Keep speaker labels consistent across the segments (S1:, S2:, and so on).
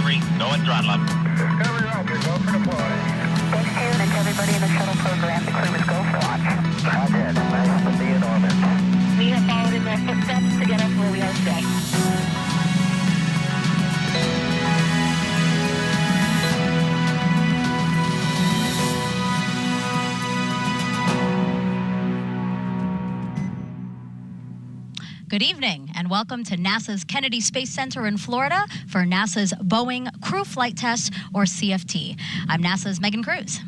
S1: Discovery, go and throttle up.
S2: Discovery Roger, go for deploy.
S3: Thanks, June, and to everybody in the shuttle program. The crew is go for launch.
S2: Roger, nice to be in orbit.
S3: We have followed in their footsteps to get us where we are today.
S4: Good evening and welcome to NASA's Kennedy Space Center in Florida for NASA's Boeing Crew Flight Test, or CFT. I'm NASA's Megan Cruz.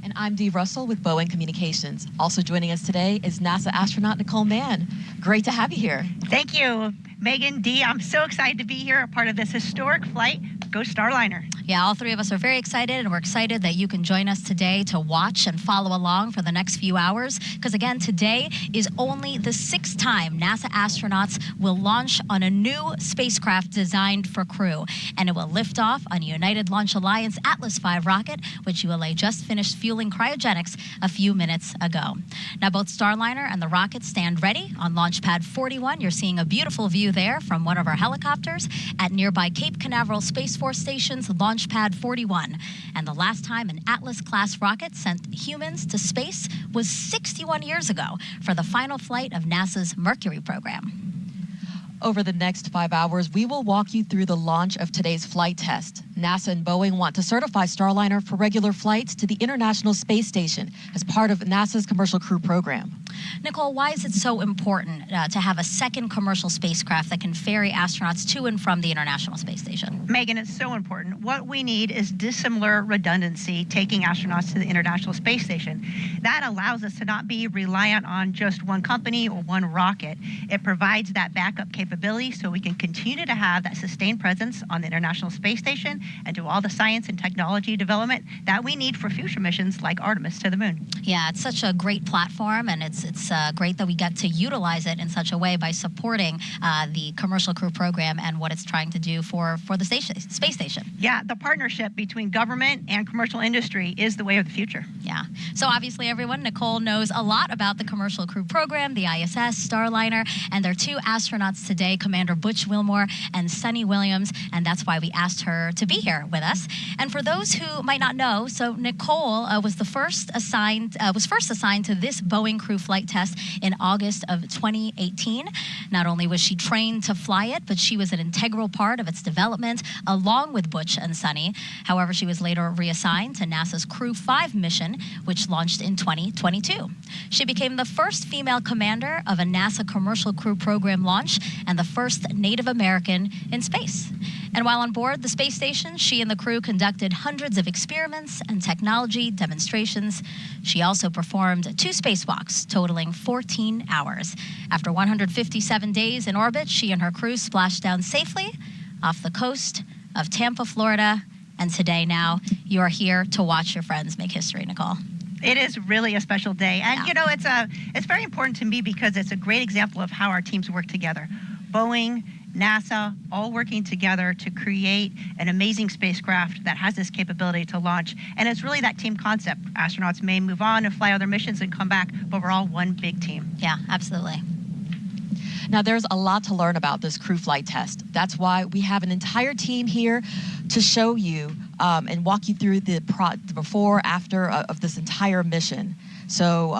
S5: And I'm Dee Russell with Boeing Communications. Also joining us today is NASA astronaut Nicole Mann. Great to have you here.
S6: Thank you, Megan, Dee. I'm so excited to be here, a part of this historic flight. Go Starliner.
S4: Yeah, all three of us are very excited, and we're excited that you can join us today to watch and follow along for the next few hours. Because again, today is only the 6th time NASA astronauts will launch on a new spacecraft designed for crew. And it will lift off on United Launch Alliance Atlas V rocket, which ULA just finished fueling cryogenics a few minutes ago. Now, both Starliner and the rocket stand ready on Launch Pad 41. You're seeing a beautiful view there from one of our helicopters at nearby Cape Canaveral Space Force Station's Launch Pad 41. And the last time an Atlas-class rocket sent humans to space was 61 years ago for the final flight of NASA's Mercury program.
S5: Over the next 5 hours, we will walk you through the launch of today's flight test. NASA and Boeing want to certify Starliner for regular flights to the International Space Station as part of NASA's Commercial Crew program.
S4: Nicole, why is it so important to have a second commercial spacecraft that can ferry astronauts to and from the International Space Station?
S6: Megan, it's so important. What we need is dissimilar redundancy taking astronauts to the International Space Station. That allows us to not be reliant on just one company or one rocket. It provides that backup capability so we can continue to have that sustained presence on the International Space Station and do all the science and technology development that we need for future missions like Artemis to the moon.
S4: Yeah, it's such a great platform, and it's great that we get to utilize it in such a way by supporting the Commercial Crew program and what it's trying to do for the space station.
S6: Yeah, the partnership between government and commercial industry is the way of the future.
S4: Yeah. So obviously, everyone, Nicole knows a lot about the Commercial Crew program, the ISS, Starliner, and their 2 astronauts today, Commander Butch Wilmore and Sunny Williams, and that's why we asked her to be here with us. And for those who might not know, so Nicole was first assigned to this Boeing Crew flight test in August of 2018. Not only was she trained to fly it, but she was an integral part of its development along with Butch and Sunny. However, she was later reassigned to NASA's Crew 5 mission, which launched in 2022. She became the first female commander of a NASA Commercial Crew program launch and the first Native American in space. And while on board the space station, she and the crew conducted hundreds of experiments and technology demonstrations. She also performed 2 spacewalks, totaling 14 hours. After 157 days in orbit, she and her crew splashed down safely off the coast of Tampa, Florida. And today now, you are here to watch your friends make history, Nicole.
S6: It is really a special day. And, you know, it's very important to me because it's a great example of how our teams work together. Boeing, NASA, all working together to create an amazing spacecraft that has this capability to launch. And it's really that team concept. Astronauts may move on and fly other missions and come back, but we're all one big team.
S4: Yeah, absolutely.
S5: Now, there's a lot to learn about this crew flight test. That's why we have an entire team here to show you and walk you through the before, after of this entire mission. So,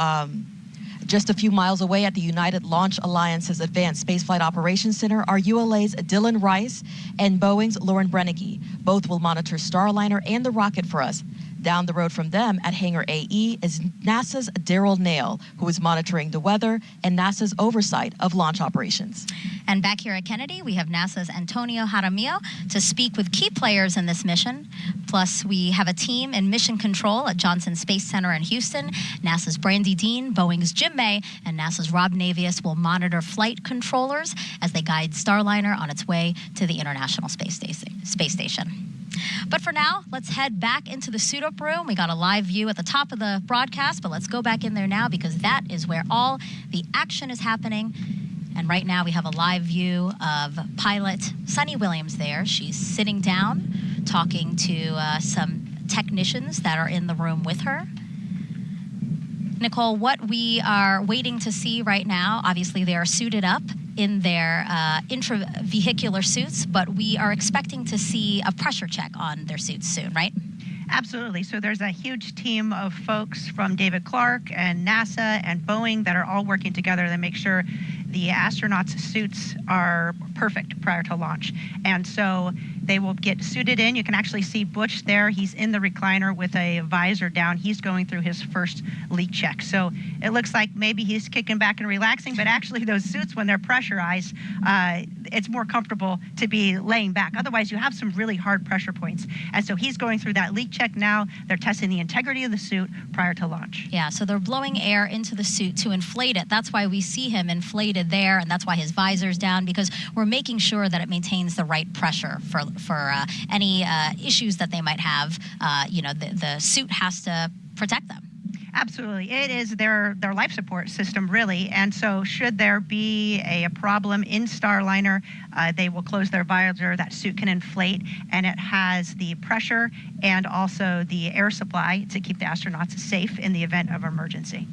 S5: just a few miles away at the United Launch Alliance's Advanced Spaceflight Operations Center are ULA's Dylan Rice and Boeing's Lauren Brennecke. Both will monitor Starliner and the rocket for us. Down the road from them at Hangar AE is NASA's Daryl Nail, who is monitoring the weather and NASA's oversight of launch operations.
S4: And back here at Kennedy, we have NASA's Antonio Jaramillo to speak with key players in this mission. Plus, we have a team in mission control at Johnson Space Center in Houston. NASA's Brandy Dean, Boeing's Jim May, and NASA's Rob Navius will monitor flight controllers as they guide Starliner on its way to the International Space Station. But for now, let's head back into the suit-up room. We got a live view at the top of the broadcast, but let's go back in there now because that is where all the action is happening. And right now we have a live view of pilot Sunny Williams there. She's sitting down, talking to some technicians that are in the room with her. Nicole, what we are waiting to see right now, obviously they are suited up in their intravehicular suits, but we are expecting to see a pressure check on their suits soon, right?
S6: Absolutely. So there's a huge team of folks from David Clark and NASA and Boeing that are all working together to make sure the astronauts' suits are perfect prior to launch. And so they will get suited in. You can actually see Butch there. He's in the recliner with a visor down. He's going through his first leak check. So it looks like maybe he's kicking back and relaxing, but actually those suits, when they're pressurized, it's more comfortable to be laying back. Otherwise, you have some really hard pressure points. And so he's going through that leak check now. They're testing the integrity of the suit prior to launch.
S4: Yeah, so they're blowing air into the suit to inflate it. That's why we see him inflated there, and that's why his visor's down, because we're making sure that it maintains the right pressure for any issues that they might have. The suit has to protect them.
S6: Absolutely. It is their life support system, really. And so should there be a problem in Starliner, they will close their visor, that suit can inflate, and it has the pressure and also the air supply to keep the astronauts safe in the event of emergency.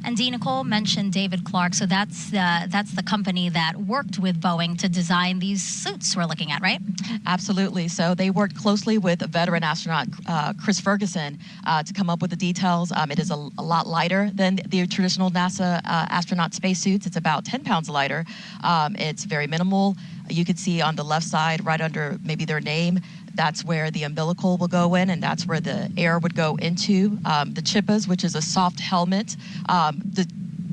S4: And Dee, Nicole mentioned David Clark, so that's the company that worked with Boeing to design these suits we're looking at, right?
S5: Absolutely. So they worked closely with veteran astronaut Chris Ferguson to come up with the details. It is a lot lighter than the traditional NASA astronaut spacesuits. It's about 10 pounds lighter. It's very minimal. You can see on the left side, right under maybe their name, that's where the umbilical will go in, and that's where the air would go into. The chippas, which is a soft helmet. The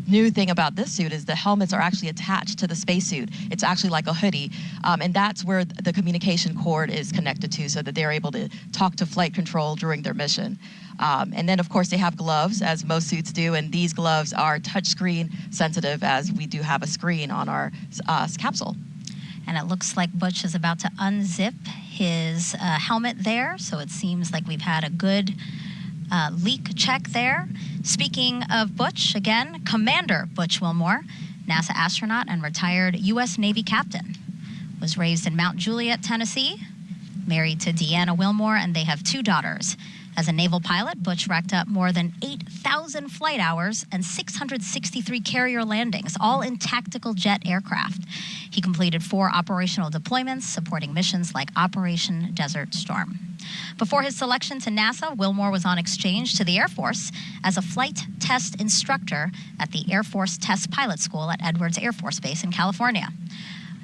S5: new thing about this suit is the helmets are actually attached to the spacesuit. It's actually like a hoodie, and that's where the communication cord is connected to, so that they're able to talk to flight control during their mission. And then, of course, they have gloves, as most suits do, and these gloves are touchscreen sensitive, as we do have a screen on our capsule.
S4: And it looks like Butch is about to unzip his helmet there, so it seems like we've had a good leak check there. Speaking of Butch, again, Commander Butch Wilmore, NASA astronaut and retired U.S. Navy captain, was raised in Mount Juliet, Tennessee, married to Deanna Wilmore, and they have 2 daughters. As a naval pilot, Butch racked up more than 8,000 flight hours and 663 carrier landings, all in tactical jet aircraft. He completed 4 operational deployments, supporting missions like Operation Desert Storm. Before his selection to NASA, Wilmore was on exchange to the Air Force as a flight test instructor at the Air Force Test Pilot School at Edwards Air Force Base in California.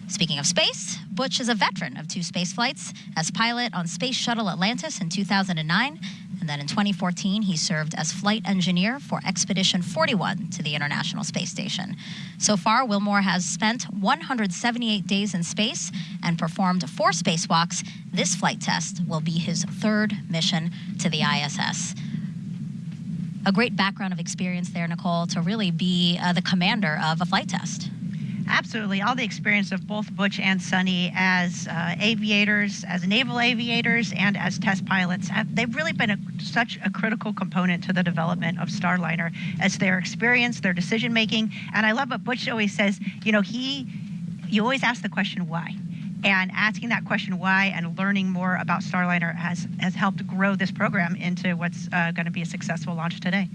S4: Speaking of space, Butch is a veteran of 2 space flights as pilot on Space Shuttle Atlantis in 2009, and then in 2014 he served as flight engineer for Expedition 41 to the International Space Station. So far, Wilmore has spent 178 days in space and performed 4 spacewalks. This flight test will be his 3rd mission to the ISS. A great background of experience there, Nicole, to really be the commander of a flight test.
S6: Absolutely. All the experience of both Butch and Sunny as aviators, as naval aviators, and as test pilots, they've really been such a critical component to the development of Starliner, as their experience, their decision making. And I love what Butch always says, you always ask the question why. And asking that question why and learning more about Starliner has helped grow this program into what's going to be a successful launch today.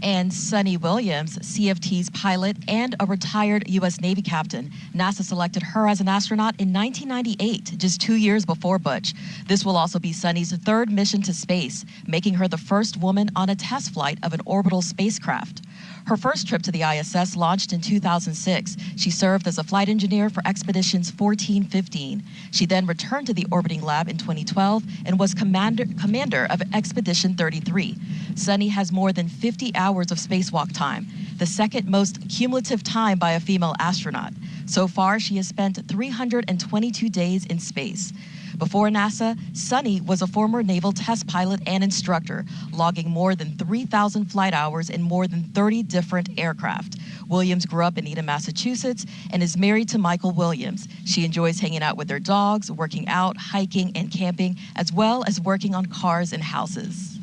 S5: And Sunny Williams, CFT's pilot and a retired U.S. Navy captain. NASA selected her as an astronaut in 1998, just 2 years before Butch. This will also be Sunny's 3rd mission to space, making her the first woman on a test flight of an orbital spacecraft. Her first trip to the ISS launched in 2006. She served as a flight engineer for Expeditions 14-15. She then returned to the orbiting lab in 2012 and was commander of Expedition 33. Sunny has more than 50 hours of spacewalk time, the 2nd most cumulative time by a female astronaut. So far, she has spent 322 days in space. Before NASA, Sunny was a former naval test pilot and instructor, logging more than 3,000 flight hours in more than 30 different aircraft. Williams grew up in Eden, Massachusetts, and is married to Michael Williams. She enjoys hanging out with their dogs, working out, hiking, and camping, as well as working on cars and houses.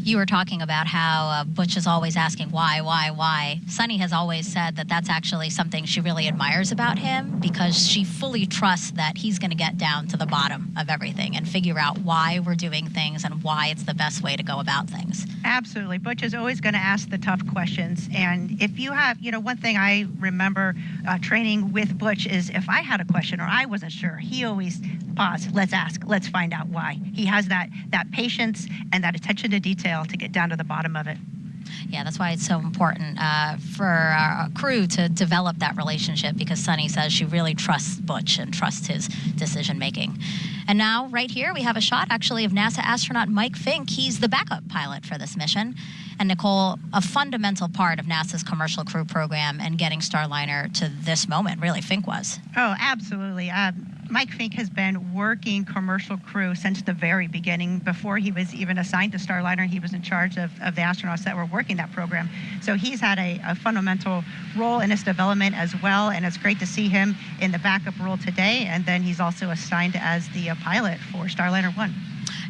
S4: You were talking about how Butch is always asking why. Sunny has always said that that's actually something she really admires about him, because she fully trusts that he's going to get down to the bottom of everything and figure out why we're doing things and why it's the best way to go about things.
S6: Absolutely. Butch is always going to ask the tough questions. And if you have, one thing I remember training with Butch is if I had a question or I wasn't sure, he always pause, let's ask, let's find out why. He has that patience and that attention to detail to get down to the bottom of it.
S4: Yeah, that's why it's so important for our crew to develop that relationship, because Sunny says she really trusts Butch and trusts his decision making. And now, right here, we have a shot actually of NASA astronaut Mike Fink. He's the backup pilot for this mission. And Nicole, a fundamental part of NASA's commercial crew program and getting Starliner to this moment, really, Fink was.
S6: Oh, absolutely. Mike Fink has been working commercial crew since the very beginning. Before he was even assigned to Starliner, he was in charge of the astronauts that were working that program. So he's had a fundamental role in its development as well, and it's great to see him in the backup role today. And then he's also assigned as the pilot for Starliner 1.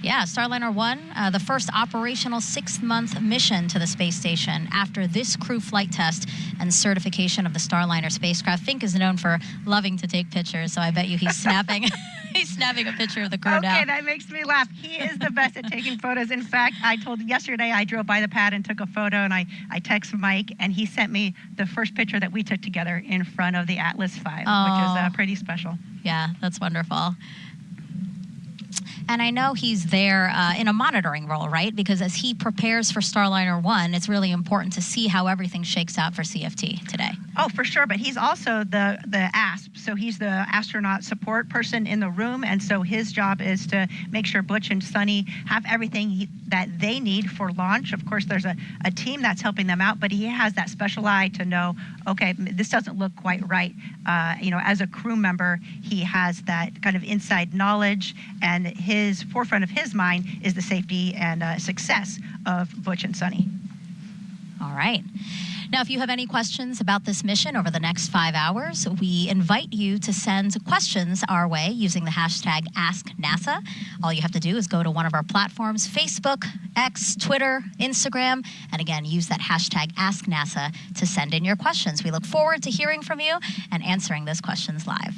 S4: Yeah, Starliner 1, the first operational 6-month mission to the space station after this crew flight test and certification of the Starliner spacecraft. Fink is known for loving to take pictures, so I bet you he's snapping he's snapping a picture of the crew now.
S6: Okay, that makes me laugh. He is the best at taking photos. In fact, I told yesterday I drove by the pad and took a photo, and I texted Mike, and he sent me the first picture that we took together in front of the Atlas V, which is pretty special.
S4: Yeah, that's wonderful. And I know he's there in a monitoring role, right? Because as he prepares for Starliner 1, it's really important to see how everything shakes out for CFT today.
S6: Oh, for sure. But he's also the ASP. So he's the astronaut support person in the room. And so his job is to make sure Butch and Sunny have everything that they need for launch. Of course, there's a team that's helping them out, but he has that special eye to know, okay, this doesn't look quite right. As a crew member, he has that kind of inside knowledge, and his forefront of his mind is the safety and success of Butch and Sunny.
S4: All right. Now, if you have any questions about this mission over the next 5 hours, we invite you to send questions our way using the hashtag AskNASA. All you have to do is go to one of our platforms, Facebook, X, Twitter, Instagram, and again, use that hashtag AskNASA to send in your questions. We look forward to hearing from you and answering those questions live.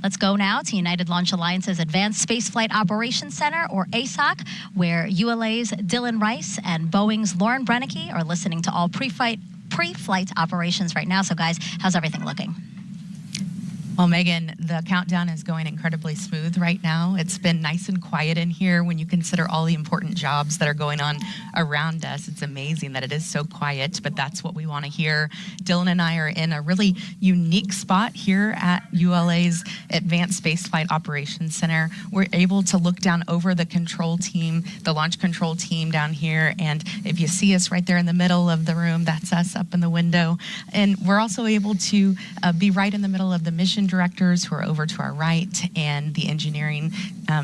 S4: Let's go now to United Launch Alliance's Advanced Spaceflight Operations Center, or ASOC, where ULA's Dylan Rice and Boeing's Lauren Brennicke are listening to all pre-flight operations right now. So guys, how's everything looking?
S1: Well, Megan, the countdown is going incredibly smooth right now. It's been nice and quiet in here when you consider all the important jobs that are going on around us. It's amazing that it is so quiet, but that's what we want to hear. Dylan and I are in a really unique spot here at ULA's Advanced Spaceflight Operations Center. We're able to look down over the control team, the launch control team down here, and if you see us right there in the middle of the room, that's us up in the window. And we're also able to be right in the middle of the mission directors who are over to our right, and the engineering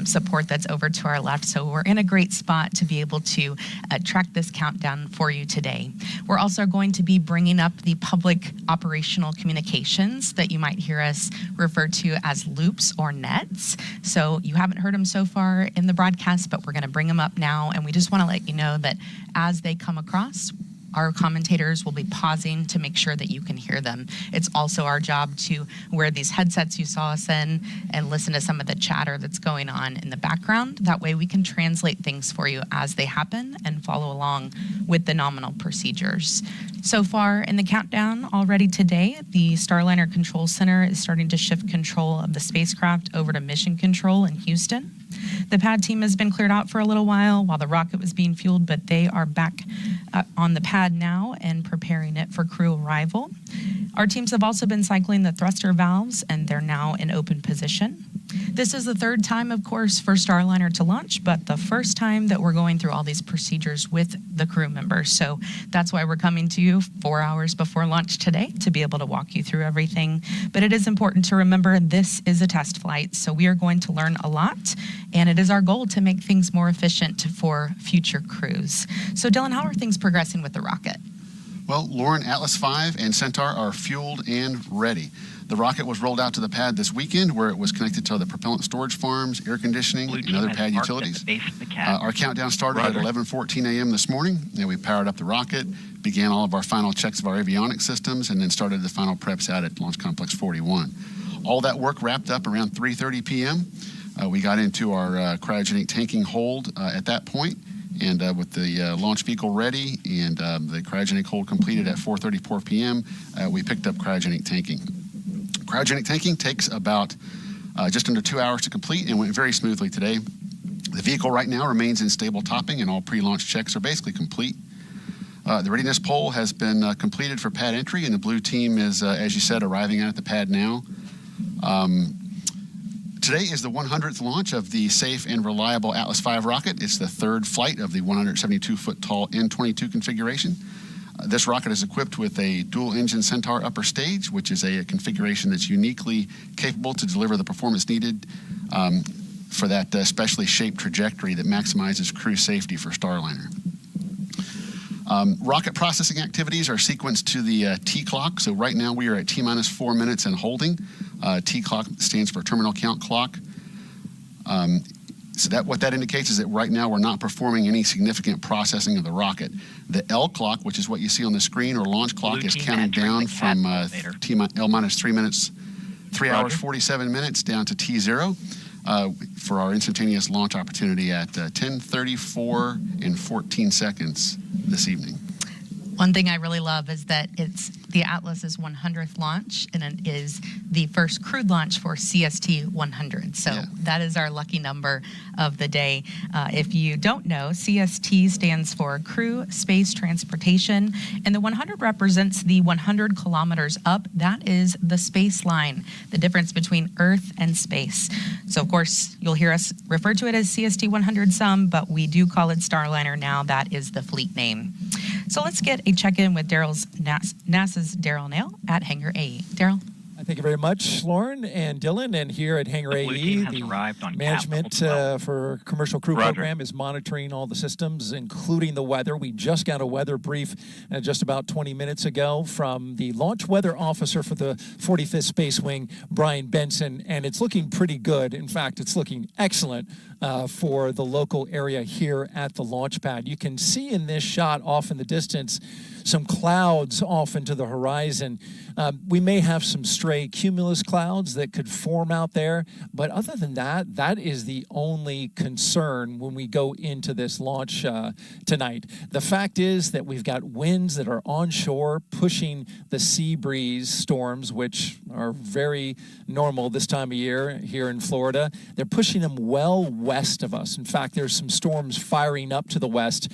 S1: support that's over to our left. So we're in a great spot to be able to track this countdown for you today. We're also going to be bringing up the public operational communications that you might hear us refer to as loops or nets. So you haven't heard them so far in the broadcast, but we're going to bring them up now, and we just want to let you know that as they come across, our commentators will be pausing to make sure that you can hear them. It's also our job to wear these headsets you saw us in and listen to some of the chatter that's going on in the background. That way we can translate things for you as they happen and follow along with the nominal procedures. So far in the countdown already today, the Starliner Control Center is starting to shift control of the spacecraft over to mission control in Houston. The pad team has been cleared out for a little while the rocket was being fueled, but they are back on the pad now and preparing it for crew arrival. Our teams have also been cycling the thruster valves, and they're now in open position. This is the third time, of course, for Starliner to launch, but the first time that we're going through all these procedures with the crew members. So that's why we're coming to you 4 hours before launch today to be able to walk you through everything. But it is important to remember this is a test flight, so we are going to learn a lot, and it is our goal to make things more efficient for future crews. So Dylan, how are things progressing with the rocket?
S7: Well, Lauren, Atlas V and Centaur are fueled and ready. The rocket was rolled out to the pad this weekend, where it was connected to the propellant storage farms, air conditioning, and other pad utilities. Our countdown started at 11:14 a.m. this morning, and we powered up the rocket, began all of our final checks of our avionics systems, and then started the final preps out at Launch Complex 41. All that work wrapped up around 3:30 p.m. We got into our cryogenic tanking hold at that point, and with the launch vehicle ready and the cryogenic hold completed at 4:34 p.m., we picked up cryogenic tanking. Cryogenic tanking takes about just under 2 hours to complete and went very smoothly today. The vehicle right now remains in stable topping, and all pre-launch checks are basically complete. The readiness poll has been completed for pad entry, and the blue team is, as you said, arriving at the pad now. Today is the 100th launch of the safe and reliable Atlas V rocket. It's the third flight of the 172-foot tall N-22 configuration. This rocket is equipped with a dual-engine Centaur upper stage, which is a configuration that's uniquely capable to deliver the performance needed for that specially shaped trajectory that maximizes crew safety for Starliner. Rocket processing activities are sequenced to the T-clock. So right now we are at T-minus 4 minutes and holding. T-clock stands for terminal count clock. So what that indicates is that right now we're not performing any significant processing of the rocket. The L clock, which is what you see on the screen, or launch clock, is counting down from L-minus 3 minutes, 3 hours, 47 minutes down to T0 for our instantaneous launch opportunity at 10:34 and 14 seconds this evening.
S1: One thing I really love is that it's the Atlas's 100th launch, and it is the first crewed launch for CST 100. So that is our lucky number of the day. If you don't know, CST stands for Crew Space Transportation, and the 100 represents the 100 kilometers up. That is the space line, the difference between Earth and space. So, of course, you'll hear us refer to it as CST 100 some, but we do call it Starliner now. That is the fleet name. So let's get a check-in with NASA's Daryl Nail at Hangar AE. Daryl?
S8: Thank you very much, Lauren and Dylan. And here at Hangar AE, the management for Commercial Crew Program is monitoring all the systems, including the weather. We just got a weather brief just about 20 minutes ago from the launch weather officer for the 45th Space Wing, Brian Benson, and it's looking pretty good. In fact, it's looking excellent for the local area here at the launch pad. You can see in this shot off in the distance some clouds off into the horizon. We may have some stray cumulus clouds that could form out there, but other than that, that is the only concern when we go into this launch tonight. The fact is that we've got winds that are onshore pushing the sea breeze storms, which are very normal this time of year here in Florida. They're pushing them well west of us. In fact, there's some storms firing up to the west,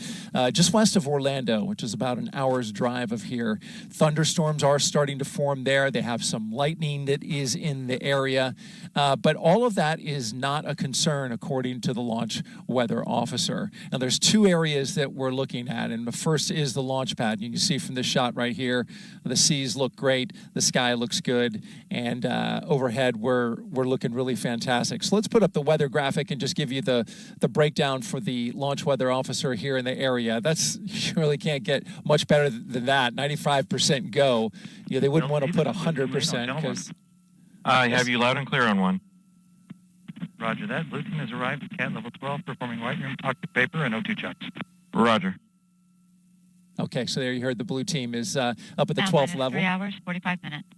S8: just west of Orlando, which is about an hour's drive of here. Thunderstorms are starting to form there. They have some lightning that is in the area, but all of that is not a concern according to the launch weather officer. Now, there's two areas that we're looking at, and the first is the launch pad. You can see from this shot right here, the seas look great, the sky looks good, and overhead we're looking really fantastic. So let's put up the weather graphic and just give you the breakdown for the launch weather officer here in the area. You really can't get much better than that. 95% go. They wouldn't want to put 100% because
S9: I have you loud and clear on one.
S10: Roger that. Blue team has arrived at CAT level 12, performing white room toxic paper and O2 checks.
S9: Roger.
S8: Okay, so there you heard the blue team is up at the 12th level.
S3: 3 hours, 45 minutes.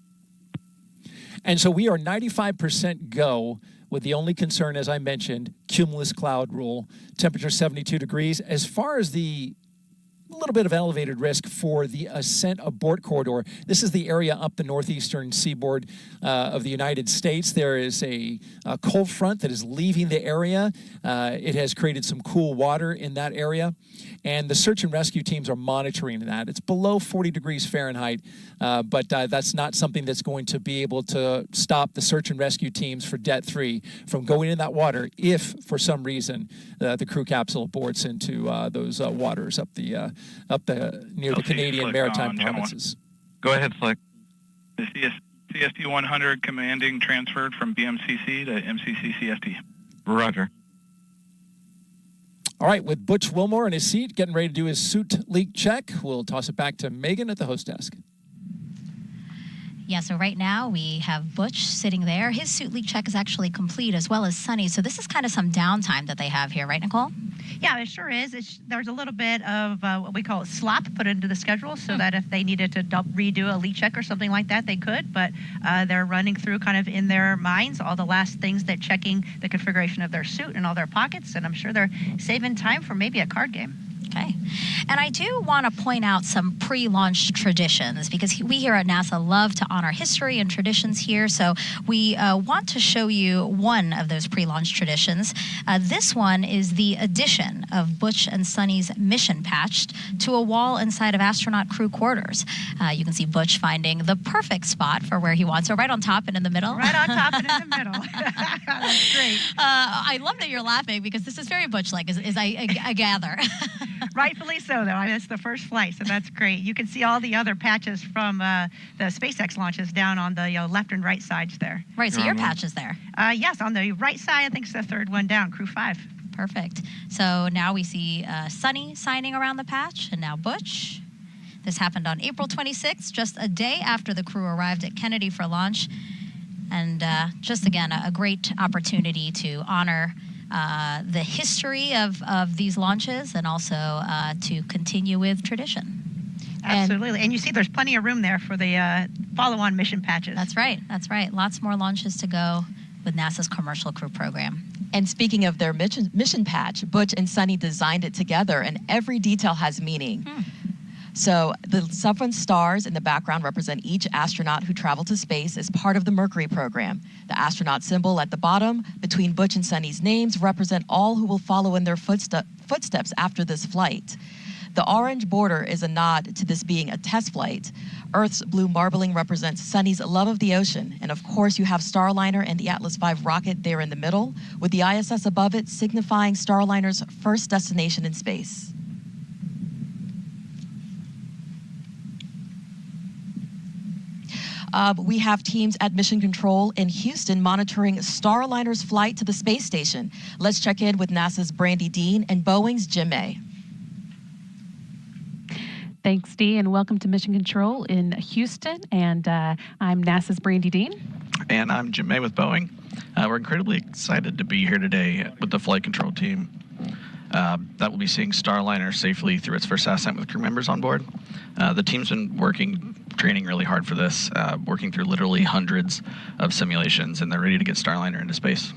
S8: And so we are 95% go, with the only concern, as I mentioned, cumulus cloud rule, temperature 72 degrees. As far as the little bit of elevated risk for the Ascent abort corridor. This is the area up the northeastern seaboard of the United States. There is a cold front that is leaving the area. It has created some cool water in that area, and the search and rescue teams are monitoring that. It's below 40 degrees Fahrenheit, but that's not something that's going to be able to stop the search and rescue teams for Det 3 from going in that water if, for some reason, the crew capsule aborts into those waters up near the Canadian Maritime Provinces.
S9: Go ahead, Slick.
S10: The CST 100 commanding transferred from BMCC to MCC CST.
S9: Roger.
S8: All right, with Butch Wilmore in his seat, getting ready to do his suit leak check, we'll toss it back to Megan at the host desk.
S4: Yeah, so right now we have Butch sitting there. His suit leak check is actually complete, as well as Sunny. So this is kind of some downtime that they have here, right, Nicole?
S6: Yeah, it sure is. There's a little bit of what we call slop put into the schedule so that if they needed to redo a leak check or something like that, they could. But they're running through kind of in their minds all the last things that checking the configuration of their suit and all their pockets. And I'm sure they're saving time for maybe a card game.
S4: Okay. And I do want to point out some pre-launch traditions because we here at NASA love to honor history and traditions here. So we want to show you one of those pre-launch traditions. This one is the addition of Butch and Sunny's mission patch to a wall inside of astronaut crew quarters. You can see Butch finding the perfect spot for where he wants. So right on top and in the middle.
S6: Right on top and in the middle. That's great.
S4: I love that you're laughing because this is very Butch-like, as I gather.
S6: Rightfully so, though. I mean, it's the first flight, so that's great. You can see all the other patches from the SpaceX launches down on the left and right sides there.
S4: Right, so your patch is there.
S6: Yes, on the right side, I think it's the third one down, Crew 5.
S4: Perfect. So now we see Sunny signing around the patch, and now Butch. This happened on April 26th, just a day after the crew arrived at Kennedy for launch. And just, again, a great opportunity to honor the history of these launches and also to continue with tradition.
S6: Absolutely. And you see there's plenty of room there for the follow-on mission patches.
S4: That's right. That's right. Lots more launches to go with NASA's Commercial Crew Program.
S5: And speaking of their mission patch, Butch and Sunny designed it together, and every detail has meaning. So the seven stars in the background represent each astronaut who traveled to space as part of the Mercury program. The astronaut symbol at the bottom between Butch and Sunny's names represent all who will follow in their footsteps after this flight. The orange border is a nod to this being a test flight. Earth's blue marbling represents Sunny's love of the ocean. And of course, you have Starliner and the Atlas V rocket there in the middle, with the ISS above it signifying Starliner's first destination in space. We have teams at Mission Control in Houston monitoring Starliner's flight to the space station. Let's check in with NASA's Brandy Dean and Boeing's Jim May.
S11: Thanks, Dee, and welcome to Mission Control in Houston. And I'm NASA's Brandy Dean.
S12: And I'm Jim May with Boeing. We're incredibly excited to be here today with the flight control team that will be seeing Starliner safely through its first ascent with crew members on board. The team's been training really hard for this, working through literally hundreds of simulations, and they're ready to get Starliner into space.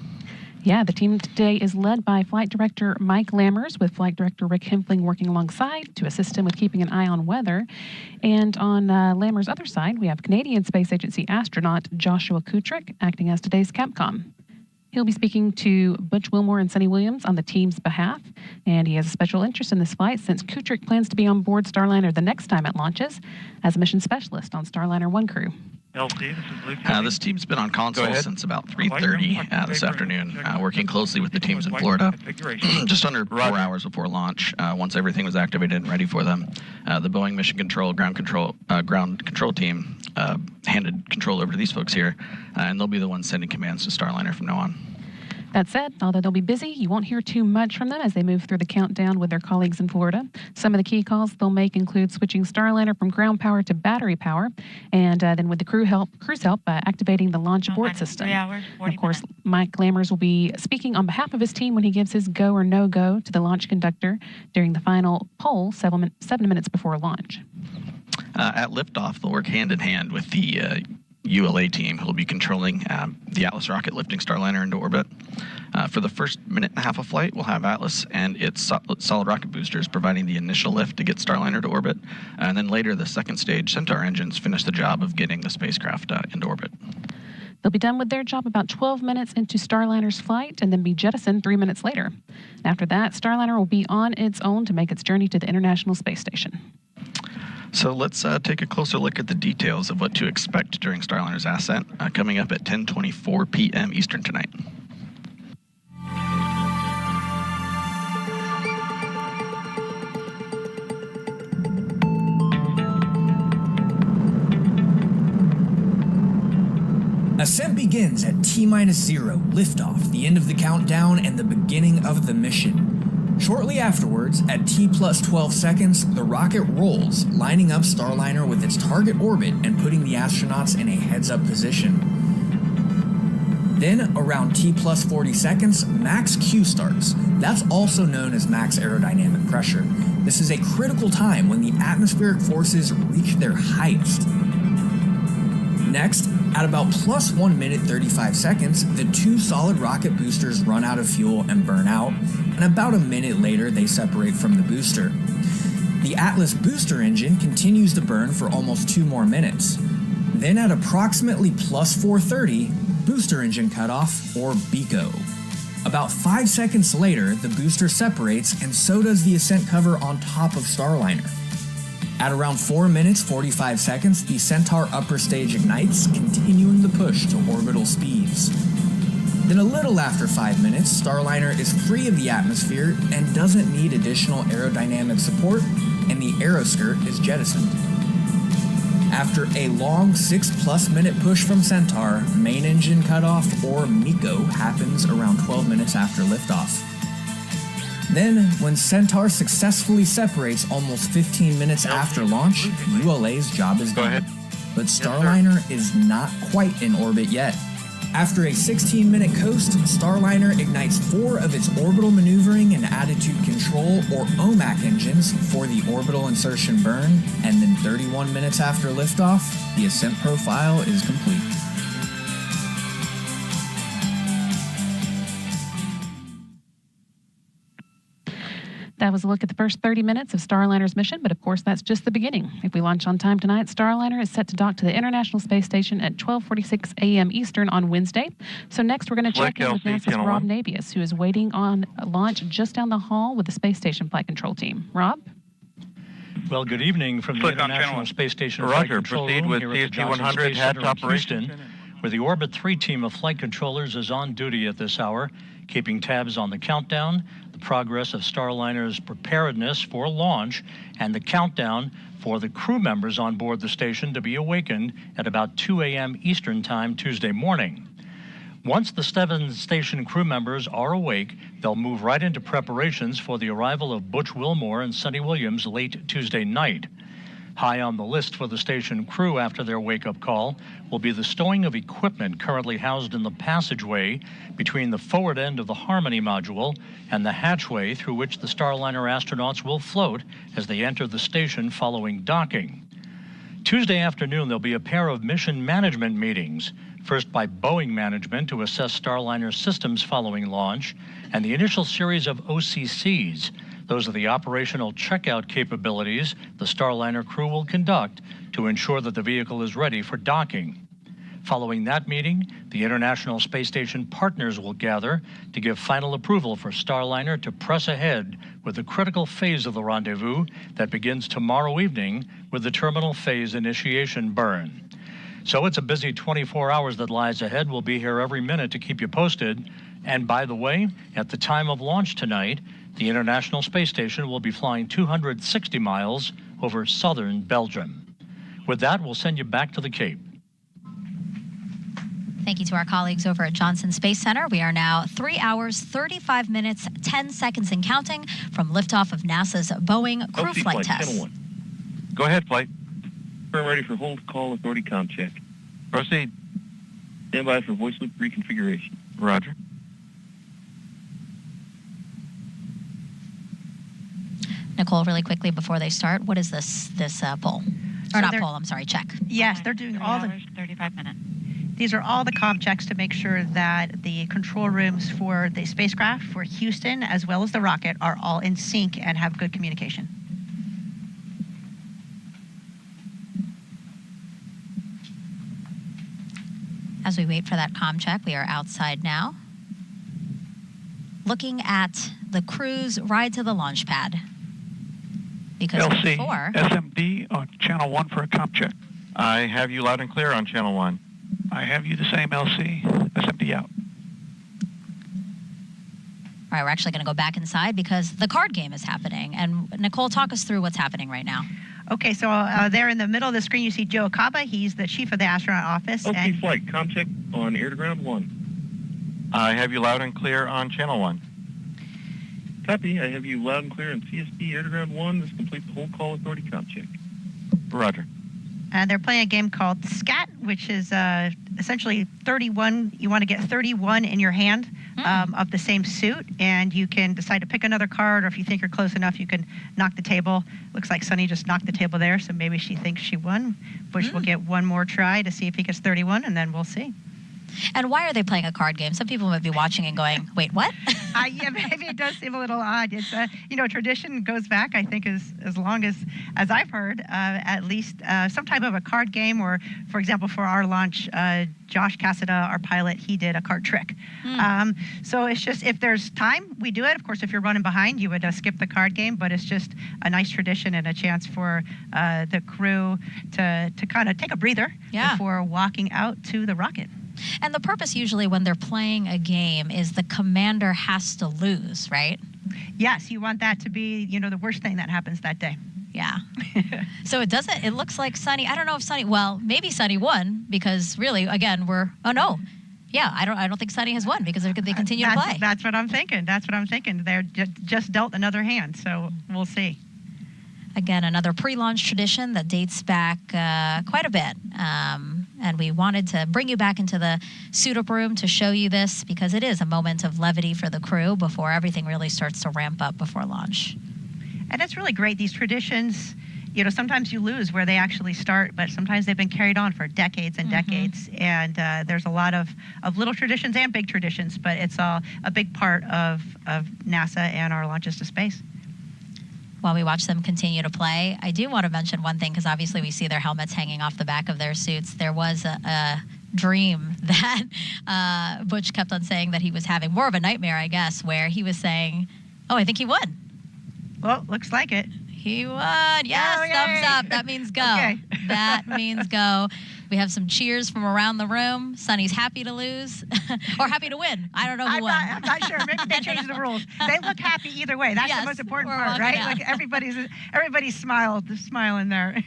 S11: Yeah, the team today is led by Flight Director Mike Lammers, with Flight Director Rick Hempling working alongside to assist him with keeping an eye on weather. And on Lammers' other side, we have Canadian Space Agency astronaut Joshua Kutrick acting as today's Capcom. He'll be speaking to Butch Wilmore and Sunny Williams on the team's behalf, and he has a special interest in this flight since Kutrick plans to be on board Starliner the next time it launches as a mission specialist on Starliner 1 crew.
S12: This team's been on console since about 3:30 this afternoon, working closely with the teams in Florida. Just under 4 hours before launch, once everything was activated and ready for them, the Boeing Mission Control ground control team handed control over to these folks here, and they'll be the ones sending commands to Starliner from now on.
S11: That said, although they'll be busy, you won't hear too much from them as they move through the countdown with their colleagues in Florida. Some of the key calls they'll make include switching Starliner from ground power to battery power, and then with the crew's help, activating the launch abort system.
S6: 3 hours, 40
S11: and of course,
S6: minutes.
S11: Mike Lammers will be speaking on behalf of his team when he gives his go or no-go to the launch conductor during the final poll 7 minutes before launch.
S12: At liftoff, they'll work hand in hand with the ULA team, who will be controlling the Atlas rocket lifting Starliner into orbit. For the first minute and a half of flight, we'll have Atlas and its solid rocket boosters providing the initial lift to get Starliner to orbit. And then later, the second stage, Centaur engines finish the job of getting the spacecraft into orbit.
S11: They'll be done with their job about 12 minutes into Starliner's flight and then be jettisoned 3 minutes later. After that, Starliner will be on its own to make its journey to the International Space Station.
S12: So let's take a closer look at the details of what to expect during Starliner's ascent, coming up at 10:24 p.m. Eastern tonight.
S13: Ascent begins at T-0, liftoff, the end of the countdown, and the beginning of the mission. Shortly afterwards, at T plus 12 seconds, the rocket rolls, lining up Starliner with its target orbit and putting the astronauts in a heads-up position. Then, around T plus 40 seconds, max Q starts. That's also known as max aerodynamic pressure. This is a critical time when the atmospheric forces reach their highest. Next, at about plus 1 minute 35 seconds, the two solid rocket boosters run out of fuel and burn out, and about a minute later they separate from the booster. The Atlas booster engine continues to burn for almost 2 more minutes. Then at approximately plus 4:30, booster engine cutoff, or BECO. About 5 seconds later, the booster separates, and so does the Ascent cover on top of Starliner. At around 4 minutes 45 seconds, the Centaur upper stage ignites, continuing the push to orbital speeds. Then a little after 5 minutes, Starliner is free of the atmosphere and doesn't need additional aerodynamic support, and the aeroskirt is jettisoned. After a long 6+ minute push from Centaur, main engine cutoff, or MECO, happens around 12 minutes after liftoff. Then, when Centaur successfully separates almost 15 minutes after launch, ULA's job is done. But Starliner is not quite in orbit yet. After a 16-minute coast, Starliner ignites 4 of its orbital maneuvering and attitude control, or OMAC engines, for the orbital insertion burn, and then 31 minutes after liftoff, the Ascent profile is complete.
S11: That was a look at the first 30 minutes of Starliner's mission, but of course that's just the beginning. If we launch on time tonight, Starliner is set to dock to the International Space Station at 12:46 a.m. Eastern on Wednesday. So next we're going to check in with NASA's Rob Navius, who is waiting on launch just down the hall with the Space Station Flight Control Team. Rob?
S14: Well, good evening from the International Space Station Flight Control
S9: Roger,
S14: Room
S9: proceed
S14: here
S9: with
S14: at the Johnson
S9: CST-100
S14: Space
S9: hatch
S14: Center in
S9: operation.
S14: Houston, where the Orbit 3 team of flight controllers is on duty at this hour, keeping tabs on the countdown, the progress of Starliner's preparedness for launch, and the countdown for the crew members on board the station to be awakened at about 2 a.m. Eastern Time Tuesday morning. Once the 7 station crew members are awake, they'll move right into preparations for the arrival of Butch Wilmore and Sunny Williams late Tuesday night. High on the list for the station crew after their wake-up call will be the stowing of equipment currently housed in the passageway between the forward end of the Harmony module and the hatchway through which the Starliner astronauts will float as they enter the station following docking. Tuesday afternoon, there'll be a pair of mission management meetings, first by Boeing management to assess Starliner systems following launch, and the initial series of OCCs. Those are the operational checkout capabilities the Starliner crew will conduct to ensure that the vehicle is ready for docking. Following that meeting, the International Space Station partners will gather to give final approval for Starliner to press ahead with the critical phase of the rendezvous that begins tomorrow evening with the terminal phase initiation burn. So it's a busy 24 hours that lies ahead. We'll be here every minute to keep you posted. And by the way, at the time of launch tonight, the International Space Station will be flying 260 miles over southern Belgium. With that, we'll send you back to the Cape.
S4: Thank you to our colleagues over at Johnson Space Center. We are now 3 hours, 35 minutes, 10 seconds and counting from liftoff of NASA's Boeing crew flight test.
S9: Go ahead, flight.
S15: We're ready for hold call authority comm check.
S9: Proceed.
S15: Stand by for voice loop reconfiguration.
S9: Roger.
S4: Nicole, really quickly before they start, what is this poll? Or not poll, I'm sorry, check.
S6: Yes, they're doing all the
S16: 35 minutes.
S6: These are all the comm checks to make sure that the control rooms for the spacecraft, for Houston, as well as the rocket, are all in sync and have good communication.
S4: As we wait for that comm check, we are outside now, looking at the crew's ride to the launch pad. Because
S10: LC,
S4: before...
S10: SMD on channel 1 for a comm check.
S9: I have you loud and clear on channel 1.
S10: I have you the same, LC. SMD out.
S4: All right, we're actually going to go back inside because the card game is happening. And Nicole, talk us through what's happening right now.
S6: Okay, so there in the middle of the screen, you see Joe Acaba. He's the chief of the astronaut office.
S15: OK
S6: and
S15: flight, comm check on air to ground 1.
S9: I have you loud and clear on channel 1.
S15: Copy. I have you loud and clear on CST Air to Ground 1. This completes the whole call authority comp check.
S9: Roger.
S6: They're playing a game called SCAT, which is essentially 31. You want to get 31 in your hand of the same suit, and you can decide to pick another card, or if you think you're close enough, you can knock the table. Looks like Sunny just knocked the table there, so maybe she thinks she won. Butch will get one more try to see if he gets 31, and then we'll see.
S4: And why are they playing a card game? Some people might be watching and going, wait, what?
S6: Yeah, maybe it does seem a little odd. It's tradition goes back, I think, as long as I've heard, at least some type of a card game, or, for example, for our launch, Josh Cassada, our pilot, he did a card trick. So it's just, if there's time, we do it. Of course, if you're running behind, you would skip the card game, but it's just a nice tradition and a chance for the crew to kind of take a breather before walking out to the rocket.
S4: And the purpose usually when they're playing a game is the commander has to lose, right?
S6: Yes, you want that to be, the worst thing that happens that day.
S4: Yeah. So it looks like Sunny, I don't know if maybe Sunny won, because really, again, I don't think Sunny has won, because they continue to play.
S6: That's what I'm thinking. They're just dealt another hand, so we'll see.
S4: Again, another pre-launch tradition that dates back quite a bit. And we wanted to bring you back into the suit-up room to show you this, because it is a moment of levity for the crew before everything really starts to ramp up before launch.
S6: And it's really great. These traditions, sometimes you lose where they actually start, but sometimes they've been carried on for decades and decades. And there's a lot of little traditions and big traditions, but it's all a big part of NASA and our launches to space.
S4: While we watch them continue to play, I do want to mention one thing, because obviously we see their helmets hanging off the back of their suits. There was a dream that Butch kept on saying that he was having, more of a nightmare, I guess, where he was saying, I think he won.
S6: Well, looks like it.
S4: He won. Yes, thumbs up. That means go.
S6: Okay.
S4: That means go. We have some cheers from around the room. Sunny's happy to lose or happy to win. I don't know who won.
S6: I'm not sure. Maybe they changed the rules. They look happy either way. That's the most important part, right?
S4: Out.
S6: Like everybody's smiling there.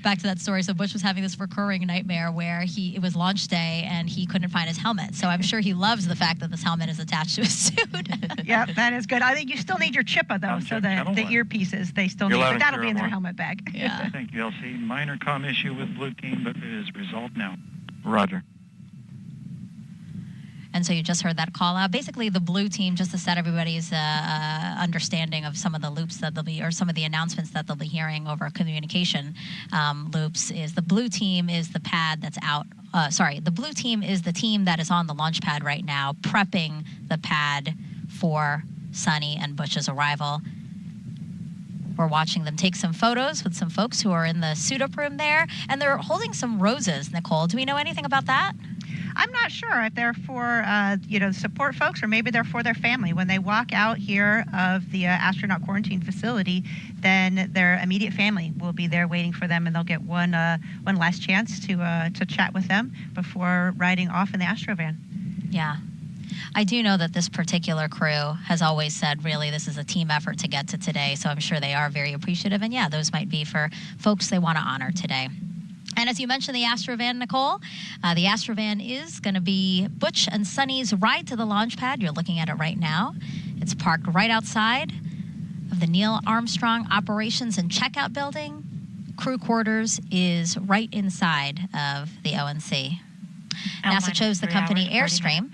S4: Back to that story. So Butch was having this recurring nightmare where it was launch day and he couldn't find his helmet. So I'm sure he loves the fact that this helmet is attached to his suit.
S6: Yeah, that is good. I think you still need your chippa, though. So the earpieces, they still need, but that'll be in their helmet bag.
S4: Yeah.
S10: Thank you, LC. Minor comm issue with blue team, but it is resolved now.
S9: Roger.
S4: And so you just heard that call out. Basically, the blue team, just to set everybody's understanding of some of the loops that they'll be, or some of the announcements that they'll be hearing over communication loops, is the blue team is the pad that's out. The blue team is the team that is on the launch pad right now, prepping the pad for Sunny and Butch's arrival. We're watching them take some photos with some folks who are in the suit-up room there, and they're holding some roses, Nicole. Do we know anything about that?
S6: I'm not sure if they're for, support folks, or maybe they're for their family. When they walk out here of the astronaut quarantine facility, then their immediate family will be there waiting for them, and they'll get one last chance to chat with them before riding off in the Astrovan.
S4: Yeah. I do know that this particular crew has always said, really, this is a team effort to get to today, so I'm sure they are very appreciative. And yeah, those might be for folks they want to honor today. And as you mentioned, the Astrovan, Nicole, the Astrovan is going to be Butch and Sunny's ride to the launch pad. You're looking at it right now. It's parked right outside of the Neil Armstrong Operations and Checkout Building. Crew quarters is right inside of the ONC. NASA chose the company Airstream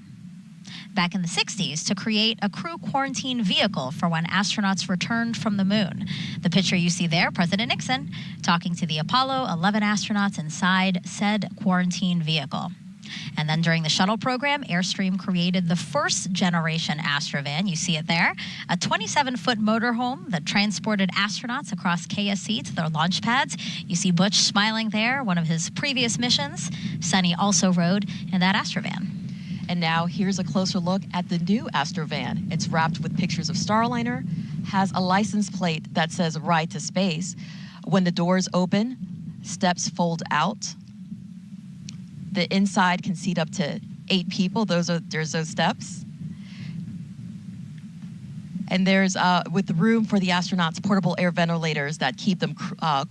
S4: back in the 60s to create a crew quarantine vehicle for when astronauts returned from the moon. The picture you see there, President Nixon talking to the Apollo 11 astronauts inside said quarantine vehicle. And then during the shuttle program, Airstream created the first generation Astrovan. You see it there, a 27-foot motorhome that transported astronauts across KSC to their launch pads. You see Butch smiling there, one of his previous missions. Sunny also rode in that Astrovan.
S5: And now here's a closer look at the new Astrovan. It's wrapped with pictures of Starliner, has a license plate that says Ride to Space. When the doors open, steps fold out. The inside can seat up to 8 people. There's those steps. And there's with the room for the astronauts, portable air ventilators that keep them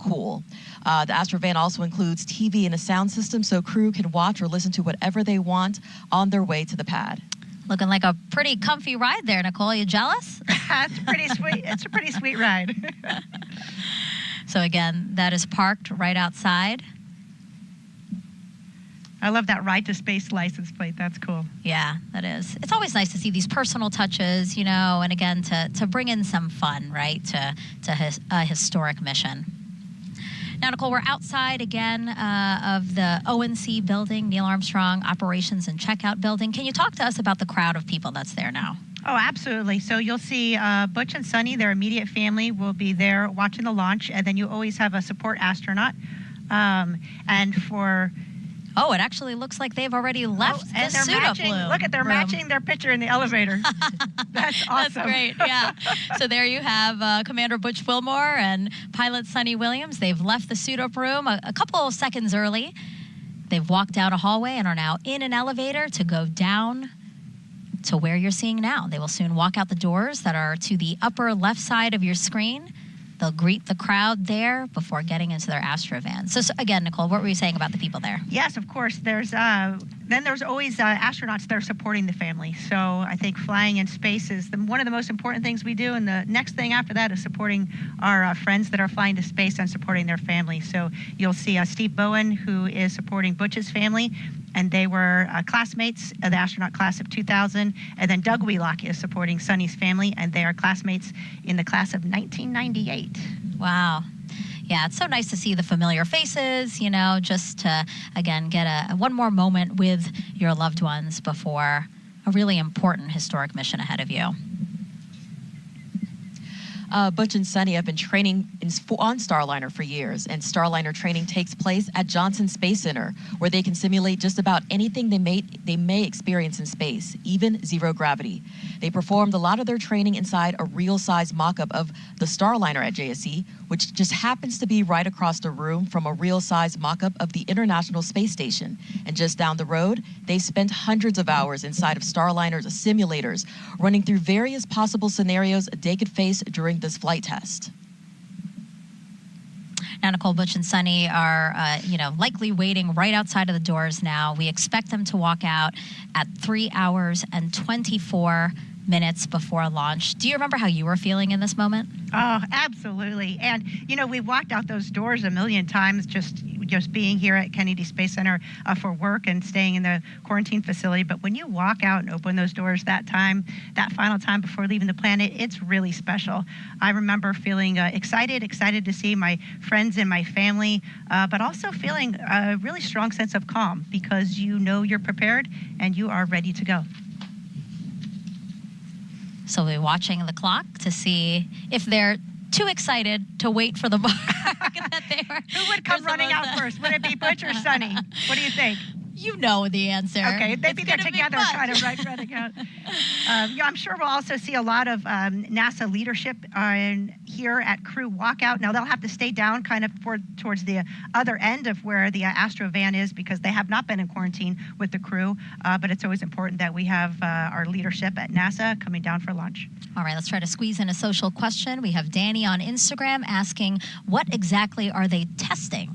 S5: cool. The Astrovan also includes TV and a sound system, so crew can watch or listen to whatever they want on their way to the pad.
S4: Looking like a pretty comfy ride there, Nicole. You jealous?
S6: It's pretty sweet. It's a pretty sweet ride.
S4: So again, that is parked right outside.
S6: I love that Ride to Space license plate. That's cool.
S4: Yeah, that is. It's always nice to see these personal touches, you know, and again, to bring in some fun, right, to a historic mission. Now, Nicole, we're outside again of the ONC building, Neil Armstrong Operations and Checkout building. Can you talk to us about the crowd of people that's there now?
S6: Oh, absolutely. So you'll see Butch and Sunny, their immediate family, will be there watching the launch, and then you always have a support astronaut. And for...
S4: Oh, it actually looks like they've already left the suit-up room.
S6: Look at, they're matching their picture in the elevator. That's awesome.
S4: That's great, yeah. So there you have Commander Butch Wilmore and pilot Sunny Williams. They've left the suit-up room a couple of seconds early. They've walked down a hallway and are now in an elevator to go down to where you're seeing now. They will soon walk out the doors that are to the upper left side of your screen. They'll greet the crowd there before getting into their Astrovan. So again, Nicole, what were you saying about the people there?
S6: Yes, of course. There's always astronauts that are supporting the family. So I think flying in space is one of the most important things we do. And the next thing after that is supporting our friends that are flying to space and supporting their family. So you'll see Steve Bowen, who is supporting Butch's family. And they were classmates of the astronaut class of 2000. And then Doug Wheelock is supporting Sunny's family, and they are classmates in the class of 1998.
S4: Wow. Yeah, it's so nice to see the familiar faces, you know, just to, again, get one more moment with your loved ones before a really important historic mission ahead of you.
S5: Butch and Sunny have been training on Starliner for years, and Starliner training takes place at Johnson Space Center, where they can simulate just about anything they may experience in space, even zero gravity. They performed a lot of their training inside a real-size mock-up of the Starliner at JSC, which just happens to be right across the room from a real-size mock-up of the International Space Station. And just down the road, they've spent hundreds of hours inside of Starliner's simulators, running through various possible scenarios they could face during this flight test.
S4: Now, Nicole, Butch and Sunny are, likely waiting right outside of the doors now. We expect them to walk out at 3 hours and 24 minutes before launch. Do you remember how you were feeling in this moment?
S6: Oh, absolutely. And, you know, we walked out those doors a million times just being here at Kennedy Space Center for work and staying in the quarantine facility. But when you walk out and open those doors that final time before leaving the planet, it's really special. I remember feeling excited to see my friends and my family, but also feeling a really strong sense of calm because you know you're prepared and you are ready to go.
S4: So we'll be watching the clock to see if they're too excited to wait for the mark that they were.
S6: Who would come running out first? Would it be Butch or Sunny? What do you think?
S4: You know the answer.
S6: Okay, maybe they're together, kind of running out. I'm sure we'll also see a lot of NASA leadership here at crew walkout. Now they'll have to stay down kind of towards the other end of where the Astrovan is because they have not been in quarantine with the crew. But it's always important that we have our leadership at NASA coming down for lunch.
S4: All right, let's try to squeeze in a social question. We have Danny on Instagram asking, what exactly are they testing?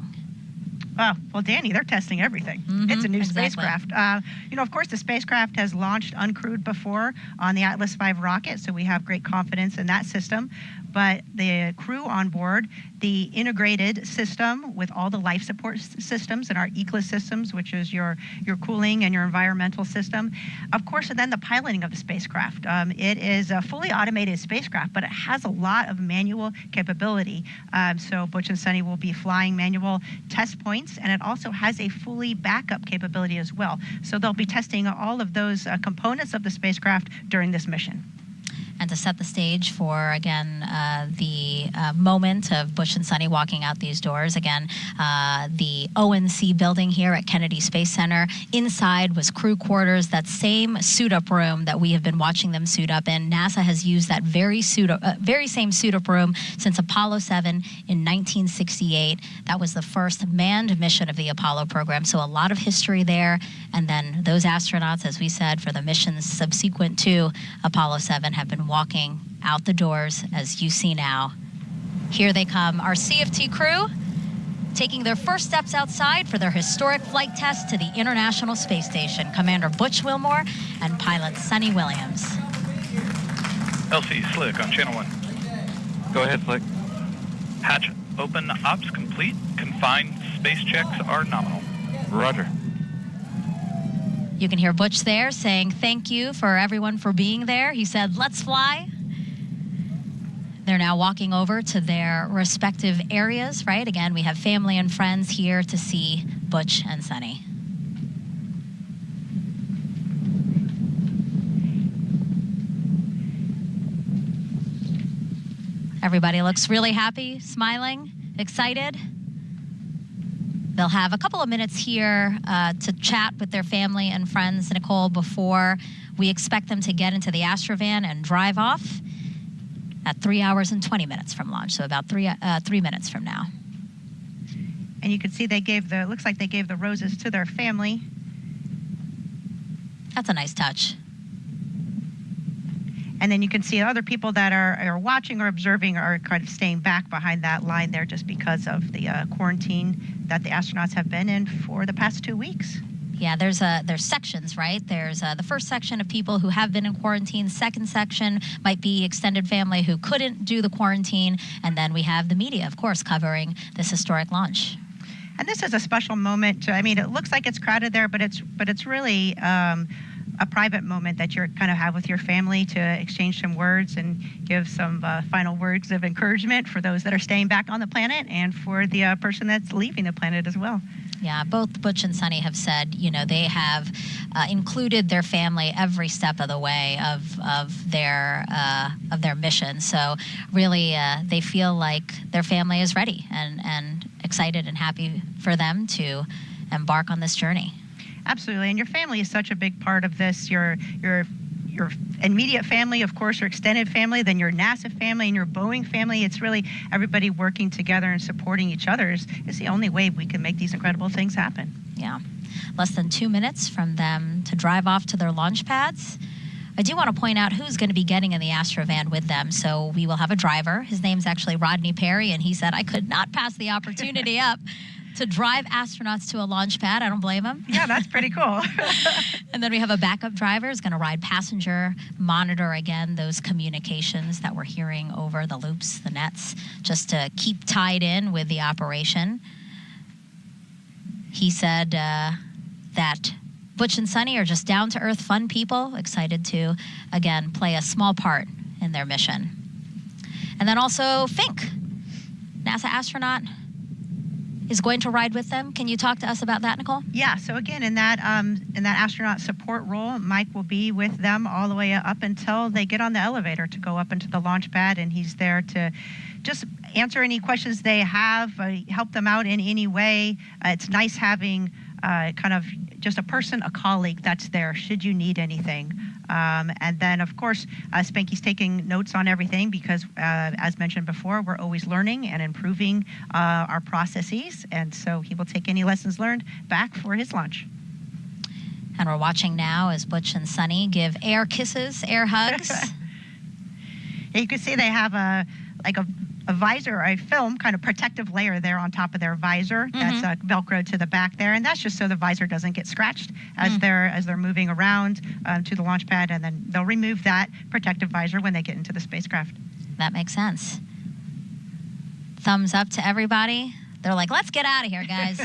S6: Oh, well, Danny, they're testing everything. It's a new spacecraft. Of course, the spacecraft has launched uncrewed before on the Atlas V rocket, so we have great confidence in that system. But the crew on board, the integrated system with all the life support systems and our egress systems, which is your cooling and your environmental system. Of course, and then the piloting of the spacecraft. It is a fully automated spacecraft, but it has a lot of manual capability. So Butch and Sunny will be flying manual test points, and it also has a fully backup capability as well. So they'll be testing all of those components of the spacecraft during this mission.
S4: And to set the stage for, again, the moment of Butch and Sunny walking out these doors, again, the ONC building here at Kennedy Space Center. Inside was crew quarters, that same suit-up room that we have been watching them suit up in. NASA has used that very same suit-up room since Apollo 7 in 1968. That was the first manned mission of the Apollo program, so a lot of history there. And then those astronauts, as we said, for the missions subsequent to Apollo 7 have been walking out the doors as you see now. Here they come, our CFT crew, taking their first steps outside for their historic flight test to the International Space Station. Commander Butch Wilmore and pilot Sunny Williams.
S10: LC Slick on channel 1.
S9: Go ahead, Slick.
S10: Hatch open, ops complete. Confined space checks are nominal.
S9: Roger.
S4: You can hear Butch there saying thank you for everyone for being there. He said, let's fly. They're now walking over to their respective areas, right? Again, we have family and friends here to see Butch and Sunny. Everybody looks really happy, smiling, excited. They'll have a couple of minutes here to chat with their family and friends, Nicole, before we expect them to get into the Astrovan and drive off at 3 hours and 20 minutes from launch, so about 3 minutes from now.
S6: And you can see they gave the, looks like they gave the roses to their family.
S4: That's a nice touch.
S6: And then you can see other people that are watching or observing are kind of staying back behind that line there just because of the quarantine that the astronauts have been in for the past 2 weeks.
S4: Yeah, there's sections, right? There's the first section of people who have been in quarantine. Second section might be extended family who couldn't do the quarantine. And then we have the media, of course, covering this historic launch.
S6: And this is a special moment. I mean, it looks like it's crowded there, but it's really a private moment that you're kind of have with your family to exchange some words and give some final words of encouragement for those that are staying back on the planet and for the person that's leaving the planet as well.
S4: Yeah, both Butch and Sunny have said, you know, they have included their family every step of the way of their mission. So really, they feel like their family is ready and excited and happy for them to embark on this journey.
S6: Absolutely, and your family is such a big part of this. Your immediate family, of course, your extended family, then your NASA family and your Boeing family. It's really everybody working together and supporting each other is the only way we can make these incredible things happen.
S4: Yeah, less than 2 minutes from them to drive off to their launch pads. I do want to point out who's going to be getting in the Astrovan with them. So we will have a driver. His name's actually Rodney Perry, and he said, I could not pass the opportunity up to drive astronauts to a launch pad. I don't blame him.
S6: Yeah, that's pretty cool.
S4: And then we have a backup driver who's going to ride passenger, monitor again those communications that we're hearing over the loops, the nets, just to keep tied in with the operation. He said that Butch and Sunny are just down-to-earth fun people, excited to, again, play a small part in their mission. And then also Fink, NASA astronaut, is going to ride with them. Can you talk to us about that, Nicole?
S6: Yeah, so again, in that astronaut support role, Mike will be with them all the way up until they get on the elevator to go up into the launch pad, and he's there to just answer any questions they have, help them out in any way. It's nice having kind of just a person, a colleague that's there should you need anything. And then, of course, Spanky's taking notes on everything because, as mentioned before, we're always learning and improving our processes. And so he will take any lessons learned back for his launch.
S4: And we're watching now as Butch and Sunny give air kisses, air hugs.
S6: You can see they have a visor, a film kind of protective layer there on top of their visor. That's Velcro to the back there, and that's just so the visor doesn't get scratched as they're moving around to the launch pad, and then they'll remove that protective visor when they get into the spacecraft.
S4: That makes sense. Thumbs up to everybody. They're like, let's get out of here, guys.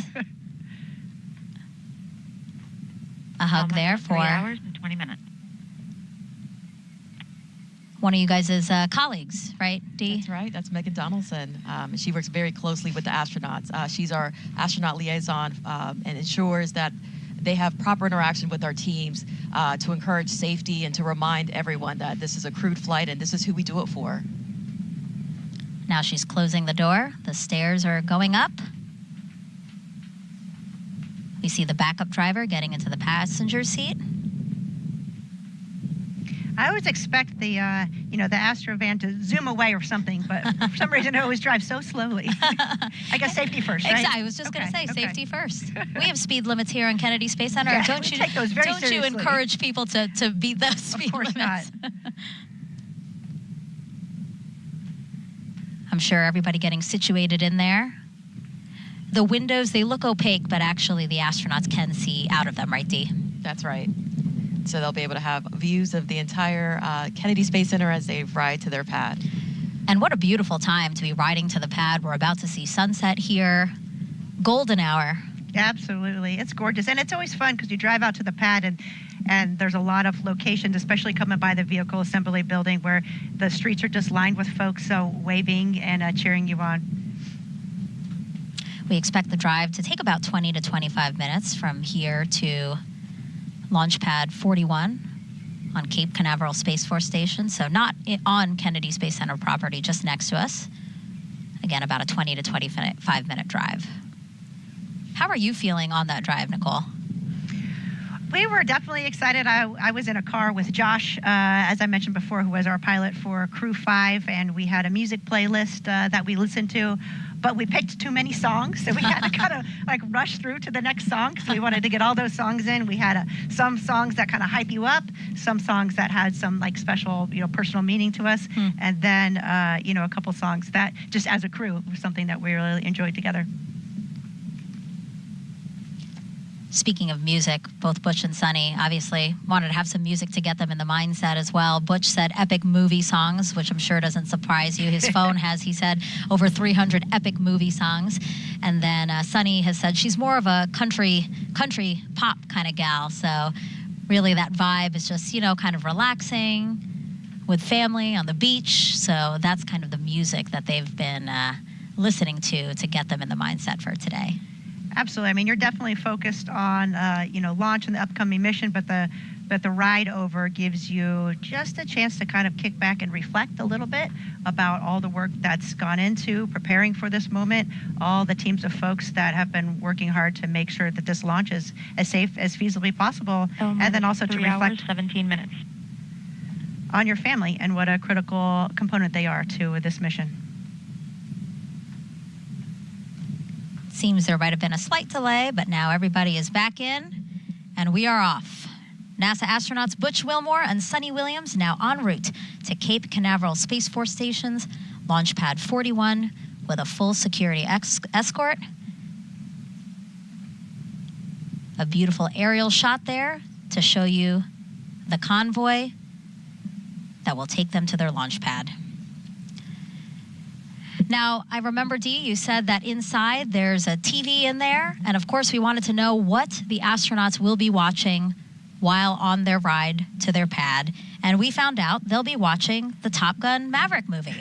S4: A hug there for
S16: 3 hours and 20 minutes.
S4: One of you guys' colleagues, right, Dee?
S5: That's right. That's Megan Donaldson. She works very closely with the astronauts. She's our astronaut liaison and ensures that they have proper interaction with our teams to encourage safety and to remind everyone that this is a crewed flight and this is who we do it for.
S4: Now she's closing the door. The stairs are going up. We see the backup driver getting into the passenger seat.
S6: I always expect the Astrovan to zoom away or something, but for some reason it always drives so slowly. I guess safety first, right?
S4: Exactly. I was just going to say safety first. We have speed limits here on Kennedy Space Center.
S6: Yeah,
S4: don't you encourage people to beat those speed limits? Of course not. I'm sure everybody getting situated in there. the windows, they look opaque, but actually the astronauts can see out of them, right, Dee?
S5: That's right. So they'll be able to have views of the entire Kennedy Space Center as they ride to their pad.
S4: And what a beautiful time to be riding to the pad. We're about to see sunset here. Golden hour.
S6: Absolutely. It's gorgeous. And it's always fun because you drive out to the pad and there's a lot of locations, especially coming by the vehicle assembly building, where the streets are just lined with folks waving and cheering you on.
S4: We expect the drive to take about 20 to 25 minutes from here to Launch Pad 41 on Cape Canaveral Space Force Station. So not on Kennedy Space Center property, just next to us. Again, about a 20 to 25 minute drive. How are you feeling on that drive, Nicole?
S6: We were definitely excited. I was in a car with Josh, as I mentioned before, who was our pilot for Crew 5, and we had a music playlist that we listened to, but we picked too many songs, so we had to kind of like rush through to the next song because we wanted to get all those songs in. We had some songs that kind of hype you up, some songs that had some like special, personal meaning to us, and then, a couple songs that just as a crew was something that we really enjoyed together.
S4: Speaking of music, both Butch and Sunny obviously wanted to have some music to get them in the mindset as well. Butch said epic movie songs, which I'm sure doesn't surprise you. His phone has, he said, over 300 epic movie songs. And then Sunny has said she's more of a country pop kind of gal. So really that vibe is just, kind of relaxing with family on the beach. So that's kind of the music that they've been listening to get them in the mindset for today.
S6: Absolutely. I mean, you're definitely focused on, launch and the upcoming mission, but the ride over gives you just a chance to kind of kick back and reflect a little bit about all the work that's gone into preparing for this moment, all the teams of folks that have been working hard to make sure that this launch is as safe as feasibly possible, and then also to reflect
S3: 17 minutes
S6: on your family and what a critical component they are to this mission.
S4: Seems there might have been a slight delay, but now everybody is back in, and we are off. NASA astronauts Butch Wilmore and Sunny Williams now en route to Cape Canaveral Space Force Station's Launch Pad 41 with a full security escort. A beautiful aerial shot there to show you the convoy that will take them to their launch pad. Now, I remember, Dee, you said that inside there's a TV in there, and of course we wanted to know what the astronauts will be watching while on their ride to their pad, and we found out they'll be watching the Top Gun Maverick movie.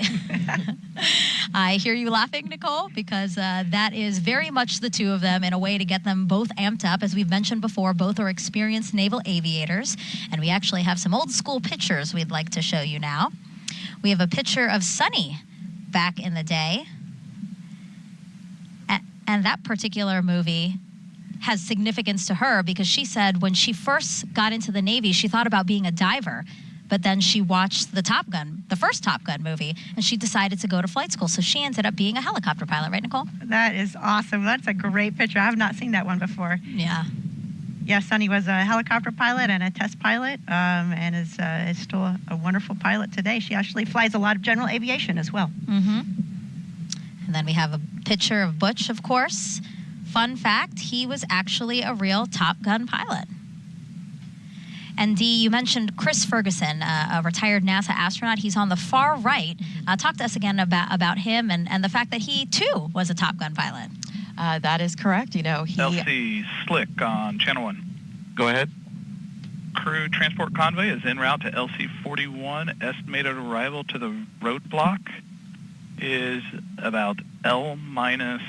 S4: I hear you laughing, Nicole, because that is very much the two of them in a way to get them both amped up. As we've mentioned before, both are experienced naval aviators, and we actually have some old school pictures we'd like to show you now. We have a picture of Sunny back in the day. And that particular movie has significance to her because she said when she first got into the Navy, she thought about being a diver, but then she watched the first Top Gun movie, and she decided to go to flight school. So she ended up being a helicopter pilot, right, Nicole?
S6: That is awesome. That's a great picture. I have not seen that one before.
S4: Yeah.
S6: Yeah, Sunny was a helicopter pilot and a test pilot, and is still a wonderful pilot today. She actually flies a lot of general aviation as well.
S4: Mm-hmm. And then we have a picture of Butch, of course. Fun fact, he was actually a real Top Gun pilot. And Dee, you mentioned Chris Ferguson, a retired NASA astronaut. He's on the far right. Talk to us again about him and the fact that he, too, was a Top Gun pilot.
S5: That is correct. He
S10: LC Slick on Channel 1.
S9: Go ahead.
S10: Crew transport convoy is en route to LC 41. Estimated arrival to the roadblock is about L minus,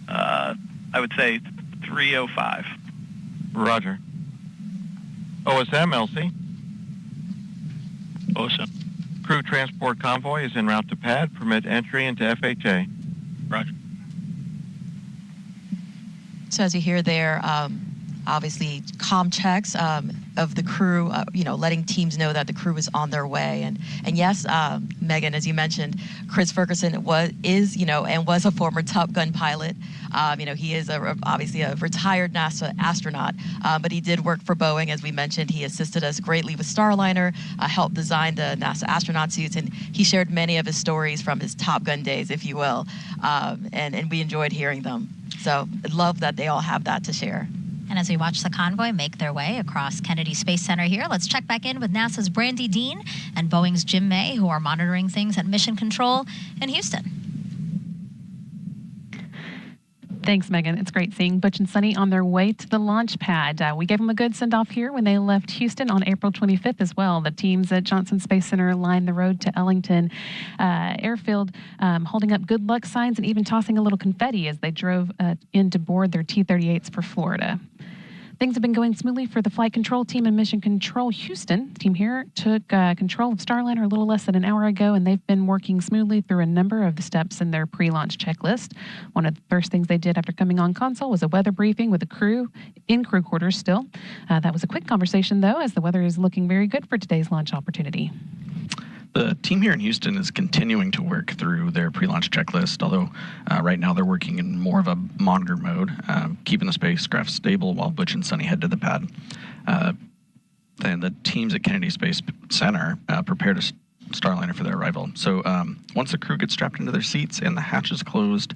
S10: I would say 3:05.
S9: Roger. OSM, LC.
S10: OSM.
S9: Crew transport convoy is en route to pad. Permit entry into FHA.
S10: Roger.
S5: So as you hear there, obviously comm checks of the crew, letting teams know that the crew is on their way. And yes, Megan, as you mentioned, Chris Ferguson was a former Top Gun pilot. He is obviously a retired NASA astronaut, but he did work for Boeing, as we mentioned. He assisted us greatly with Starliner, helped design the NASA astronaut suits, and he shared many of his stories from his Top Gun days, if you will, and we enjoyed hearing them. So I love that they all have that to share.
S4: And as we watch the convoy make their way across Kennedy Space Center here, let's check back in with NASA's Brandy Dean and Boeing's Jim May, who are monitoring things at Mission Control in Houston.
S11: Thanks, Megan. It's great seeing Butch and Sunny on their way to the launch pad. We gave them a good send-off here when they left Houston on April 25th as well. The teams at Johnson Space Center lined the road to Ellington Airfield, holding up good luck signs and even tossing a little confetti as they drove in to board their T-38s for Florida. Things have been going smoothly for the flight control team in Mission Control Houston. The team here took control of Starliner a little less than an hour ago, and they've been working smoothly through a number of the steps in their pre-launch checklist. One of the first things they did after coming on console was a weather briefing with the crew in crew quarters still. That was a quick conversation, though, as the weather is looking very good for today's launch opportunity.
S12: The team here in Houston is continuing to work through their pre-launch checklist, although right now they're working in more of a monitor mode, keeping the spacecraft stable while Butch and Sunny head to the pad. Then the teams at Kennedy Space Center prepared a Starliner for their arrival. So once the crew gets strapped into their seats and the hatch is closed,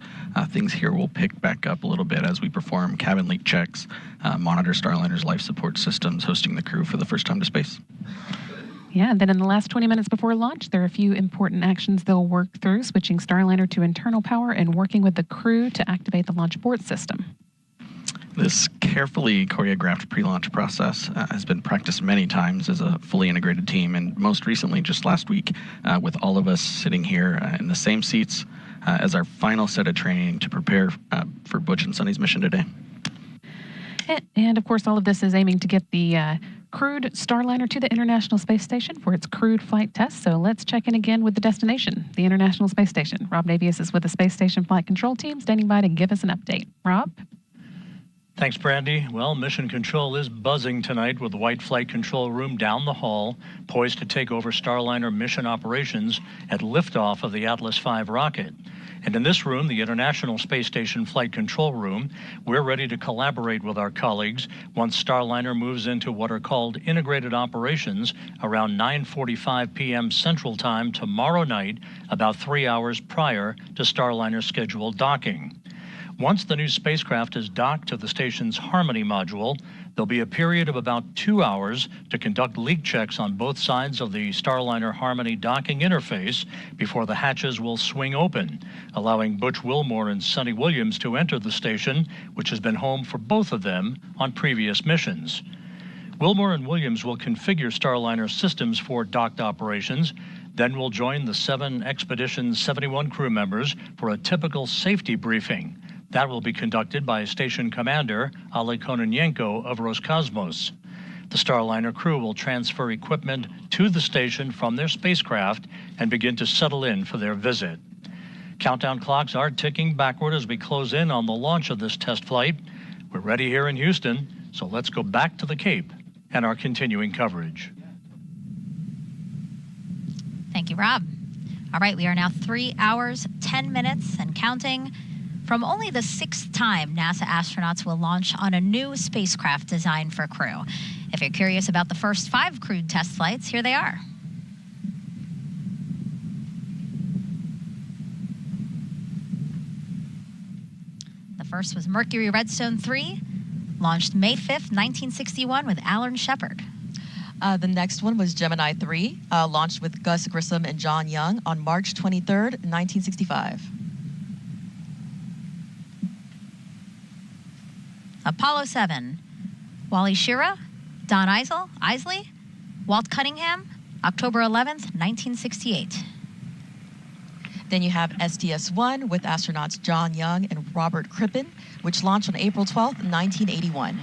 S12: things here will pick back up a little bit as we perform cabin leak checks, monitor Starliner's life support systems, hosting the crew for the first time to space.
S11: Yeah, and then in the last 20 minutes before launch, there are a few important actions they'll work through, switching Starliner to internal power and working with the crew to activate the launch abort system.
S12: This carefully choreographed pre-launch process has been practiced many times as a fully integrated team, and most recently just last week with all of us sitting here in the same seats as our final set of training to prepare for Butch and Sunny's mission today.
S11: And of course, all of this is aiming to get the crewed Starliner to the International Space Station for its crewed flight test. So let's check in again with the destination, the International Space Station. Rob Navius is with the Space Station Flight Control Team, standing by to give us an update. Rob?
S14: Thanks, Brandy. Well, Mission Control is buzzing tonight with the White Flight Control Room down the hall, poised to take over Starliner mission operations at liftoff of the Atlas V rocket. And in this room, the International Space Station Flight Control Room, we're ready to collaborate with our colleagues once Starliner moves into what are called integrated operations around 9:45 p.m. Central Time tomorrow night, about 3 hours prior to Starliner's scheduled docking. Once the new spacecraft is docked to the station's Harmony module, there'll be a period of about 2 hours to conduct leak checks on both sides of the Starliner Harmony docking interface before the hatches will swing open, allowing Butch Wilmore and Sunny Williams to enter the station, which has been home for both of them on previous missions. Wilmore and Williams will configure Starliner systems for docked operations, then will join the 7 Expedition 71 crew members for a typical safety briefing. That will be conducted by Station Commander Ali Kononenko of Roscosmos. The Starliner crew will transfer equipment to the station from their spacecraft and begin to settle in for their visit. Countdown clocks are ticking backward as we close in on the launch of this test flight. We're ready here in Houston, so let's go back to the Cape and our continuing coverage.
S4: Thank you, Rob. All right, we are now 3 hours, 10 minutes and counting from only the 6th time NASA astronauts will launch on a new spacecraft designed for crew. If you're curious about the first 5 crewed test flights, here they are. The first was Mercury Redstone 3, launched May 5th, 1961 with Alan Shepard.
S5: The next one was Gemini 3, launched with Gus Grissom and John Young on March 23rd, 1965.
S4: Apollo 7, Wally Schirra, Don Isley, Walt Cunningham, October 11th, 1968.
S5: Then you have STS-1 with astronauts John Young and Robert Crippen, which launched on April 12th, 1981.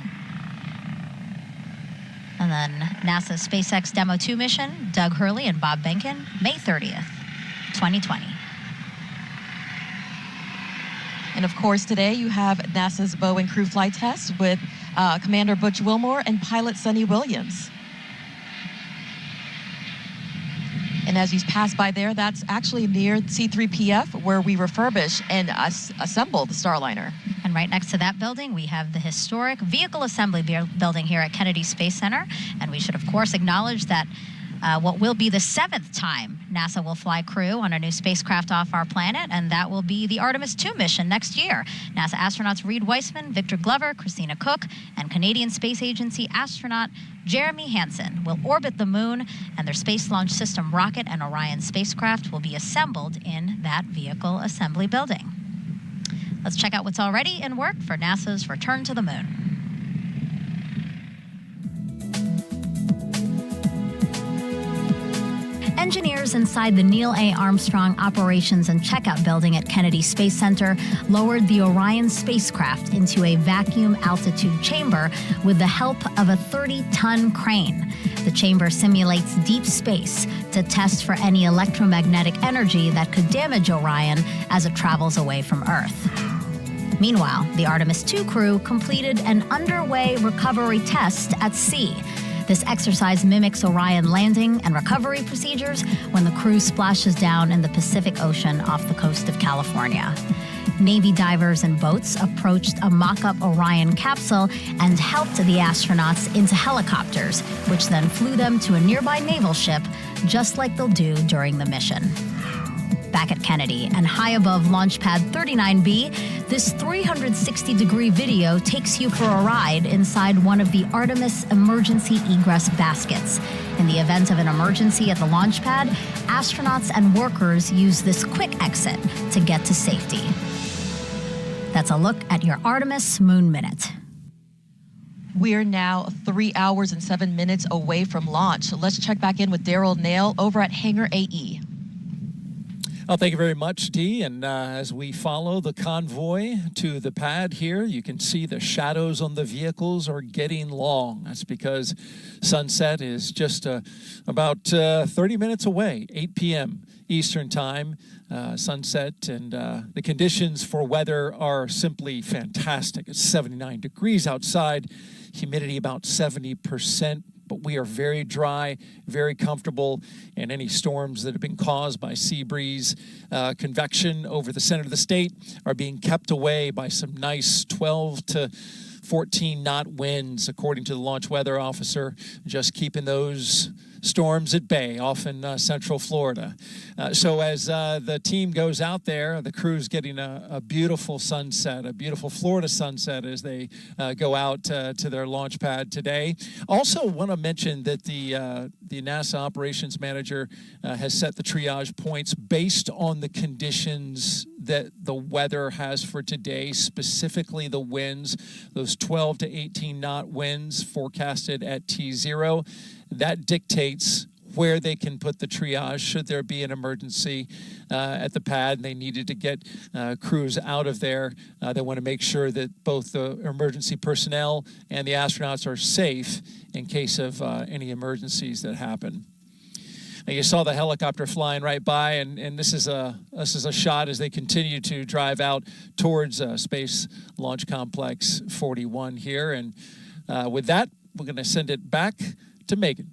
S4: And then NASA's SpaceX Demo 2 mission, Doug Hurley and Bob Behnken, May 30th, 2020.
S5: And of course, today you have NASA's Boeing crew flight test with Commander Butch Wilmore and pilot Sunny Williams. And as you pass by there, that's actually near C3PF, where we refurbish and assemble the Starliner.
S4: And right next to that building, we have the historic Vehicle Assembly Building here at Kennedy Space Center. And we should, of course, acknowledge that what will be the 7th time NASA will fly crew on a new spacecraft off our planet, and that will be the Artemis II mission next year. NASA astronauts Reed Weissman, Victor Glover, Christina Cook, and Canadian Space Agency astronaut Jeremy Hansen will orbit the moon, and their Space Launch System rocket and Orion spacecraft will be assembled in that Vehicle Assembly Building. Let's check out what's already in work for NASA's return to the moon. Engineers inside the Neil A. Armstrong Operations and Checkout Building at Kennedy Space Center lowered the Orion spacecraft into a vacuum altitude chamber with the help of a 30-ton crane. The chamber simulates deep space to test for any electromagnetic energy that could damage Orion as it travels away from Earth. Meanwhile, the Artemis II crew completed an underway recovery test at sea. This exercise mimics Orion landing and recovery procedures when the crew splashes down in the Pacific Ocean off the coast of California. Navy divers and boats approached a mock-up Orion capsule and helped the astronauts into helicopters, which then flew them to a nearby naval ship, just like they'll do during the mission. Back at Kennedy and high above Launch Pad 39B, this 360-degree video takes you for a ride inside one of the Artemis emergency egress baskets. In the event of an emergency at the launch pad, astronauts and workers use this quick exit to get to safety. That's a look at your Artemis Moon Minute.
S5: We're now 3 hours and 7 minutes away from launch. So let's check back in with Daryl Nail over at Hangar AE.
S8: Well, thank you very much, Dee. And as we follow the convoy to the pad here, you can see the shadows on the vehicles are getting long. That's because sunset is just about 30 minutes away, 8 p.m. Eastern Time. Sunset, and the conditions for weather are simply fantastic. It's 79 degrees outside, humidity about 70%. But we are very dry, very comfortable, and any storms that have been caused by sea breeze, convection over the center of the state are being kept away by some nice 12 to 14 knot winds, according to the launch weather officer, just keeping those storms at bay off in central Florida. So as the team goes out there, the crew's getting a beautiful sunset, a beautiful Florida sunset as they go out to their launch pad today. Also want to mention that the NASA operations manager has set the triage points based on the conditions that the weather has for today, specifically the winds, those 12 to 18 knot winds forecasted at T0. That dictates where they can put the triage should there be an emergency at the pad and they needed to get crews out of there. They want to make sure that both the emergency personnel and the astronauts are safe in case of any emergencies that happen. Now you saw the helicopter flying right by, and this is a shot as they continue to drive out towards Space Launch Complex 41 here. And with that, we're going to send it back to Megan.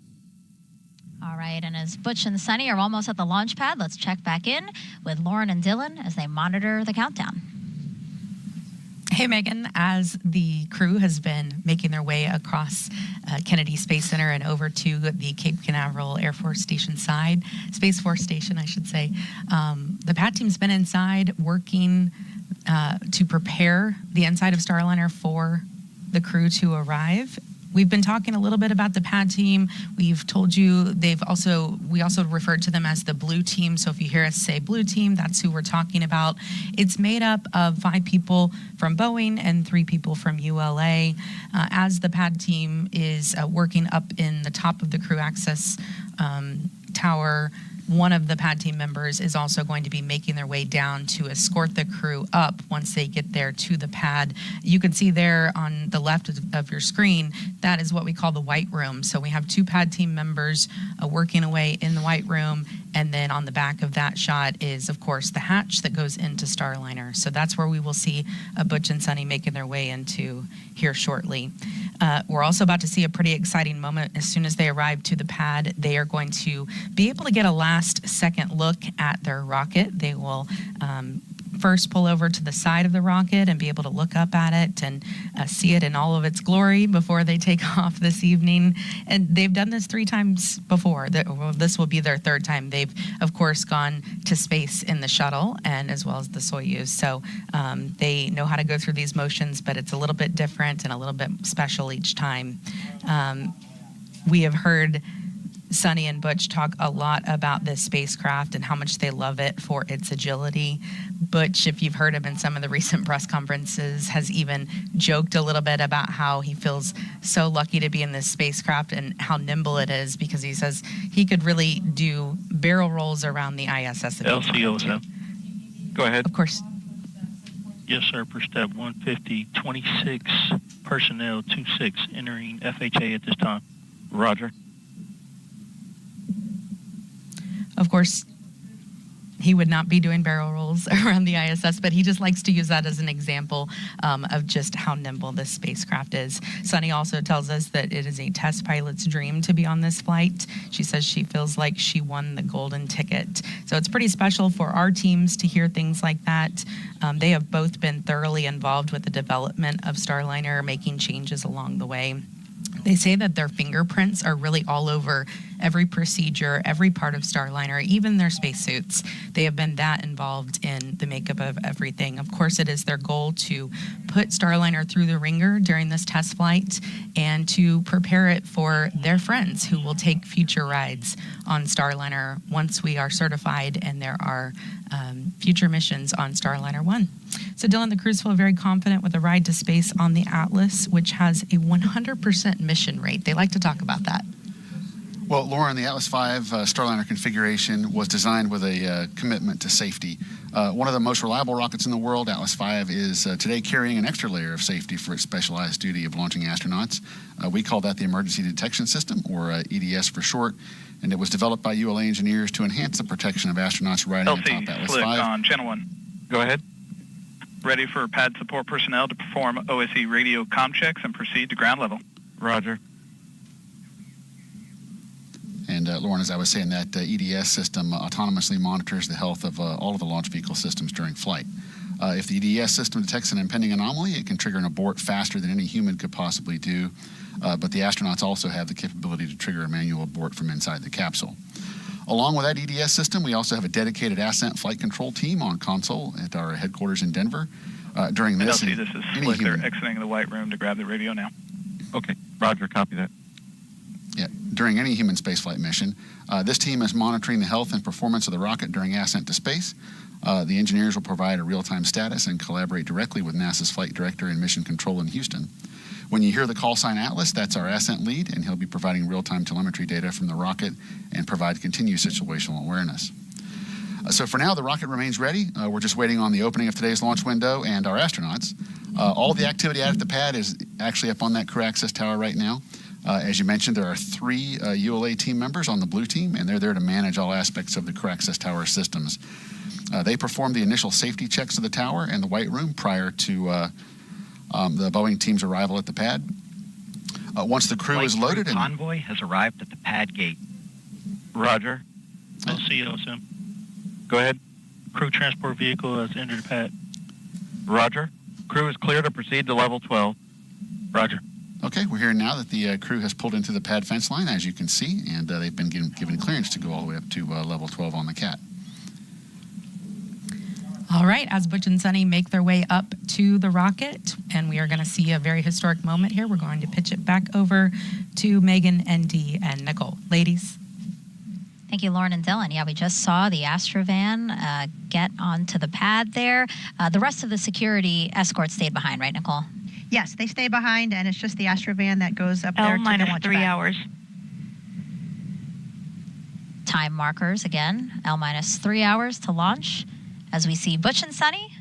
S4: All right, and as Butch and Sunny are almost at the launch pad, let's check back in with Lauren and Dylan as they monitor the countdown.
S1: Hey, Megan, as the crew has been making their way across Kennedy Space Center and over to the Cape Canaveral Air Force Station side, Space Force Station, I should say, the pad team's been inside working to prepare the inside of Starliner for the crew to arrive. We've been talking a little bit about the pad team. We've told you we also referred to them as the blue team. So if you hear us say blue team, that's who we're talking about. It's made up of 5 people from Boeing and 3 people from ULA. As the pad team is working up in the top of the crew access tower, one of the pad team members is also going to be making their way down to escort the crew up once they get there to the pad. You can see there on the left of your screen, that is what we call the white room. So we have 2 pad team members working away in the white room, And then on the back of that shot is, of course, the hatch that goes into Starliner. So that's where we will see Butch and Sunny making their way into here shortly. We're also about to see a pretty exciting moment. As soon as they arrive to the pad, they are going to be able to get a last second look at their rocket. They will first pull over to the side of the rocket and be able to look up at it and see it in all of its glory before they take off this evening. And they've done this 3 times before. This will be their 3rd time. They've, of course, gone to space in the shuttle and as well as the Soyuz. So they know how to go through these motions, but it's a little bit different and a little bit special each time. We have heard Sunny and Butch talk a lot about this spacecraft and how much they love it for its agility. Butch, if you've heard him in some of the recent press conferences, has even joked a little bit about how he feels so lucky to be in this spacecraft and how nimble it is, because he says he could really do barrel rolls around the ISS.
S16: LCO,
S9: Go ahead.
S1: Of course.
S16: Yes, sir. Per step 150, 26 personnel, 26 entering FHA at this time.
S9: Roger.
S1: Of course, he would not be doing barrel rolls around the ISS, but he just likes to use that as an example of just how nimble this spacecraft is. Sunny also tells us that it is a test pilot's dream to be on this flight. She says she feels like she won the golden ticket. So it's pretty special for our teams to hear things like that. They have both been thoroughly involved with the development of Starliner, making changes along the way. They say that their fingerprints are really all over every procedure, every part of Starliner, even their spacesuits. They have been that involved in the makeup of everything. Of course, it is their goal to put Starliner through the ringer during this test flight and to prepare it for their friends who will take future rides on Starliner once we are certified and there are future missions on Starliner 1. So Dylan, the crews feel very confident with a ride to space on the Atlas, which has a 100% mission rate. They like to talk about that.
S7: Well, Lauren, the Atlas V Starliner configuration was designed with a commitment to safety. One of the most reliable rockets in the world, Atlas V, is today carrying an extra layer of safety for its specialized duty of launching astronauts. We call that the Emergency Detection System, or EDS for short, and it was developed by ULA engineers to enhance the protection of astronauts riding atop Atlas V.
S10: On channel 1.
S9: Go ahead.
S10: Ready for pad support personnel to perform OSE radio comm checks and proceed to ground level.
S9: Roger.
S7: And Lauren, as I was saying, that EDS system autonomously monitors the health of all of the launch vehicle systems during flight. If the EDS system detects an impending anomaly, it can trigger an abort faster than any human could possibly do. But the astronauts also have the capability to trigger a manual abort from inside the capsule. Along with that EDS system, we also have a dedicated Ascent flight control team on console at our headquarters in Denver. During this,
S10: this is Slick. They're exiting the white room to grab the radio now.
S9: Okay, Roger, copy that.
S7: Yeah, during any human spaceflight mission, this team is monitoring the health and performance of the rocket during ascent to space. The engineers will provide a real-time status and collaborate directly with NASA's flight director and mission control in Houston. When you hear the call sign Atlas, that's our Ascent lead, and he'll be providing real-time telemetry data from the rocket and provide continuous situational awareness. So for now, the rocket remains ready. We're just waiting on the opening of today's launch window and our astronauts. All the activity out at the pad is actually up on that crew access tower right now. As you mentioned, there are 3 ULA team members on the blue team, and they're there to manage all aspects of the crew access tower systems. They performed the initial safety checks of the tower and the white room prior to the Boeing team's arrival at the pad. Once the crew is loaded,
S17: the convoy has arrived at the pad gate.
S9: Roger.
S16: LCO, Sim.
S9: Go ahead.
S16: Crew transport vehicle has entered the pad.
S9: Roger. Crew is clear to proceed to level 12.
S16: Roger.
S7: Okay, we're hearing now that the crew has pulled into the pad fence line, as you can see, and they've been given clearance to go all the way up to level 12 on the CAT.
S1: All right, as Butch and Sunny make their way up to the rocket, and we are going to see a very historic moment here, we're going to pitch it back over to Megan and Dee and Nicole. Ladies.
S4: Thank you, Lauren and Dylan. Yeah, we just saw the Astrovan get onto the pad there. The rest of the security escort stayed behind, right, Nicole?
S6: Yes, they stay behind, and it's just the Astrovan that goes up there to the launch
S18: L-3
S6: pad.
S18: hours.
S4: Time markers again, L-3 hours to launch. As we see Butch and Sunny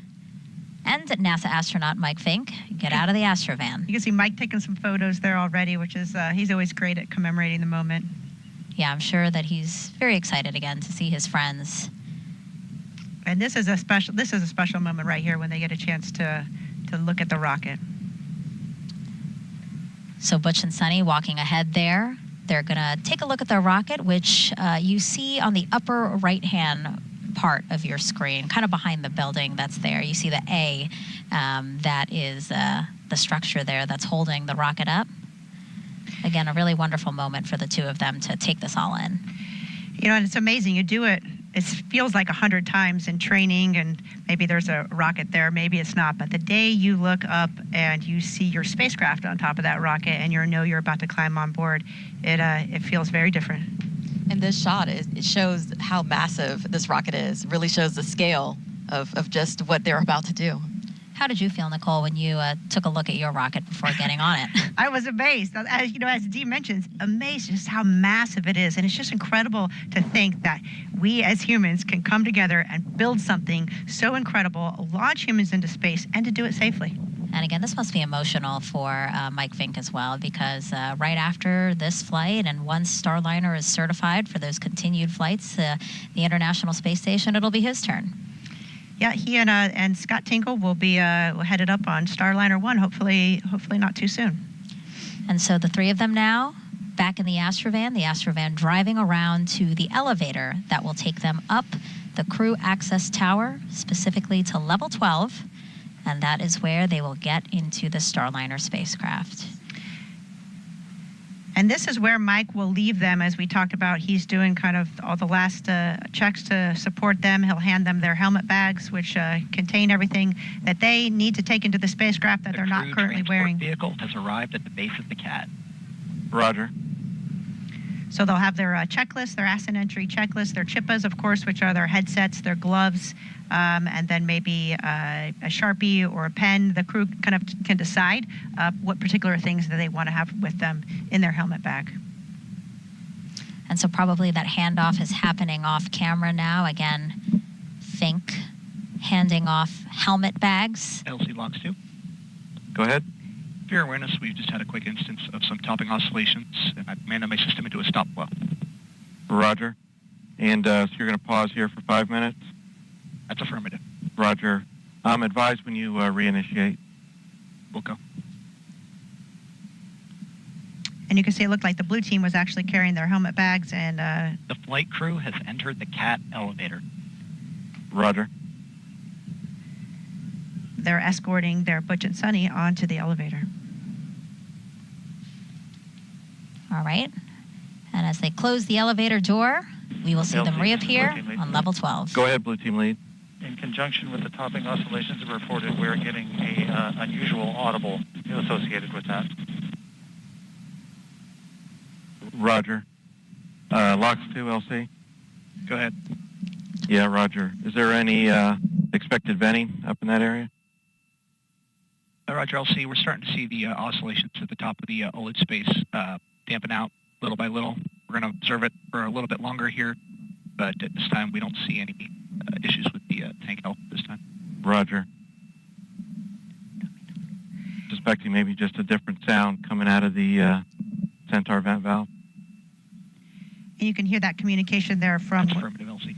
S4: and NASA astronaut Mike Fink get out of the Astrovan.
S6: You can see Mike taking some photos there already, which is, he's always great at commemorating the moment.
S4: yeah, I'm sure that he's very excited again to see his friends.
S6: And this is a special moment right here when they get a chance to look at the rocket.
S4: So Butch and Sunny walking ahead there. They're going to take a look at the rocket, which you see on the upper right-hand part of your screen, kind of behind the building that's there. You see the A, that is the structure there that's holding the rocket up. Again, a really wonderful moment for the two of them to take this all in.
S6: You know, and it's amazing. You do it, it feels like 100 times in training, and maybe there's a rocket there, maybe it's not. But the day you look up and you see your spacecraft on top of that rocket and you know you're about to climb on board, it feels very different.
S5: And this shot, it shows how massive this rocket is. It really shows the scale of just what they're about to do.
S4: How did you feel, Nicole, when you took a look at your rocket before getting on it?
S6: I was amazed. As you know, as Dee mentions, amazed just how massive it is. And it's just incredible to think that we as humans can come together and build something so incredible, launch humans into space, and to do it safely.
S4: And again, this must be emotional for Mike Fink as well, because right after this flight, and once Starliner is certified for those continued flights to the International Space Station, it'll be his turn.
S6: Yeah, he and Scott Tinkle will be headed up on Starliner 1, hopefully not too soon.
S4: And so the three of them now back in the Astrovan driving around to the elevator that will take them up the crew access tower, specifically to level 12, and that is where they will get into the Starliner spacecraft.
S6: And this is where Mike will leave them, as we talked about. He's doing kind of all the last checks to support them. He'll hand them their helmet bags, which contain everything that they need to take into the spacecraft that they're not currently wearing.
S17: The vehicle has arrived at the base of the CAT.
S9: Roger.
S6: So they'll have their checklist, their Ascent entry checklist, their chippas, of course, which are their headsets, their gloves, and then maybe a Sharpie or a pen. The crew kind of can decide what particular things that they want to have with them in their helmet bag.
S4: And so probably that handoff is happening off camera now. Again, Fink handing off helmet bags.
S10: LC locks 2.
S9: Go ahead.
S10: For your awareness, we've just had a quick instance of some topping oscillations, and I've manned my system into a stop flow.
S9: Roger. And so you're going to pause here for 5 minutes?
S10: That's affirmative.
S9: Roger. Advise when you reinitiate.
S10: We'll go.
S6: And you can see it looked like the blue team was actually carrying their helmet bags, and
S17: The flight crew has entered the CAT elevator.
S9: Roger.
S6: they're escorting their Butch and Sunny onto the elevator.
S4: All right. And as they close the elevator door, we will see them reappear on level 12.
S9: Go ahead, Blue Team Lead.
S15: In conjunction with the topping oscillations reported, we're getting a unusual audible associated with that.
S9: Roger. Locks 2, LC.
S10: Go ahead.
S9: Yeah, Roger. Is there any expected venting up in that area?
S10: Roger, LC, we're starting to see the oscillations at the top of the OLED space dampen out little by little. We're going to observe it for a little bit longer here, but at this time we don't see any issues with the tank health this time.
S9: Roger. Suspecting maybe just a different sound coming out of the Centaur vent valve.
S6: And you can hear that communication there from
S10: LC.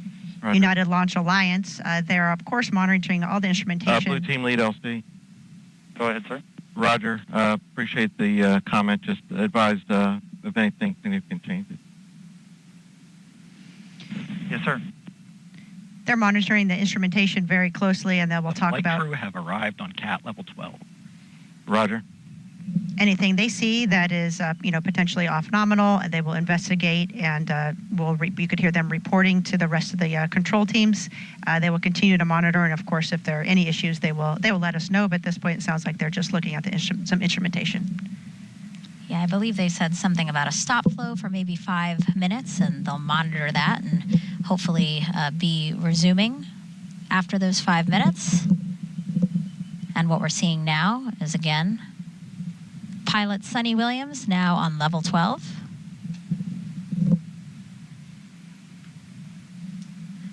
S6: United Launch Alliance. They're, of course, monitoring all the instrumentation.
S9: Blue Team Lead, LC.
S15: Go ahead, sir.
S9: Roger. Appreciate the comment. Just advised if anything significant changes.
S15: Yes, sir.
S6: They're monitoring the instrumentation very closely, and then we'll talk about...
S17: The flight crew have arrived on CAT level 12.
S9: Roger.
S6: Anything they see that is, potentially off-nominal, and they will investigate, and you could hear them reporting to the rest of the control teams. They will continue to monitor, and of course, if there are any issues, they will let us know. But at this point, it sounds like they're just looking at some instrumentation.
S4: Yeah, I believe they said something about a stop flow for maybe 5 minutes, and they'll monitor that and hopefully be resuming after those 5 minutes. And what we're seeing now is, again, pilot Sunny Williams now on level 12.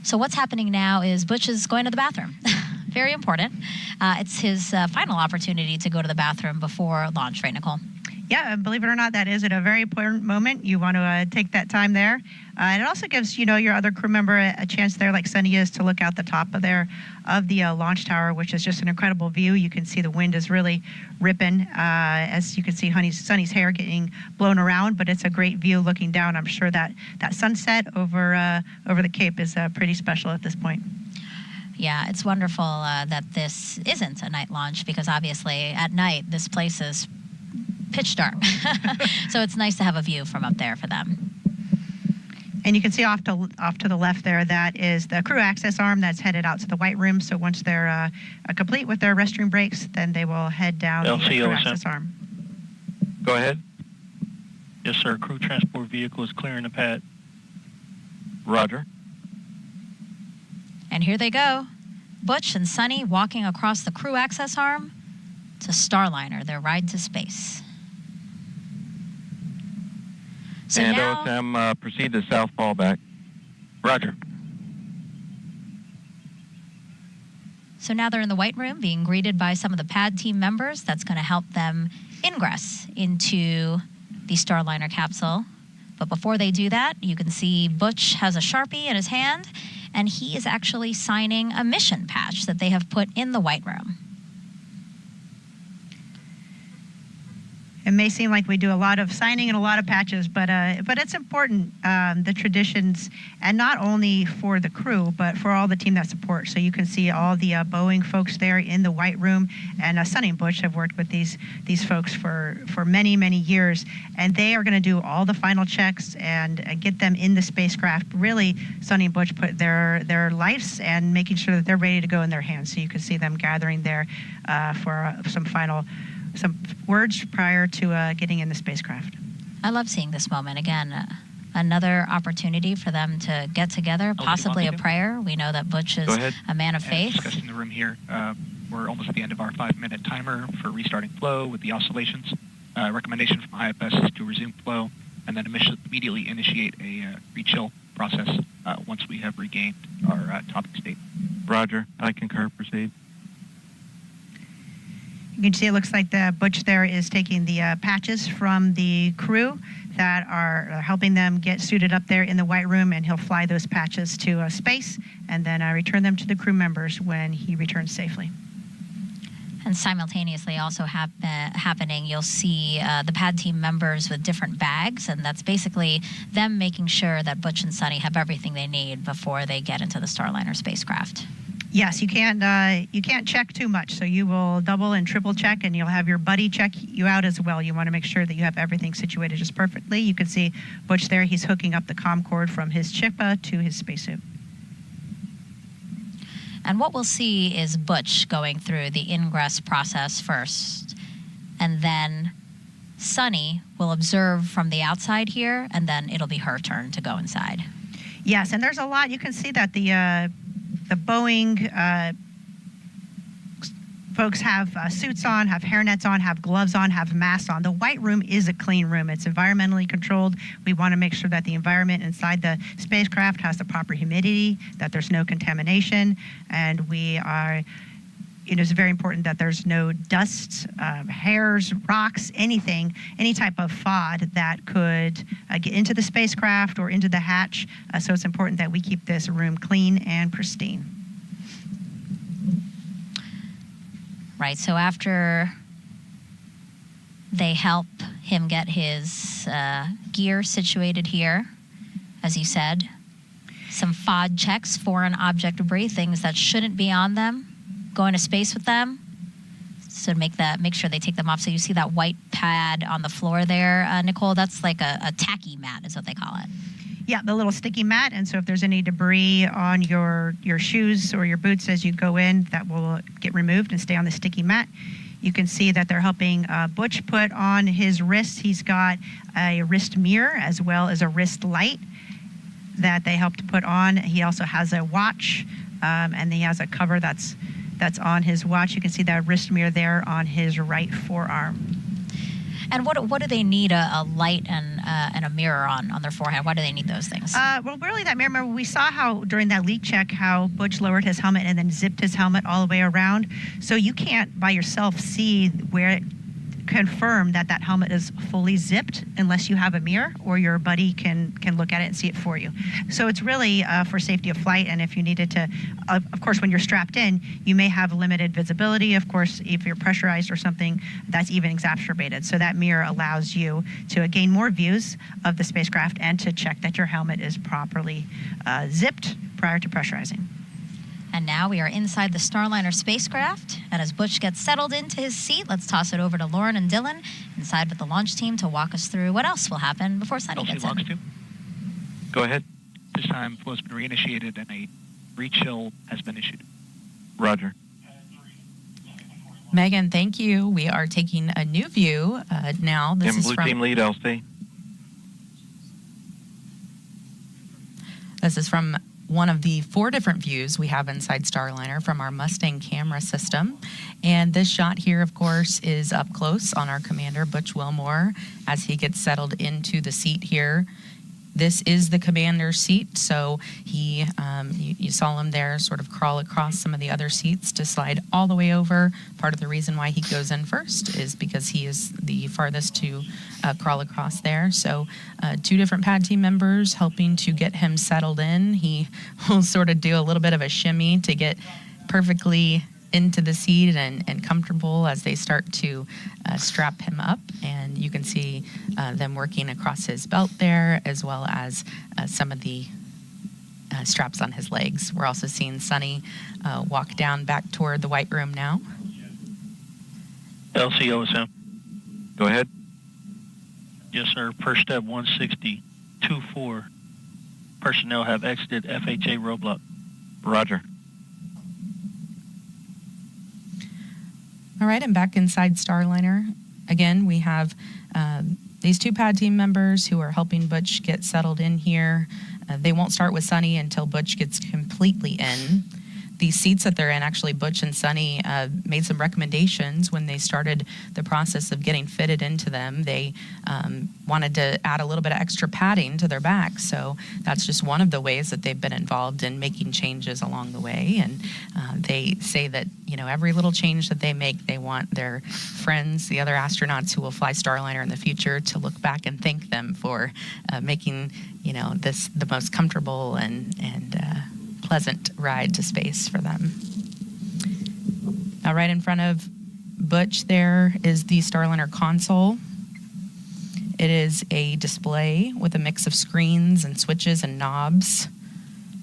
S4: So what's happening now is Butch is going to the bathroom. Very important. It's his final opportunity to go to the bathroom before launch, right, Nicole?
S6: Yeah, and believe it or not, that is at a very important moment. You want to take that time there. And it also gives, your other crew member a chance there, like Sunny is, to look out the top of the launch tower, which is just an incredible view. You can see the wind is really ripping, as you can see Sunny's hair getting blown around, but it's a great view looking down. I'm sure that sunset over the Cape is pretty special at this point.
S4: Yeah, it's wonderful that this isn't a night launch, because obviously at night this place is pitch dark. So it's nice to have a view from up there for them.
S6: And you can see off to the left there, that is the crew access arm that's headed out to the White Room. So once they're complete with their restroom breaks, then they will head down the crew access arm.
S9: Go ahead.
S16: Yes, sir. Crew transport vehicle is clearing the pad.
S9: Roger.
S4: And here they go. Butch and Sunny walking across the crew access arm to Starliner, their ride to space. So
S9: and
S4: now,
S9: OSM, proceed to south fallback. Roger.
S4: So now they're in the White Room being greeted by some of the pad team members. That's going to help them ingress into the Starliner capsule. But before they do that, you can see Butch has a Sharpie in his hand, and he is actually signing a mission patch that they have put in the White Room.
S6: It may seem like we do a lot of signing and a lot of patches, but it's important, the traditions, and not only for the crew, but for all the team that supports. So you can see all the Boeing folks there in the White Room, and Sunny and Butch have worked with these folks for many, many years, and they are going to do all the final checks and get them in the spacecraft. Really, Sunny and Butch put their lives and making sure that they're ready to go in their hands. So you can see them gathering there for some words prior to getting in the spacecraft.
S4: I love seeing this moment. Again, another opportunity for them to get together, possibly a prayer. We know that Butch is a man of faith.
S10: Discussing the room here, we're almost at the end of our 5-minute timer for restarting flow with the oscillations. Recommendation from ISS is to resume flow and then immediately initiate a re-chill process once we have regained our topic state.
S9: Roger. I concur. Proceed.
S6: You can see it looks like the Butch there is taking the patches from the crew that are helping them get suited up there in the White Room, and he'll fly those patches to space and then return them to the crew members when he returns safely.
S4: And simultaneously also happening, you'll see the pad team members with different bags, and that's basically them making sure that Butch and Sunny have everything they need before they get into the Starliner spacecraft.
S6: Yes, you can't check too much, so you will double and triple check, and you'll have your buddy check you out as well. You want to make sure that you have everything situated just perfectly. You can see Butch there, he's hooking up the comm cord from his Chippa to his spacesuit.
S4: And what we'll see is Butch going through the ingress process first, and then Sunny will observe from the outside here, and then it'll be her turn to go inside.
S6: Yes, and there's a lot. You can see that the Boeing folks have suits on, have hairnets on, have gloves on, have masks on. The White Room is a clean room. It's environmentally controlled. We want to make sure that the environment inside the spacecraft has the proper humidity, that there's no contamination, and it's very important that there's no dust, hairs, rocks, anything, any type of FOD that could get into the spacecraft or into the hatch. So it's important that we keep this room clean and pristine.
S4: Right, so after they help him get his gear situated here, as you said, some FOD checks, foreign object debris, things that shouldn't be on them, go into space with them, so make sure they take them off. So you see that white pad on the floor there, Nicole, that's like a tacky mat is what they call it.
S6: Yeah, the little sticky mat, and so if there's any debris on your shoes or your boots as you go in, that will get removed and stay on the sticky mat. You can see that they're helping Butch put on his wrist. He's got a wrist mirror as well as a wrist light that they helped put on. He also has a watch, and he has a cover that's on his watch. You can see that wrist mirror there on his right forearm.
S4: And what do they need a light and a mirror on their forehead? Why do they need those things?
S6: Well, really, that mirror, remember, we saw how during that leak check how Butch lowered his helmet and then zipped his helmet all the way around. So you can't by yourself see where confirm that that helmet is fully zipped unless you have a mirror or your buddy can look at it and see it for you. So it's really for safety of flight, and if you needed to, of course, when you're strapped in, you may have limited visibility. Of course, if you're pressurized or something, that's even exacerbated. So that mirror allows you to gain more views of the spacecraft and to check that your helmet is properly zipped prior to pressurizing.
S4: And now we are inside the Starliner spacecraft. And as Butch gets settled into his seat, let's toss it over to Lauren and Dylan inside with the launch team to walk us through what else will happen before Sunny gets in.
S9: Go ahead.
S10: This time, flow has been reinitiated and a rechill has been issued.
S9: Roger.
S1: Megan, thank you. We are taking a new view now. This
S9: And
S1: is
S9: Blue
S1: from
S9: Team Lead, LC.
S1: This is from one of the 4 different views we have inside Starliner from our Mustang camera system. And this shot here, of course, is up close on our commander, Butch Wilmore, as he gets settled into the seat here. This is the commander's seat, so he, you saw him there sort of crawl across some of the other seats to slide all the way over. Part of the reason why he goes in first is because he is the farthest to crawl across there. So 2 different pad team members helping to get him settled in. He will sort of do a little bit of a shimmy to get perfectly into the seat and comfortable as they start to strap him up. And you can see them working across his belt there, as well as some of the straps on his legs. We're also seeing Sunny walk down back toward the white room now.
S16: LCOSM.
S9: Go ahead.
S16: Yes, sir. First step 160-24. Personnel have exited FHA roadblock.
S9: Roger.
S1: All right, and back inside Starliner. Again, we have these 2 pad team members who are helping Butch get settled in here. They won't start with Sunny until Butch gets completely in. These seats that they're in, actually, Butch and Sunny made some recommendations when they started the process of getting fitted into them. They wanted to add a little bit of extra padding to their back. So that's just one of the ways that they've been involved in making changes along the way. And they say that, every little change that they make, they want their friends, the other astronauts who will fly Starliner in the future, to look back and thank them for making, this the most comfortable and pleasant ride to space for them. Now, right in front of Butch there is the Starliner console. It is a display with a mix of screens and switches and knobs.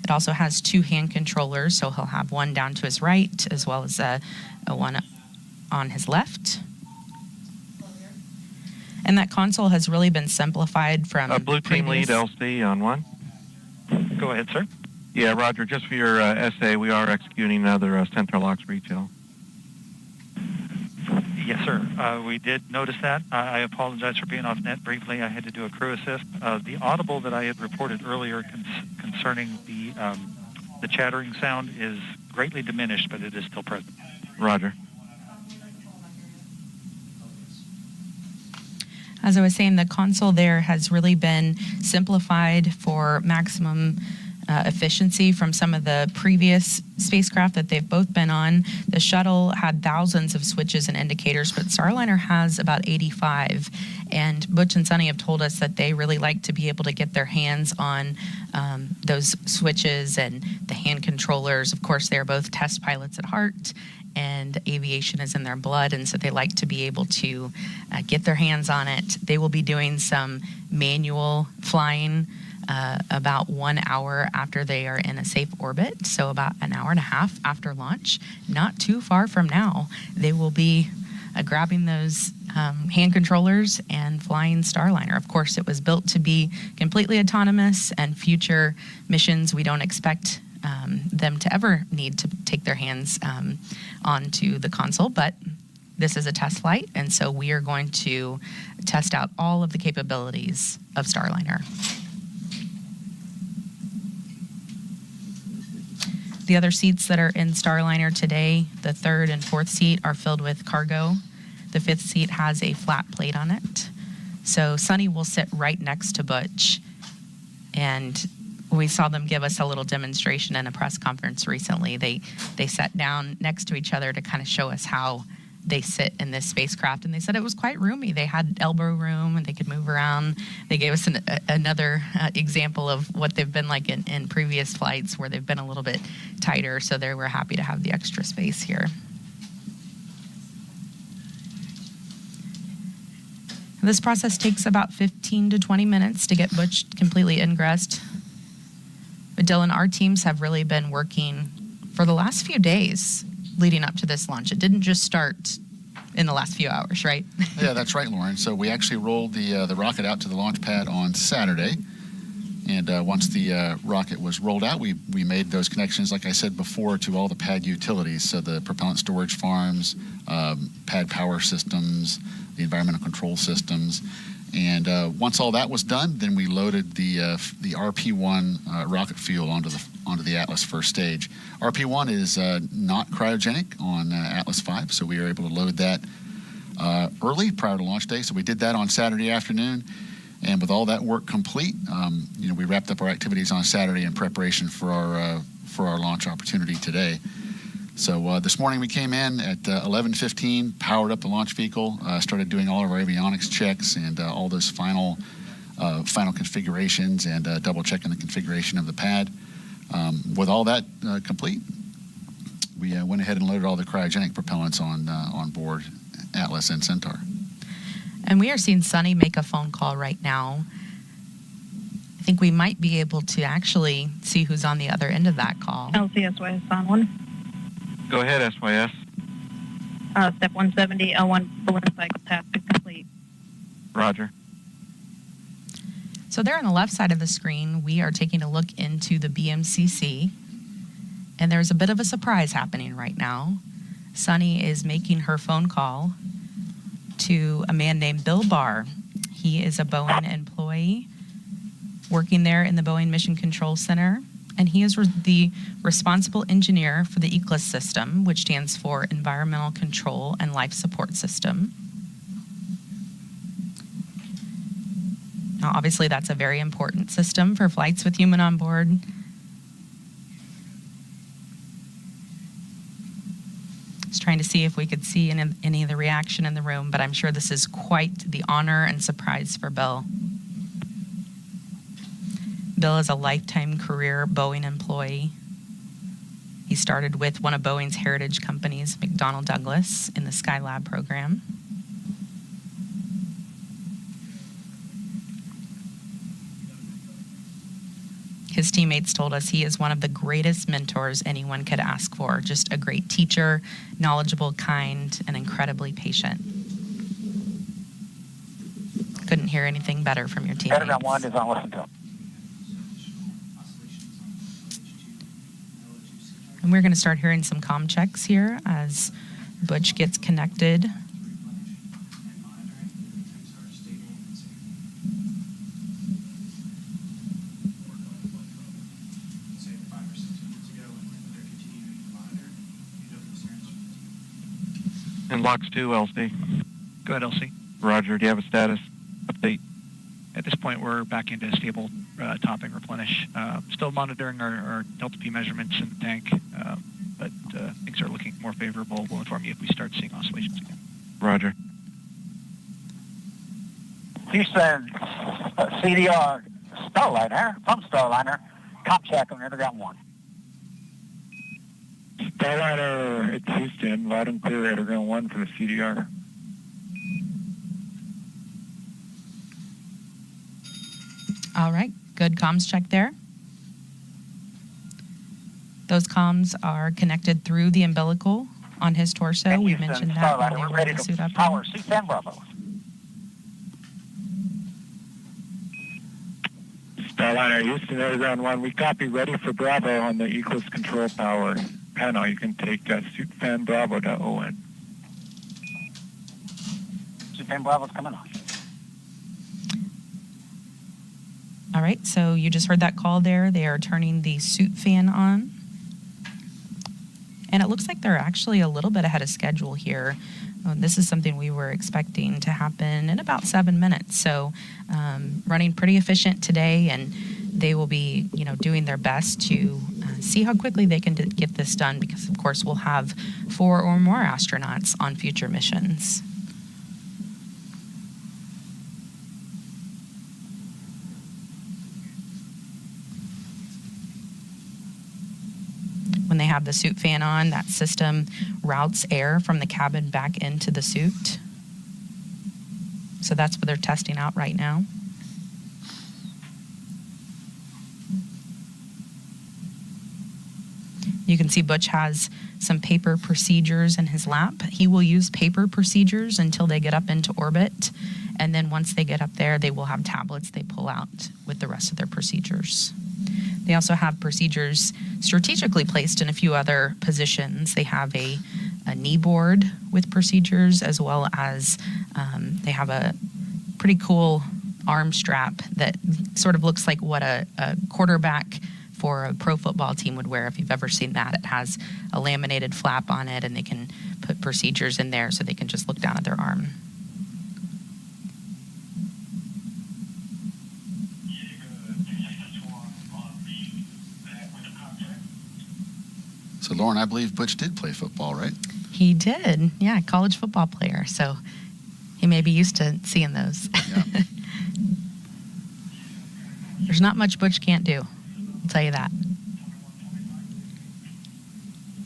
S1: It also has 2 hand controllers, so he'll have one down to his right as well as a one on his left. And that console has really been simplified from
S9: Blue Team Lead, LC on 1.
S15: Go ahead, sir.
S9: Yeah, Roger. Just for your essay, we are executing another center locks rechill.
S15: Yes, sir. We did notice that. I apologize for being off net briefly. I had to do a crew assist. The audible that I had reported earlier concerning the chattering sound is greatly diminished, but it is still present.
S9: Roger.
S1: As I was saying, the console there has really been simplified for maximum efficiency from some of the previous spacecraft that they've both been on. The shuttle had thousands of switches and indicators, but Starliner has about 85. And Butch and Sunny have told us that they really like to be able to get their hands on those switches and the hand controllers. Of course, they're both test pilots at heart, and aviation is in their blood, and so they like to be able to get their hands on it. They will be doing some manual flying about 1 hour after they are in a safe orbit, so about an hour and a half after launch. Not too far from now, they will be grabbing those hand controllers and flying Starliner. Of course, it was built to be completely autonomous, and future missions we don't expect them to ever need to take their hands onto the console, but this is a test flight, and so we are going to test out all of the capabilities of Starliner. The other seats that are in Starliner today, the 3rd and 4th seat, are filled with cargo. The 5th seat has a flat plate on it. So Sunny will sit right next to Butch. And we saw them give us a little demonstration in a press conference recently. They sat down next to each other to kind of show us how they sit in this spacecraft, and they said it was quite roomy. They had elbow room and they could move around. They gave us another example of what they've been like in previous flights where they've been a little bit tighter, so they were happy to have the extra space here. This process takes about 15 to 20 minutes to get Butch completely ingressed. But Dylan, our teams have really been working for the last few days leading up to this launch. It didn't just start in the last few hours, right?
S7: Yeah, that's right, Lauren. So we actually rolled the rocket out to the launch pad on Saturday. And once the rocket was rolled out, we made those connections, like I said before, to all the pad utilities. So the propellant storage farms, pad power systems, the environmental control systems. And once all that was done, then we loaded the RP-1 rocket fuel onto the Atlas first stage. RP-1 is not cryogenic on Atlas V, so we were able to load that early prior to launch day. So we did that on Saturday afternoon, and with all that work complete, we wrapped up our activities on Saturday in preparation for our launch opportunity today. So this morning we came in at 11:15, powered up the launch vehicle, started doing all of our avionics checks and all those final configurations and double checking the configuration of the pad. With all that complete, we went ahead and loaded all the cryogenic propellants on board Atlas and Centaur.
S1: And we are seeing Sunny make a phone call right now. I think we might be able to actually see who's on the other end of that call.
S18: LCSY is on one.
S9: Go ahead, SYS.
S18: Step 170, L1 balloon cycle task is complete.
S9: Roger.
S1: So there on the left side of the screen, we are taking a look into the BMCC. And there's a bit of a surprise happening right now. Sunny is making her phone call to a man named Bill Barr. He is a Boeing employee working there in the Boeing Mission Control Center. And he is the responsible engineer for the egress system, which stands for Environmental Control and Life Support System. Now, obviously, that's a very important system for flights with human on board. Just trying to see if we could see any of the reaction in the room, but I'm sure this is quite the honor and surprise for Bill. Bill is a lifetime career Boeing employee. He started with one of Boeing's heritage companies, McDonnell Douglas, in the Skylab program. His teammates told us he is one of the greatest mentors anyone could ask for. Just a great teacher, knowledgeable, kind, and incredibly patient. Couldn't hear anything better from your teammates.
S2: Editor 1 is on listen to him.
S1: And we're going to start hearing some comm checks here as Butch gets connected.
S9: And LOX 2, LC.
S10: Go ahead, LC.
S9: Roger, do you have a status update?
S10: At this point, we're back into stable topping replenish. Still monitoring our Delta P measurements in the tank, but things are looking more favorable. We'll inform you if we start seeing oscillations again.
S9: Roger.
S2: Houston, CDR, Starliner, from Starliner, cop check on Underground 1.
S19: Starliner, it's Houston, loud and clear, Underground 1 for the CDR.
S1: All right, good comms check there. Those comms are connected through the umbilical on his torso. We mentioned that when
S2: Starliner,
S1: they
S2: we're ready
S1: rolled the
S2: to
S1: suit up.
S2: power suit and Bravo.
S19: Starliner, Houston, Underground 1, we copy, ready for Bravo on the egress control power panel. You can take suit fan Bravo to ON.
S2: Suit fan Bravo's coming on.
S1: All right, so you just heard that call there. They are turning the suit fan on. And it looks like they're actually a little bit ahead of schedule here. This is something we were expecting to happen in about 7 minutes. So running pretty efficient today and they will be, doing their best to see how quickly they can get this done, because of course we'll have 4 or more astronauts on future missions. When they have the suit fan on, that system routes air from the cabin back into the suit. So that's what they're testing out right now. You can see Butch has some paper procedures in his lap. He will use paper procedures until they get up into orbit. And then once they get up there, they will have tablets they pull out with the rest of their procedures. They also have procedures strategically placed in a few other positions. They have a knee board with procedures, as well as they have a pretty cool arm strap that sort of looks like what a quarterback for a pro football team would wear, if you've ever seen that. It has a laminated flap on it, and they can put procedures in there so they can just look down at their arm.
S7: So, Lauren, I believe Butch did play football, right?
S1: He did, yeah, college football player. So he may be used to seeing those. Yeah. There's not much Butch can't do, I'll tell you that.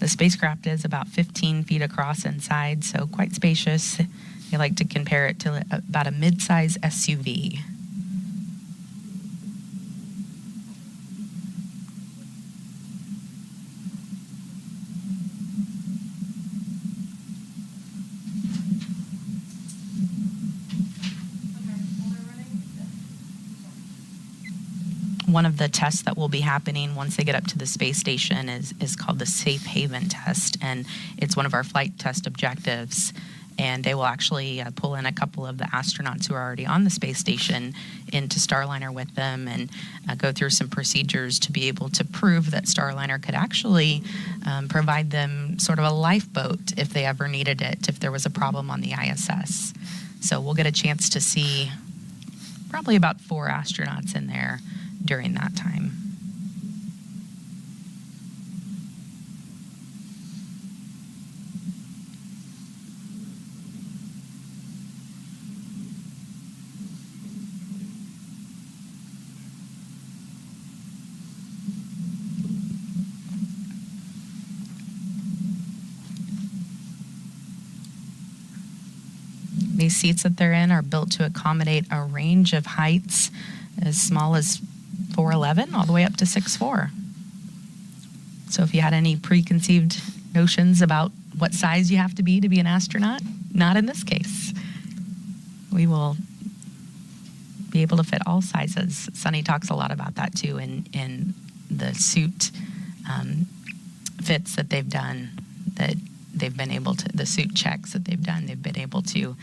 S1: The spacecraft is about 15 feet across inside, so quite spacious. They like to compare it to about a mid-size SUV. One of the tests that will be happening once they get up to the space station is called the Safe Haven test, and it's one of our flight test objectives. And they will actually pull in a couple of the astronauts who are already on the space station into Starliner with them, and go through some procedures to be able to prove that Starliner could actually provide them sort of a lifeboat if they ever needed it, if there was a problem on the ISS. So we'll get a chance to see probably about 4 astronauts in there during that time. These seats that they're in are built to accommodate a range of heights as small as 4'11" all the way up to 6'4". So if you had any preconceived notions about what size you have to be an astronaut, not in this case. We will be able to fit all sizes. Sunny talks a lot about that too in the suit fits that they've done, that they've been able to, the suit checks that they've done, they've been able to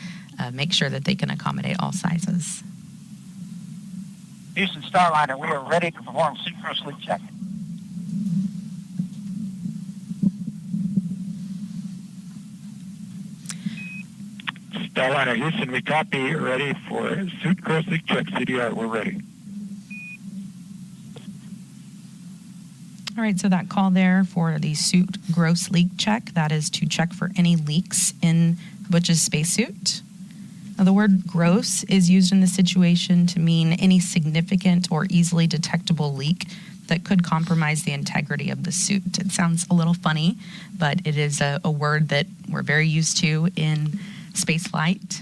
S1: make sure that they can accommodate all sizes.
S2: Houston Starliner, we are ready to perform synchronous leak check.
S19: Starliner Houston, we copy, ready for suit gross leak check. CDR, we're ready.
S1: All right, so that call there for the suit gross leak check, that is to check for any leaks in Butch's spacesuit. Now, the word gross is used in this situation to mean any significant or easily detectable leak that could compromise the integrity of the suit. It sounds a little funny, but it is a word that we're very used to in spaceflight.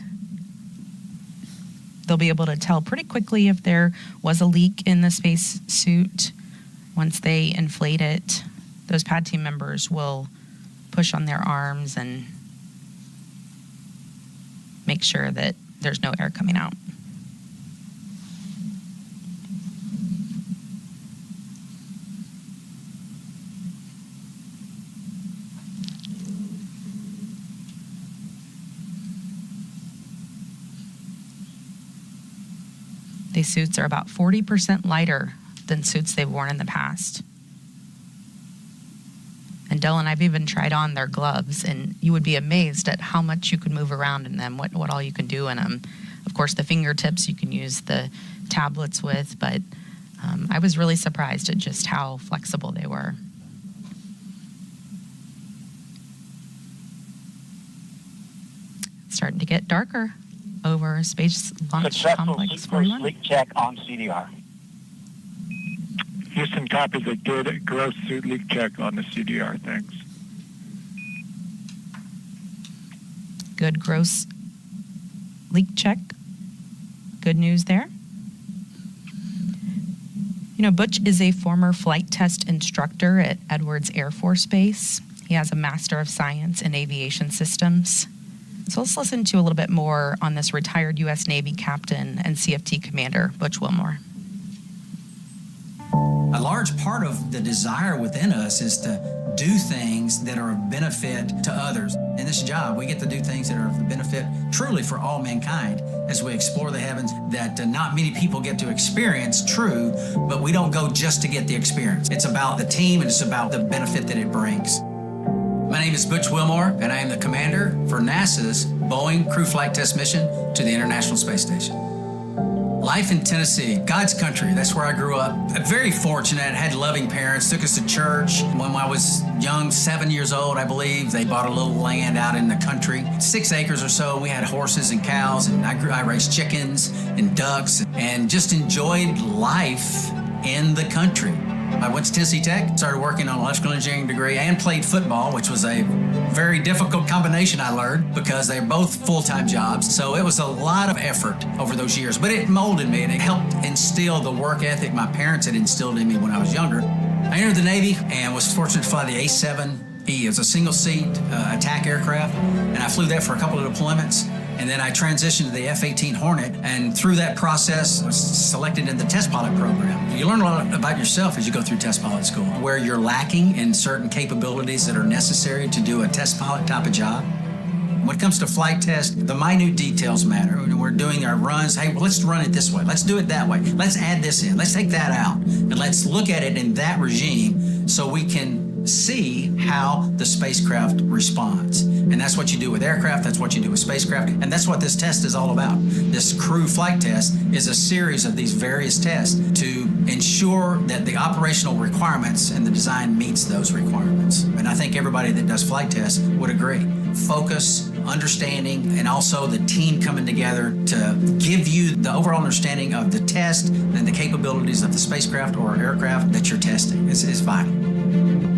S1: They'll be able to tell pretty quickly if there was a leak in the spacesuit. Once they inflate it, those pad team members will push on their arms and make sure that there's no air coming out. These suits are about 40% lighter than suits they've worn in the past. And Dylan, I've even tried on their gloves, and you would be amazed at how much you can move around in them, what all you can do in them. Of course, the fingertips you can use the tablets with, but I was really surprised at just how flexible they were. It's starting to get darker over Space Launch
S2: Successful
S1: Complex
S2: first
S1: 41.
S2: leak check on CDR.
S19: Houston copies a good gross suit leak check on the CDR. Thanks.
S1: Good gross leak check. Good news there. You know, Butch is a former flight test instructor at Edwards Air Force Base. He has a Master of Science in Aviation Systems. So let's listen to a little bit more on this retired U.S. Navy captain and CFT commander, Butch Wilmore.
S20: A large part of the desire within us is to do things that are of benefit to others. In this job, we get to do things that are of benefit truly for all mankind as we explore the heavens that not many people get to experience, true, but we don't go just to get the experience. It's about the team and it's about the benefit that it brings. My name is Butch Wilmore, and I am the commander for NASA's Boeing Crew Flight Test Mission to the International Space Station. Life in Tennessee, God's country, that's where I grew up. I'm very fortunate, had loving parents, took us to church. When I was young, 7 years old, I believe, they bought a little land out in the country. 6 acres or so, we had horses and cows, and I raised chickens and ducks, and just enjoyed life in the country. I went to Tennessee Tech, started working on an electrical engineering degree, and played football, which was a very difficult combination, I learned, because they're both full-time jobs. So it was a lot of effort over those years, but it molded me and it helped instill the work ethic my parents had instilled in me when I was younger. I entered the Navy and was fortunate to fly the A-7E. It's a single-seat attack aircraft, and I flew that for a couple of deployments. And then I transitioned to the F-18 Hornet, and through that process, I was selected in the test pilot program. You learn a lot about yourself as you go through test pilot school, where you're lacking in certain capabilities that are necessary to do a test pilot type of job. When it comes to flight test, the minute details matter. When we're doing our runs, hey, well, let's run it this way. Let's do it that way. Let's add this in. Let's take that out. And let's look at it in that regime so we can see how the spacecraft responds. And that's what you do with aircraft, that's what you do with spacecraft, and that's what this test is all about. This crew flight test is a series of these various tests to ensure that the operational requirements and the design meets those requirements. And I think everybody that does flight tests would agree. Focus, understanding, and also the team coming together to give you the overall understanding of the test and the capabilities of the spacecraft or aircraft that you're testing is vital.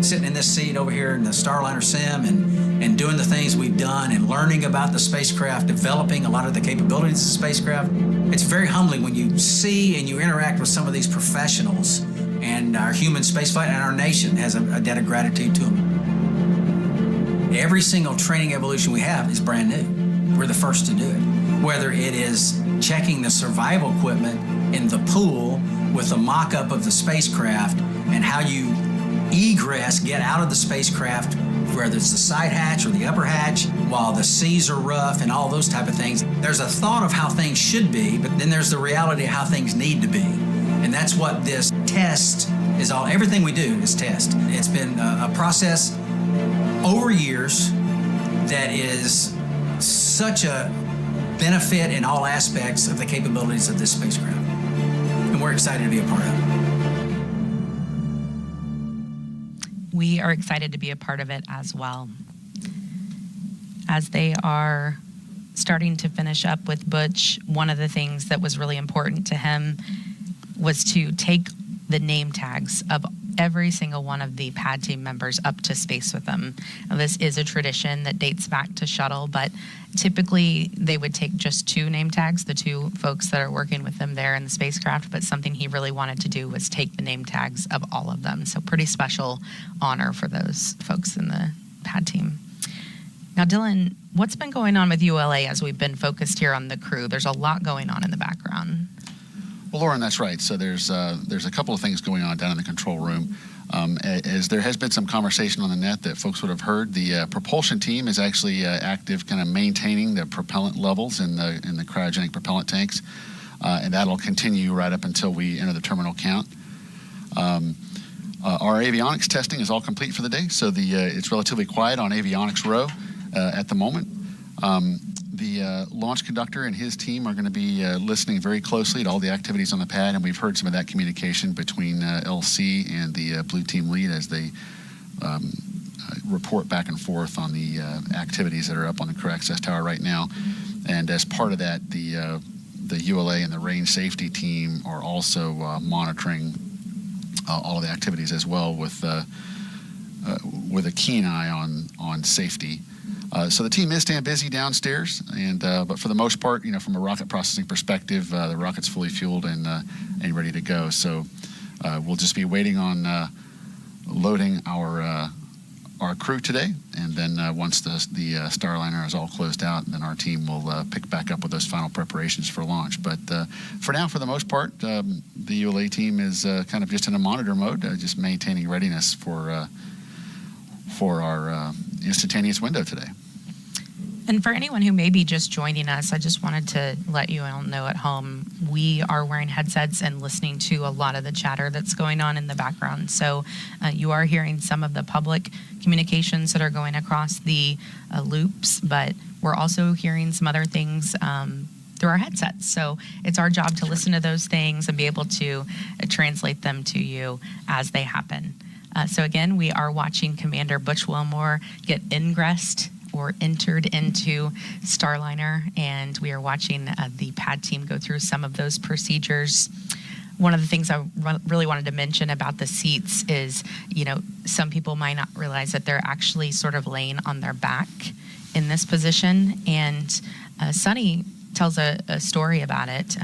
S20: Sitting in this seat over here in the Starliner sim and doing the things we've done and learning about the spacecraft, developing a lot of the capabilities of the spacecraft, it's very humbling when you see and you interact with some of these professionals, and our human spaceflight and our nation has a debt of gratitude to them. Every single training evolution we have is brand new. We're the first to do it. Whether it is checking the survival equipment in the pool with a mock-up of the spacecraft and how you egress, get out of the spacecraft, whether it's the side hatch or the upper hatch, while the seas are rough and all those type of things. There's a thought of how things should be, but then there's the reality of how things need to be. And that's what this test is all. Everything we do is test. It's been a process over years that is such a benefit in all aspects of the capabilities of this spacecraft. And we're excited to be a part of it.
S1: We are excited to be a part of it as well. As they are starting to finish up with Butch, one of the things that was really important to him was to take the name tags of every single one of the pad team members up to space with them. Now, this is a tradition that dates back to shuttle, but typically they would take just 2 name tags, the 2 folks that are working with them there in the spacecraft, but something he really wanted to do was take the name tags of all of them. So pretty special honor for those folks in the pad team. Now, Dylan, what's been going on with ULA as we've been focused here on the crew? There's a lot going on in the background.
S7: Well, Lauren, that's right. So there's a couple of things going on down in the control room. As there has been some conversation on the net that folks would have heard, the propulsion team is actually active, kind of maintaining the propellant levels in the cryogenic propellant tanks, and that'll continue right up until we enter the terminal count. Our avionics testing is all complete for the day, so it's relatively quiet on avionics row at the moment. The launch conductor and his team are going to be listening very closely to all the activities on the pad, and we've heard some of that communication between LC and the Blue Team lead as they report back and forth on the activities that are up on the crew access tower right now. And as part of that, the ULA and the range safety team are also monitoring all of the activities as well with a keen eye on safety. So the team is staying busy downstairs, and but for the most part, from a rocket processing perspective, the rocket's fully fueled and ready to go. So we'll just be waiting on loading our crew today, and then once the Starliner is all closed out, then our team will pick back up with those final preparations for launch. But for now, for the most part, the ULA team is kind of just in a monitor mode, just maintaining readiness for our instantaneous window today.
S1: And for anyone who may be just joining us, I just wanted to let you all know at home, we are wearing headsets and listening to a lot of the chatter that's going on in the background. So you are hearing some of the public communications that are going across the loops, but we're also hearing some other things through our headsets. So it's our job to listen to those things and be able to translate them to you as they happen. So again, we are watching Commander Butch Wilmore get ingressed or entered into Starliner, and we are watching the pad team go through some of those procedures. One of the things I really wanted to mention about the seats is, some people might not realize that they're actually sort of laying on their back in this position, and Sunny tells a story about it,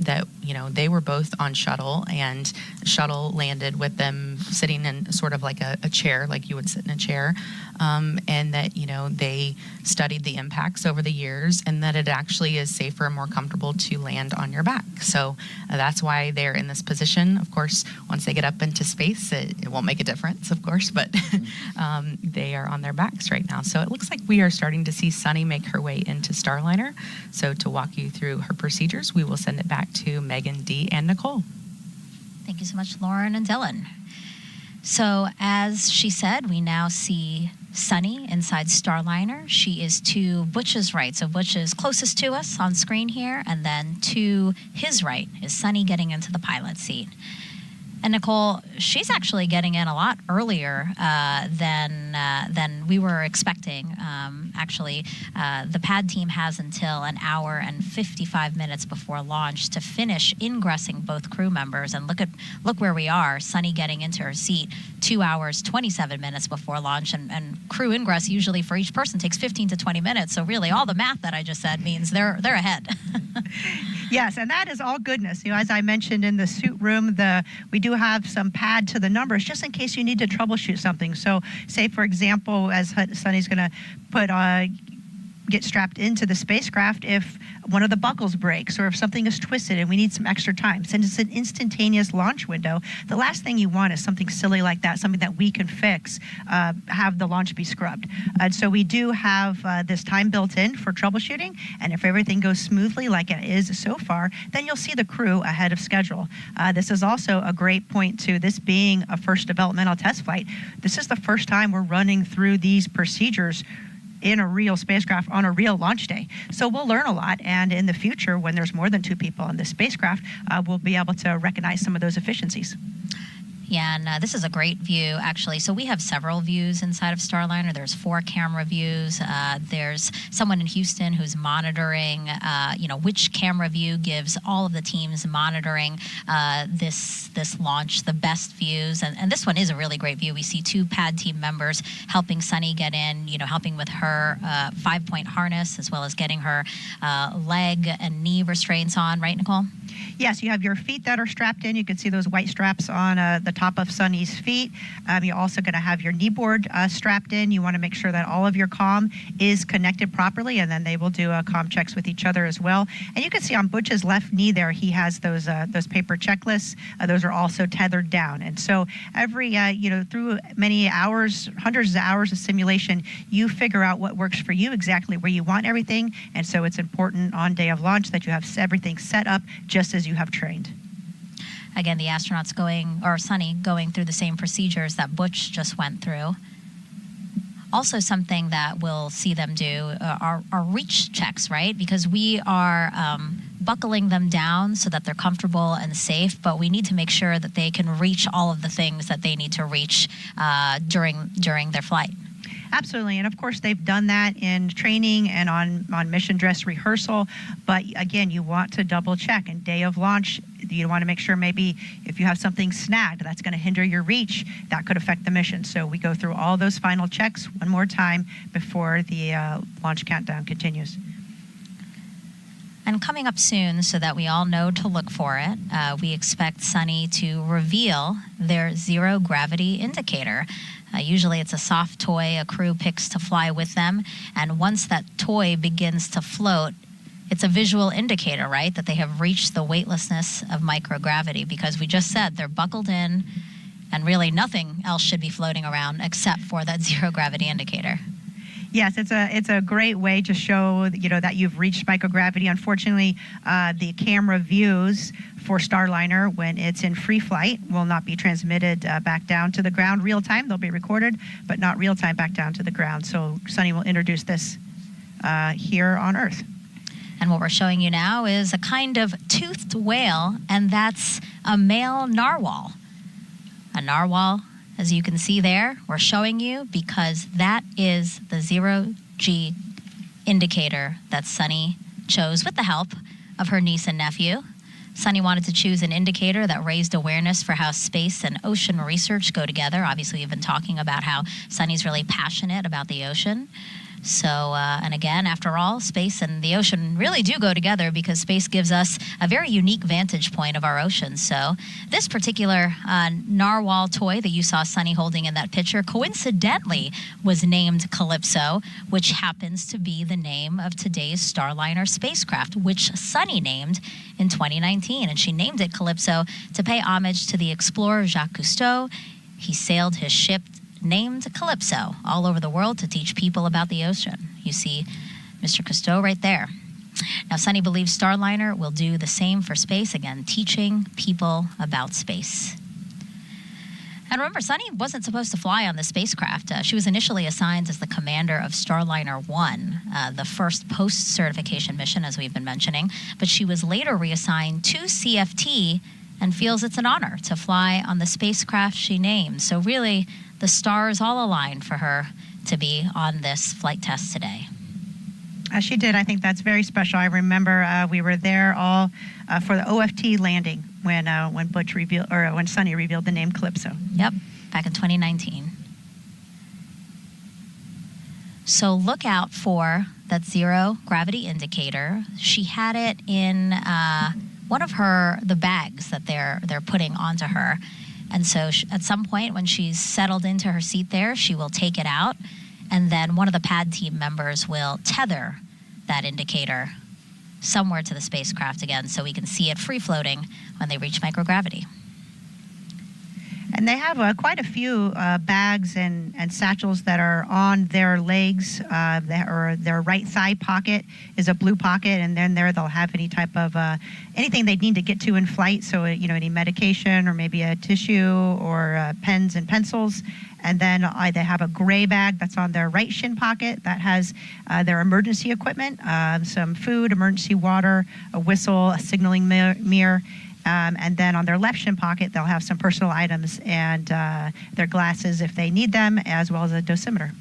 S1: that they were both on shuttle, and shuttle landed with them sitting in sort of like a chair, like you would sit in a chair, and that they studied the impacts over the years, and that it actually is safer and more comfortable to land on your back. So that's why they're in this position. Of course, once they get up into space, it won't make a difference, of course, but they are on their backs right now. So it looks like we are starting to see Sunny make her way into Starliner. So to walk you through her procedures, we will send it back to Megan, Dee, and Nicole.
S4: Thank you so much, Lauren and Dylan. So as she said, we now see Sunny inside Starliner. She is to Butch's right. So Butch is closest to us on screen here, and then to his right is Sunny getting into the pilot seat. And Nicole, she's actually getting in a lot earlier than we were expecting. The pad team has until an hour and 55 minutes before launch to finish ingressing both crew members. And look where we are. Sunny getting into her seat 2 hours 27 minutes before launch, and crew ingress usually for each person takes 15 to 20 minutes. So really, all the math that I just said means they're ahead.
S6: Yes, and that is all goodness. As I mentioned in the suit room, we do have some pad to the numbers just in case you need to troubleshoot something. So say, for example, as Sunny's going to get strapped into the spacecraft, if one of the buckles breaks or if something is twisted and we need some extra time, since it's an instantaneous launch window, the last thing you want is something silly like that, something that we can fix, have the launch be scrubbed. And so we do have this time built in for troubleshooting, and if everything goes smoothly like it is so far, then you'll see the crew ahead of schedule. This is also a great point to this being a first developmental test flight. This is the first time we're running through these procedures in a real spacecraft on a real launch day. So we'll learn a lot, and in the future, when there's more than 2 people on the spacecraft, we'll be able to recognize some of those efficiencies.
S4: Yeah, and this is a great view, actually. So we have several views inside of Starliner. There's 4 camera views. There's someone in Houston who's monitoring, which camera view gives all of the teams monitoring this launch the best views. And this one is a really great view. We see 2 pad team members helping Sunny get in, helping with her 5-point harness, as well as getting her leg and knee restraints on, right, Nicole?
S6: Yes, you have your feet that are strapped in. You can see those white straps on the top of Sunny's feet. You're also going to have your knee board strapped in. You want to make sure that all of your comm is connected properly, and then they will do comm checks with each other as well. And you can see on Butch's left knee there, he has those paper checklists. Those are also tethered down. And so every, through many hours, hundreds of hours of simulation, you figure out what works for you, exactly where you want everything. And so it's important on day of launch that you have everything set up just as you have trained.
S4: Again, the astronauts Sunny going through the same procedures that Butch just went through. Also something that we'll see them do are reach checks, right? Because we are buckling them down so that they're comfortable and safe, but we need to make sure that they can reach all of the things that they need to reach during their flight.
S6: Absolutely, and of course they've done that in training and on mission dress rehearsal, but again, you want to double check. And day of launch, you want to make sure maybe if you have something snagged that's going to hinder your reach, that could affect the mission. So we go through all those final checks one more time before the launch countdown continues.
S4: And coming up soon, so that we all know to look for it, we expect Sunny to reveal their zero gravity indicator. Usually it's a soft toy a crew picks to fly with them, and once that toy begins to float, it's a visual indicator, right, that they have reached the weightlessness of microgravity, because we just said they're buckled in and really nothing else should be floating around except for that zero gravity indicator.
S6: Yes, it's a great way to show that you've reached microgravity. Unfortunately, the camera views for Starliner when it's in free flight will not be transmitted back down to the ground real time. They'll be recorded, but not real time back down to the ground. So Sunny will introduce this here on Earth.
S4: And what we're showing you now is a kind of toothed whale, and that's a male narwhal. A narwhal, as you can see there, we're showing you because that is the zero-G indicator that Sunny chose with the help of her niece and nephew. Sunny wanted to choose an indicator that raised awareness for how space and ocean research go together. Obviously, we've been talking about how Sunny's really passionate about the ocean. So, and again, after all, space and the ocean really do go together because space gives us a very unique vantage point of our ocean. So this particular narwhal toy that you saw Sunny holding in that picture coincidentally was named Calypso, which happens to be the name of today's Starliner spacecraft, which Sunny named in 2019. And she named it Calypso to pay homage to the explorer Jacques Cousteau. He sailed his ship named Calypso all over the world to teach people about the ocean. You see Mr. Cousteau right there. Now, Sunny believes Starliner will do the same for space, again, teaching people about space. And remember, Sunny wasn't supposed to fly on the spacecraft. She was initially assigned as the commander of Starliner 1, the first post-certification mission, as we've been mentioning, but she was later reassigned to CFT and feels it's an honor to fly on the spacecraft she named. So really, the stars all aligned for her to be on this flight test today.
S6: She did. I think that's very special. I remember we were there all for the OFT landing when Butch revealed, or when Sunny revealed the name Calypso.
S4: Yep, back in 2019. So look out for that zero gravity indicator. She had it in one of the bags that they're putting onto her. And so at some point when she's settled into her seat there, she will take it out, and then one of the pad team members will tether that indicator somewhere to the spacecraft again so we can see it free floating when they reach microgravity.
S6: And they have quite a few bags and satchels that are on their legs. Their right thigh pocket is a blue pocket, and then there they'll have any type of anything they need to get to in flight. So any medication or maybe a tissue or pens and pencils. And then they have a gray bag that's on their right shin pocket that has their emergency equipment, some food, emergency water, a whistle, a signaling mirror. And then on their left shin pocket, they'll have some personal items and their glasses if they need them, as well as a dosimeter.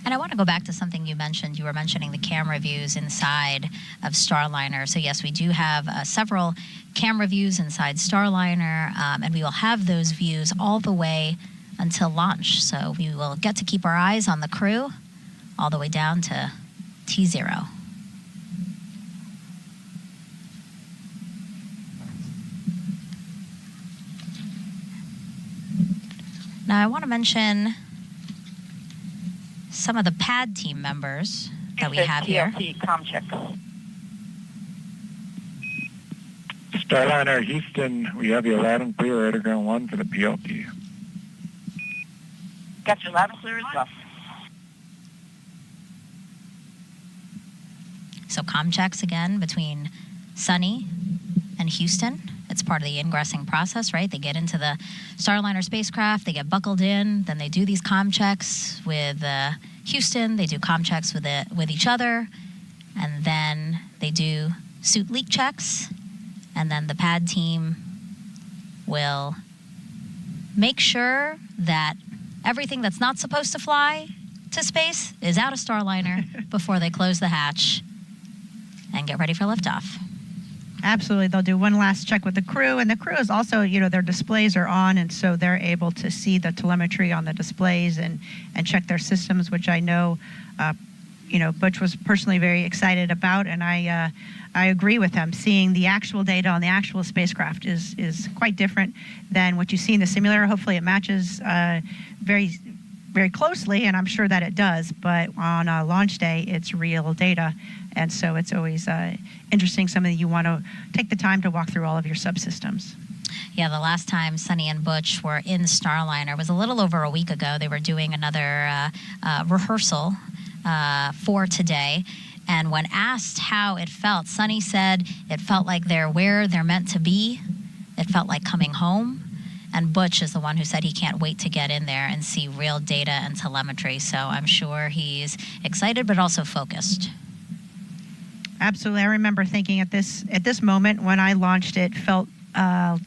S4: And I want to go back to something you mentioned. You were mentioning the camera views inside of Starliner. So yes, we do have several camera views inside Starliner, and we will have those views all the way until launch. So we will get to keep our eyes on the crew all the way down to T0. Now I want to mention some of the pad team members that we have here.
S2: Com check.
S19: Starliner Houston, we have you loud and clear, radar ground 1 for the PLT.
S2: Got you loud and clear as well.
S4: So comm checks again between Sunny and Houston. It's That's part of the ingressing process, right? They get into the Starliner spacecraft, they get buckled in, then they do these comm checks with Houston, they do comm checks with each other, and then they do suit leak checks, and then the pad team will make sure that everything that's not supposed to fly to space is out of Starliner before they close the hatch and get ready for liftoff.
S6: Absolutely. They'll do one last check with the crew, and the crew is also, their displays are on, and so they're able to see the telemetry on the displays and check their systems, which I know, Butch was personally very excited about, and I agree with him. Seeing the actual data on the actual spacecraft is quite different than what you see in the simulator. Hopefully it matches very, very closely, and I'm sure that it does, but on launch day, it's real data. And so it's always interesting, something you want to take the time to walk through all of your subsystems.
S4: Yeah, the last time Sunny and Butch were in Starliner was a little over a week ago. They were doing another rehearsal for today. And when asked how it felt, Sunny said it felt like they're where they're meant to be. It felt like coming home. And Butch is the one who said he can't wait to get in there and see real data and telemetry. So I'm sure he's excited, but also focused.
S6: Absolutely. I remember thinking at this moment when I launched, it felt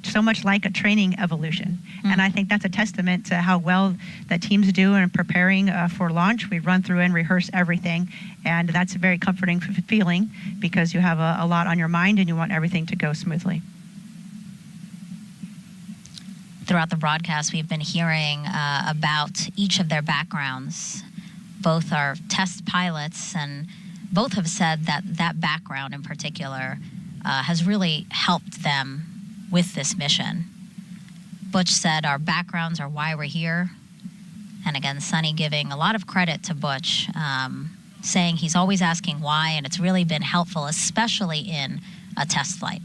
S6: so much like a training evolution. And I think that's a testament to how well the teams do in preparing for launch. We run through and rehearse everything, and that's a very comforting feeling because you have a lot on your mind and you want everything to go smoothly.
S4: Throughout the broadcast, we've been hearing about each of their backgrounds. Both are test pilots, and both have said that background in particular has really helped them with this mission. Butch said our backgrounds are why we're here. And again, Sunny giving a lot of credit to Butch, saying he's always asking why, and it's really been helpful, especially in a test flight.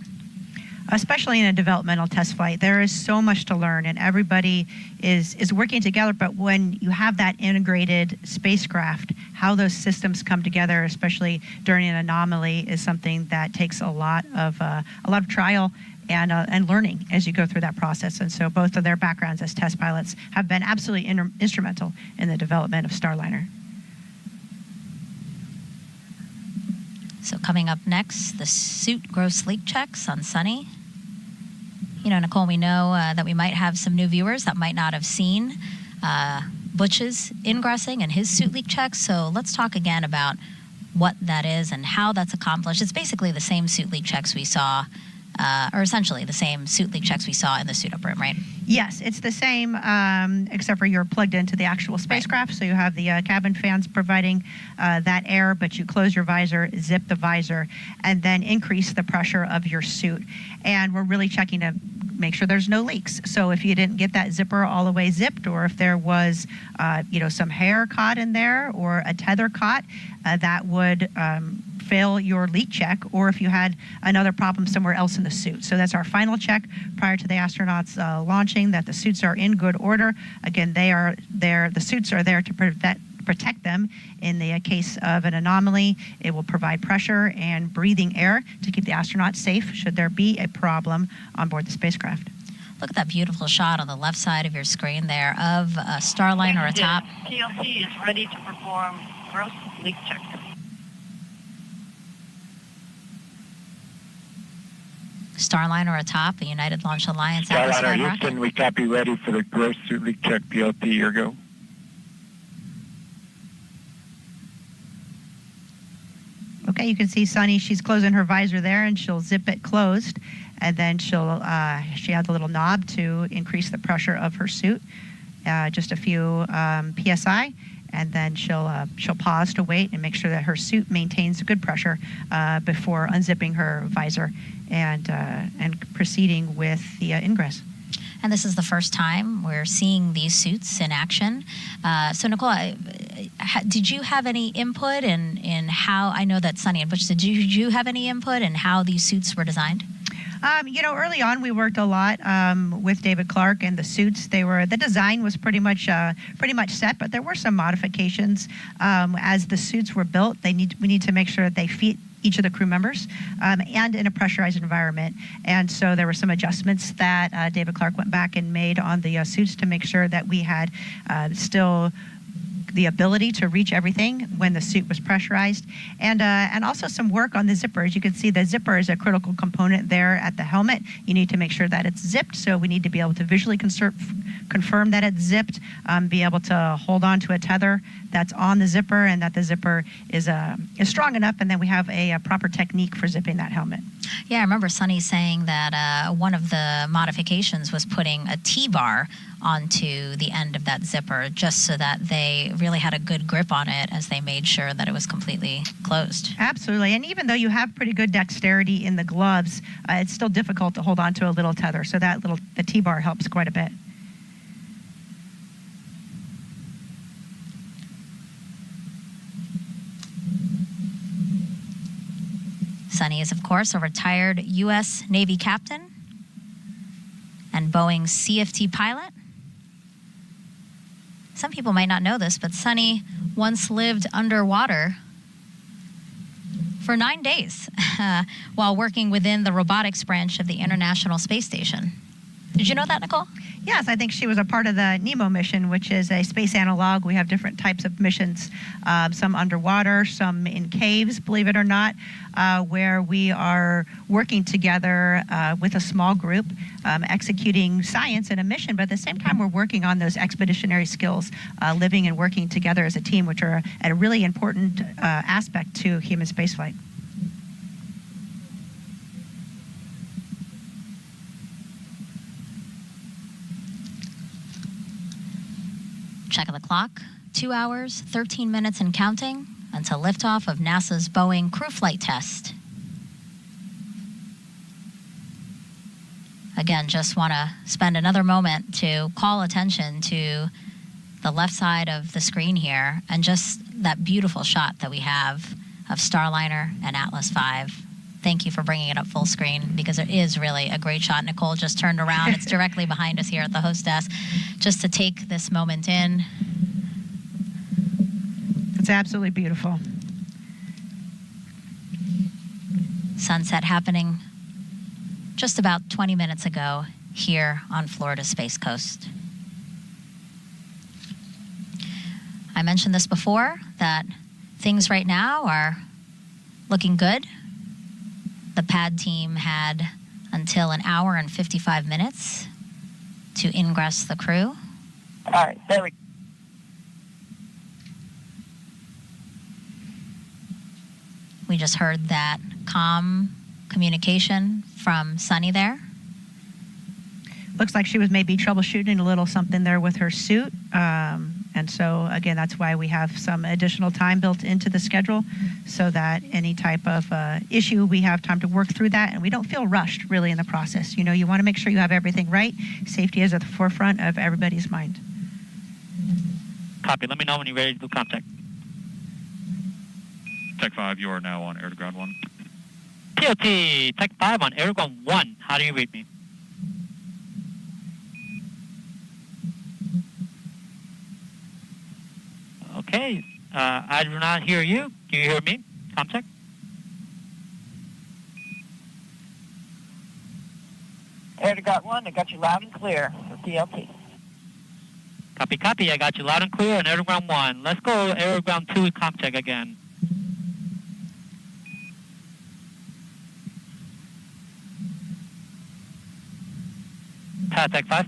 S6: Especially in a developmental test flight, there is so much to learn, and everybody is working together. But when you have that integrated spacecraft, how those systems come together, especially during an anomaly, is something that takes a lot of trial and learning as you go through that process. And so both of their backgrounds as test pilots have been absolutely instrumental in the development of Starliner.
S4: So coming up next, the suit gross leak checks on Sunny. Nicole, we know that we might have some new viewers that might not have seen Butch's ingressing and his suit leak checks. So let's talk again about what that is and how that's accomplished. It's basically the same suit leak checks we saw, or essentially the same suit leak checks we saw in the suit up room, right?
S6: Yes, it's the same, except for you're plugged into the actual spacecraft. Right. So you have the cabin fans providing that air, but you close your visor, zip the visor, and then increase the pressure of your suit. And we're really checking to make sure there's no leaks. So if you didn't get that zipper all the way zipped, or if there was, some hair caught in there or a tether caught, that would fail your leak check, or if you had another problem somewhere else in the suit. So that's our final check prior to the astronauts launching, that the suits are in good order. Again, the suits are there to protect them in the case of an anomaly. It will provide pressure and breathing air to keep the astronauts safe should there be a problem on board the spacecraft.
S4: Look at that beautiful shot on the left side of your screen there of a Starliner atop.
S18: TLC is ready to perform gross leak check.
S4: Starliner atop a United Launch Alliance Astrovan
S19: Starliner
S4: rocket.
S19: Houston, we copy, ready for the gross suit leak check. PLT, your go.
S6: Okay, you can see Sunny, she's closing her visor there, and she'll zip it closed, and then she has a little knob to increase the pressure of her suit, just a few PSI, and then she'll pause to wait and make sure that her suit maintains good pressure before unzipping her visor and proceeding with the ingress.
S4: And this is the first time we're seeing these suits in action. So Nicole, did you have any input in how, I know that Sunny and Butch, did you have any input in how these suits were designed?
S6: Early on we worked a lot with David Clark and the suits. The design was pretty much set, but there were some modifications as the suits were built. We need to make sure that they fit each of the crew members, and in a pressurized environment. And so there were some adjustments that David Clark went back and made on the suits to make sure that we had still the ability to reach everything when the suit was pressurized, and also some work on the zipper. As you can see, the zipper is a critical component there at the helmet. You need to make sure that it's zipped, so we need to be able to visually confirm that it's zipped, be able to hold on to a tether that's on the zipper, and that the zipper is strong enough, and then we have a proper technique for zipping that helmet.
S4: Yeah, I remember Sunny saying that one of the modifications was putting a T-bar onto the end of that zipper just so that they really had a good grip on it as they made sure that it was completely closed.
S6: Absolutely, and even though you have pretty good dexterity in the gloves, it's still difficult to hold on to a little tether, so the T-bar helps quite a bit.
S4: Sunny is, of course, a retired U.S. Navy captain and Boeing CFT pilot. Some people might not know this, but Sunny once lived underwater for 9 days while working within the robotics branch of the International Space Station. Did you know that, Nicole?
S6: Yes, I think she was a part of the NEMO mission, which is a space analog. We have different types of missions, some underwater, some in caves, believe it or not, where we are working together with a small group, executing science in a mission, but at the same time we're working on those expeditionary skills, living and working together as a team, which are a really important aspect to human spaceflight.
S4: Check of the clock, 2 hours, 13 minutes and counting until liftoff of NASA's Boeing crew flight test. Again, just want to spend another moment to call attention to the left side of the screen here and just that beautiful shot that we have of Starliner and Atlas V. Thank you for bringing it up full screen because it is really a great shot. Nicole just turned around. It's directly behind us here at the host desk. Just to take this moment in.
S6: It's absolutely beautiful.
S4: Sunset happening just about 20 minutes ago here on Florida's Space Coast. I mentioned this before, that things right now are looking good. The pad team had until 1 hour and 55 minutes to ingress the crew.
S2: All right, there we go.
S4: We just heard that comm communication from Sunny there.
S6: Looks like she was maybe troubleshooting a little something there with her suit. And so, again, that's why we have some additional time built into the schedule so that any type of issue, we have time to work through that and we don't feel rushed really in the process. You know, you want to make sure you have everything right. Safety is at the forefront of everybody's mind.
S15: Copy. Let me know when you're ready to do contact. Tech 5, you are now on air to ground 1.
S2: POT, Tech 5 on air to ground 1. How do you read me? Okay, I do not hear you. Do you hear me? Contact. Air to ground 1, I got you loud and clear for PLT. Copy, copy. I got you loud and clear on air to ground 1. Let's go air to ground 2 contact again. Tech 5.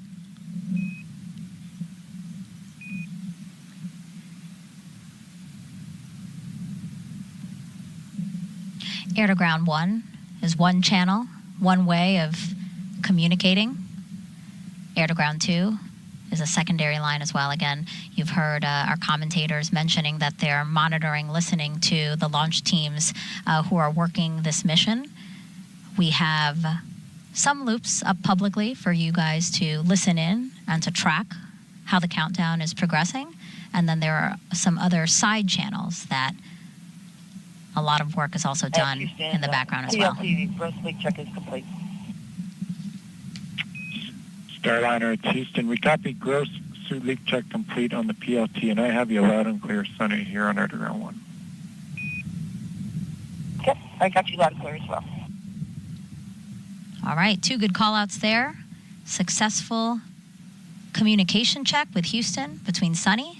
S4: Air to ground 1 is one channel, one way of communicating. Air to ground 2 is a secondary line as well. Again, you've heard our commentators mentioning that they're monitoring, listening to the launch teams who are working this mission. We have some loops up publicly for you guys to listen in and to track how the countdown is progressing. And then there are some other side channels that a lot of work is also done in the background as well.
S2: PLT, gross leak check is complete.
S19: Starliner, it's Houston. We copy gross suit leak check complete on the PLT, and I have you loud and clear, Sunny, here on air to ground 1.
S2: Okay.
S18: I got you loud and clear as well.
S4: All right, 2 good call-outs there. Successful communication check with Houston between Sunny,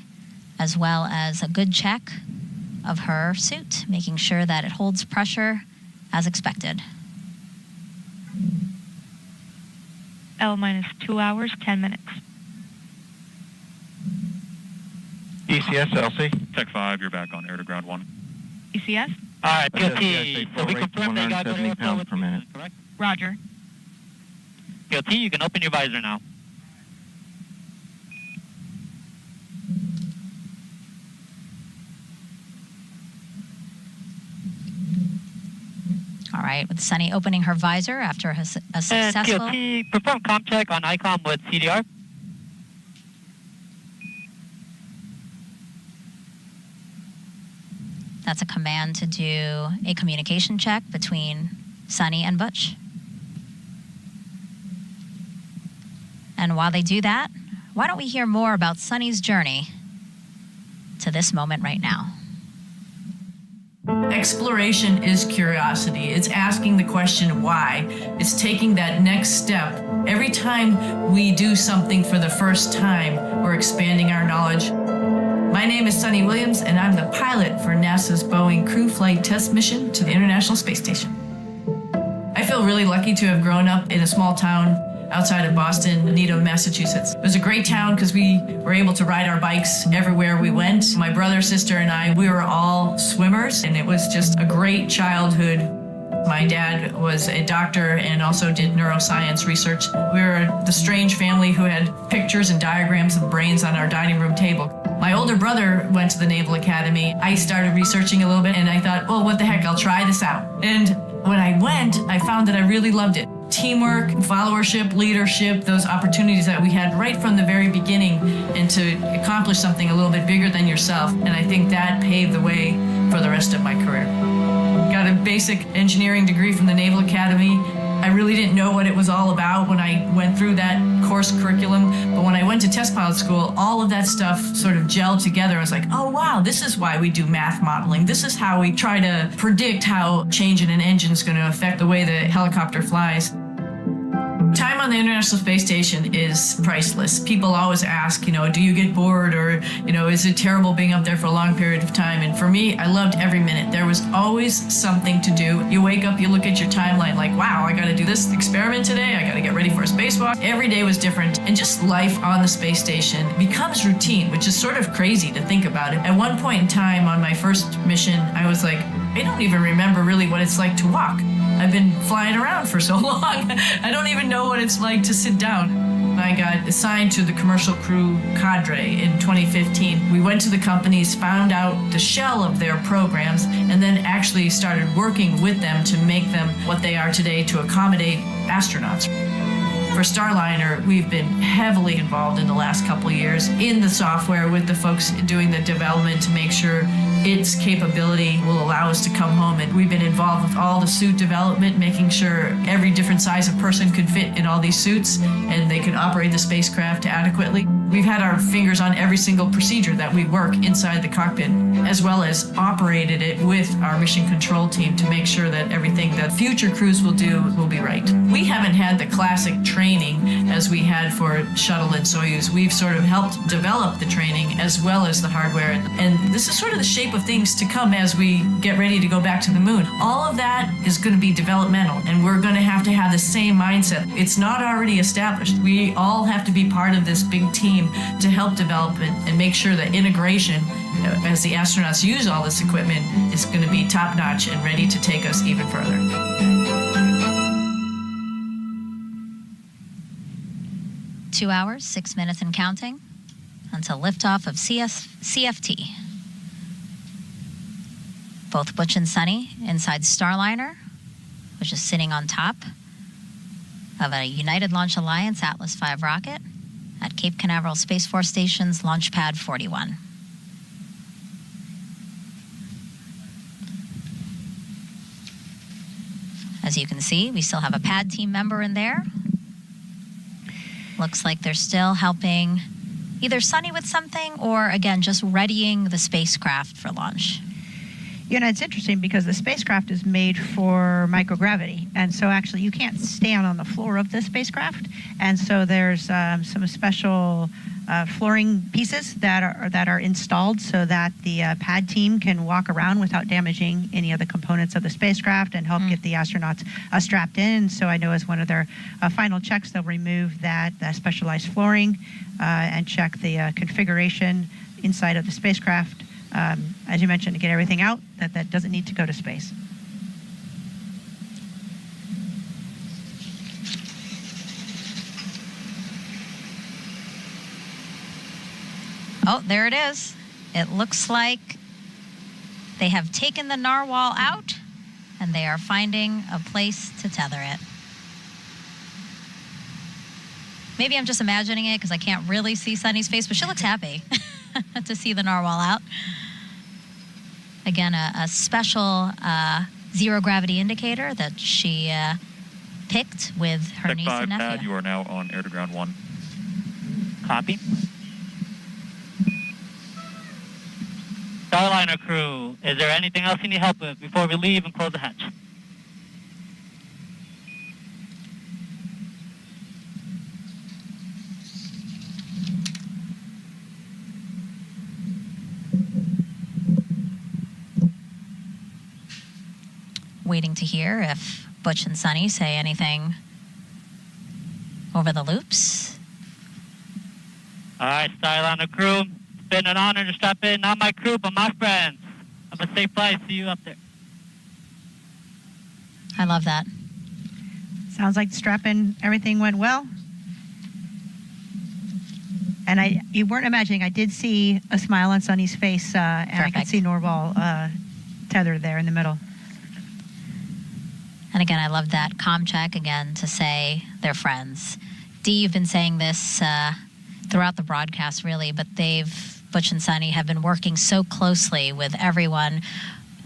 S4: as well as a good check of her suit, making sure that it holds pressure as expected.
S18: L minus 2 hours, 10 minutes.
S9: ECS, Elsie.
S15: Tech 5, you're back on air to ground 1.
S18: ECS?
S2: All right,
S9: PLT,
S2: PLT. So we confirm that you got good
S9: 170
S2: airflow
S9: pounds
S2: with
S9: per minute.
S2: correct?
S18: Roger.
S2: PLT, you can open your visor now.
S4: All right, with Sunny opening her visor after a successful...
S2: PLT, perform comm check on ICOM with CDR.
S4: That's a command to do a communication check between Sunny and Butch. And while they do that, why don't we hear more about Sunny's journey to this moment right now?
S21: Exploration is curiosity. It's asking the question why. It's taking that next step. Every time we do something for the first time, we're expanding our knowledge. My name is Sunny Williams, and I'm the pilot for NASA's Boeing Crew Flight Test Mission to the International Space Station. I feel really lucky to have grown up in a small town outside of Boston, Needham, Massachusetts. It was a great town because we were able to ride our bikes everywhere we went. My brother, sister, and I, we were all swimmers, and it was just a great childhood. My dad was a doctor and also did neuroscience research. We were the strange family who had pictures and diagrams of brains on our dining room table. My older brother went to the Naval Academy. I started researching a little bit, and I thought, well, what the heck, I'll try this out. And when I went, I found that I really loved it. Teamwork, followership, leadership, those opportunities that we had right from the very beginning, and to accomplish something a little bit bigger than yourself. And I think that paved the way for the rest of my career. Got a basic engineering degree from the Naval Academy. I really didn't know what it was all about when I went through that course curriculum, but when I went to test pilot school, all of that stuff sort of gelled together. I was like, oh wow, this is why we do math modeling. This is how we try to predict how change in an engine is going to affect the way the helicopter flies. Time on the International Space Station is priceless. People always ask, do you get bored, or, is it terrible being up there for a long period of time? And for me, I loved every minute. There was always something to do. You wake up, you look at your timeline like, wow, I got to do this experiment today. I got to get ready for a spacewalk. Every day was different. And just life on the space station becomes routine, which is sort of crazy to think about it. At one point in time on my first mission, I was like, I don't even remember really what it's like to walk. I've been flying around for so long. I don't even know what it's like to sit down. I got assigned to the commercial crew cadre in 2015. We went to the companies, found out the shell of their programs, and then actually started working with them to make them what they are today to accommodate astronauts. For Starliner, we've been heavily involved in the last couple of years in the software with the folks doing the development to make sure its capability will allow us to come home. And we've been involved with all the suit development, making sure every different size of person could fit in all these suits and they could operate the spacecraft adequately. We've had our fingers on every single procedure that we work inside the cockpit, as well as operated it with our mission control team to make sure that everything that future crews will do will be right. We haven't had the classic training as we had for Shuttle and Soyuz. We've sort of helped develop the training as well as the hardware. And this is sort of the shape of things to come as we get ready to go back to the moon. All of that is going to be developmental, and we're going to have the same mindset. It's not already established. We all have to be part of this big team to help develop it and make sure that integration, as the astronauts use all this equipment, is going to be top-notch and ready to take us even further.
S4: 2 hours, 6 minutes and counting until liftoff of CFT. Both Butch and Sunny inside Starliner, which is sitting on top of a United Launch Alliance Atlas V rocket at Cape Canaveral Space Force Station's Launch Pad 41. As you can see, we still have a pad team member in there. Looks like they're still helping either Sunny with something or, again, just readying the spacecraft for launch.
S6: You know, it's interesting because the spacecraft is made for microgravity, and so actually you can't stand on the floor of the spacecraft, and so there's some special flooring pieces that are installed so that the pad team can walk around without damaging any of the components of the spacecraft and help get the astronauts strapped in. So I know as one of their final checks, they'll remove that specialized flooring and check the configuration inside of the spacecraft. As you mentioned, to get everything out that doesn't need to go to space.
S4: Oh, there it is. It looks like they have taken the narwhal out and they are finding a place to tether it. Maybe I'm just imagining it because I can't really see Sunny's face, but she looks happy to see the narwhal out. Again, a special zero gravity indicator that she picked with her niece and nephew.
S13: Pad, you are now on air to ground 1.
S2: Copy. Starliner crew, is there anything else you need help with before we leave and close the hatch?
S4: Waiting to hear if Butch and Sunny say anything over the loops.
S2: All right, Starliner crew, it's been an honor to strap in. Not my crew, but my friends. Have a safe flight. See you up there.
S4: I love that.
S6: Sounds like the strap-in, everything went well. And you weren't imagining, I did see a smile on Sunny's face, and I could see Norval tethered there in the middle.
S4: And again, I love that comm check again to say they're friends. Dee, you've been saying this throughout the broadcast, really, but Butch and Sunny have been working so closely with everyone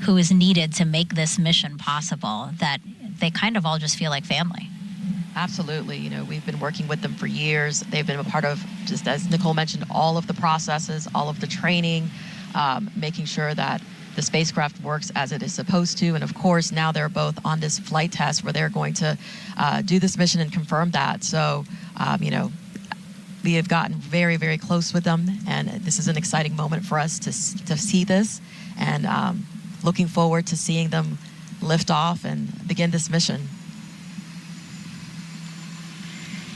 S4: who is needed to make this mission possible that they kind of all just feel like family.
S5: Absolutely. You know, we've been working with them for years. They've been a part of, just as Nicole mentioned, all of the processes, all of the training, making sure that the spacecraft works as it is supposed to. And of course, now they're both on this flight test where they're going to do this mission and confirm that. So, you know, we have gotten very, very close with them. And this is an exciting moment for us to see this. And looking forward to seeing them lift off and begin this mission.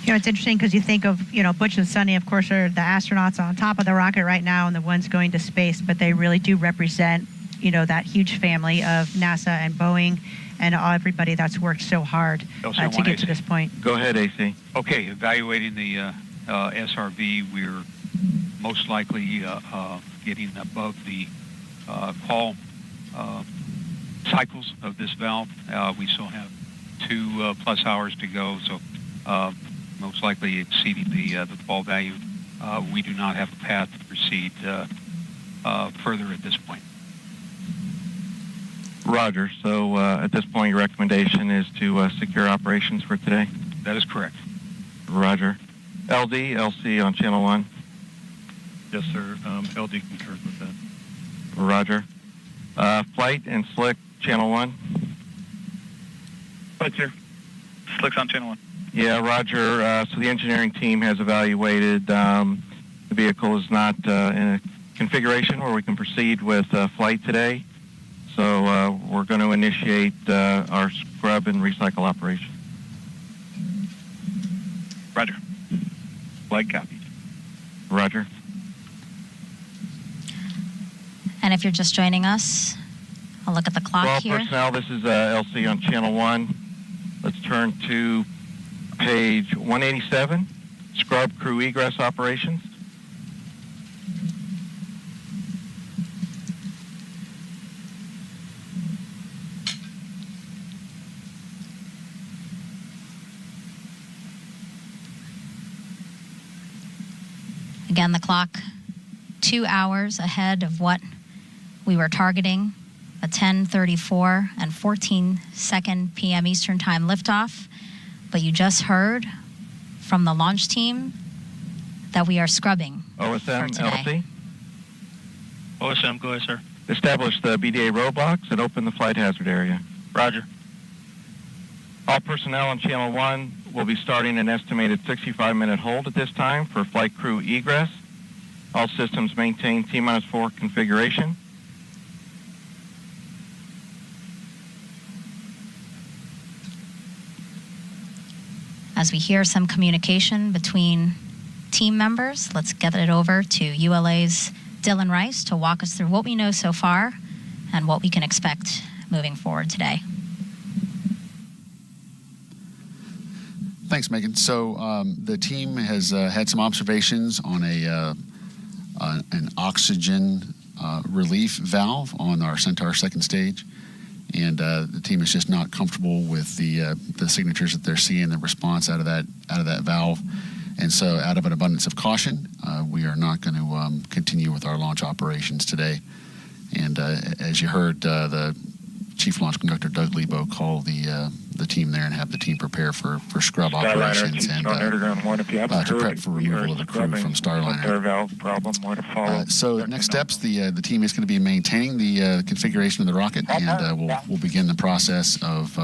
S6: You know, it's interesting because you think of, you know, Butch and Sunny, of course, are the astronauts on top of the rocket right now and the ones going to space, but they really do represent, you know, that huge family of NASA and Boeing and everybody that's worked so hard to get to this point.
S9: Go ahead, AC.
S22: Okay, evaluating the SRV, we're most likely getting above the call cycles of this valve. We still have 2+ hours to go, so most likely exceeding the call value. We do not have a path to proceed further at this point.
S9: Roger. So at this point, your recommendation is to secure operations for today?
S22: That is correct.
S9: Roger. LD, LC on channel 1.
S13: Yes, sir. LD concurs with that.
S9: Roger. Flight and Slick, channel 1.
S22: Flight, sir. Slick's on channel 1.
S9: Yeah, Roger. So the engineering team has evaluated the vehicle is not in a configuration where we can proceed with flight today. So we're going to initiate our scrub and recycle operation.
S22: Roger. Flight copied.
S9: Roger.
S4: And if you're just joining us, I'll look at the clock here.
S9: Personnel, this is LC on channel 1. Let's turn to page 187, scrub crew egress operations.
S4: Again, the clock 2 hours ahead of what we were targeting, a 10:34 and 14-second p.m. Eastern Time liftoff. But you just heard from the launch team that we are scrubbing
S9: OSM,
S4: for today.
S9: LC?
S16: OSM, go ahead, sir.
S9: Establish the BDA roadblocks and open the flight hazard area.
S16: Roger.
S9: All personnel on Channel 1 will be starting an estimated 65-minute hold at this time for flight crew egress. All systems maintain T-4 configuration.
S4: As we hear some communication between team members, let's get it over to ULA's Dylan Rice to walk us through what we know so far and what we can expect moving forward today.
S7: Thanks, Megan. So the team has had some observations on an oxygen relief valve on our Centaur second stage, and the team is just not comfortable with the signatures that they're seeing, the response out of that valve. And so, out of an abundance of caution, we are not going to continue with our launch operations today. And as you heard, the Chief Launch Conductor Doug Lebo call the team there and have the team prepare for scrub operations and to prep for removal of the crew from Starliner. So next steps, the team is going to be maintaining the configuration of the rocket, and we'll begin the process of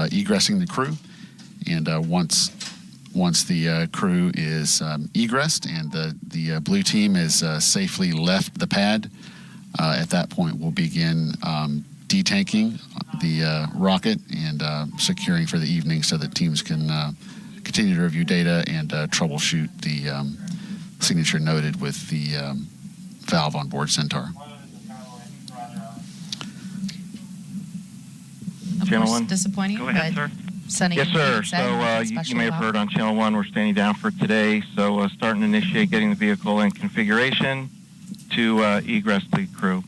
S7: egressing the crew. And once the crew is egressed and the blue team is safely left the pad, at that point we'll begin detanking the rocket and securing for the evening so that teams can continue to review data and troubleshoot the signature noted with the valve on board Centaur.
S1: Of
S9: Channel
S1: course,
S9: 1.
S1: disappointing.
S9: Go ahead,
S1: but
S9: sir.
S1: Sunny,
S9: Yes, sir.
S1: said
S9: So
S1: nothing
S9: you
S1: special
S9: may have
S1: about-
S9: heard on Channel 1, we're standing down for today. So starting to initiate getting the vehicle in configuration to egress the crew.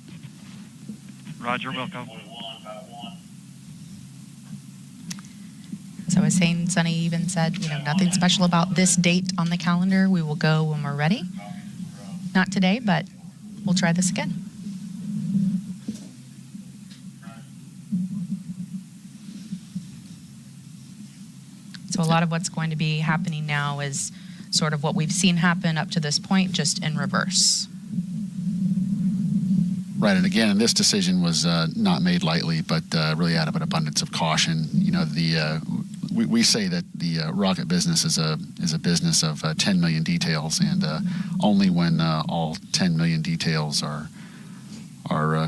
S15: Roger, Wilco.
S1: So I was saying, Sunny even said, nothing special about this date on the calendar. We will go when we're ready. Not today, but we'll try this again. So a lot of what's going to be happening now is sort of what we've seen happen up to this point, just in reverse.
S7: Right, and again, this decision was not made lightly, but really out of an abundance of caution. We say that the rocket business is a business of 10 million details, and only when all 10 million details are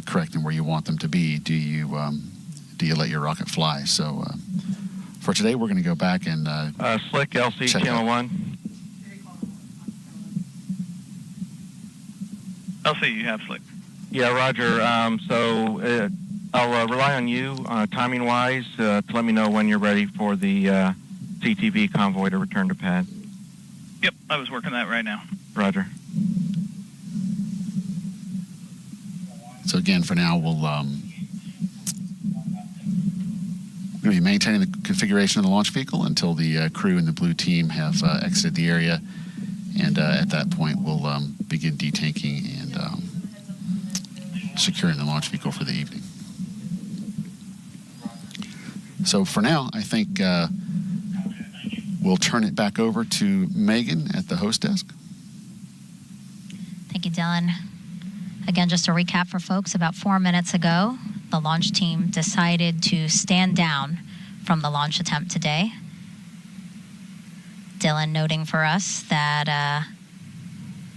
S7: correct and where you want them to be do you let your rocket fly. So for today, we're going to go back and
S9: Slick LC Channel 1.
S16: LC, you have Slick.
S9: Yeah, Roger. So I'll rely on you timing-wise to let me know when you're ready for the CTV convoy to return to pad.
S16: Yep, I was working that right now.
S9: Roger.
S7: So again, for now, we'll be maintaining the configuration of the launch vehicle until the crew and the blue team have exited the area, and at that point, we'll begin detanking and securing the launch vehicle for the evening. So for now, I think we'll turn it back over to Megan at the host desk.
S4: Thank you, Dylan. Again, just a recap for folks, about 4 minutes ago, the launch team decided to stand down from the launch attempt today. Dylan noting for us that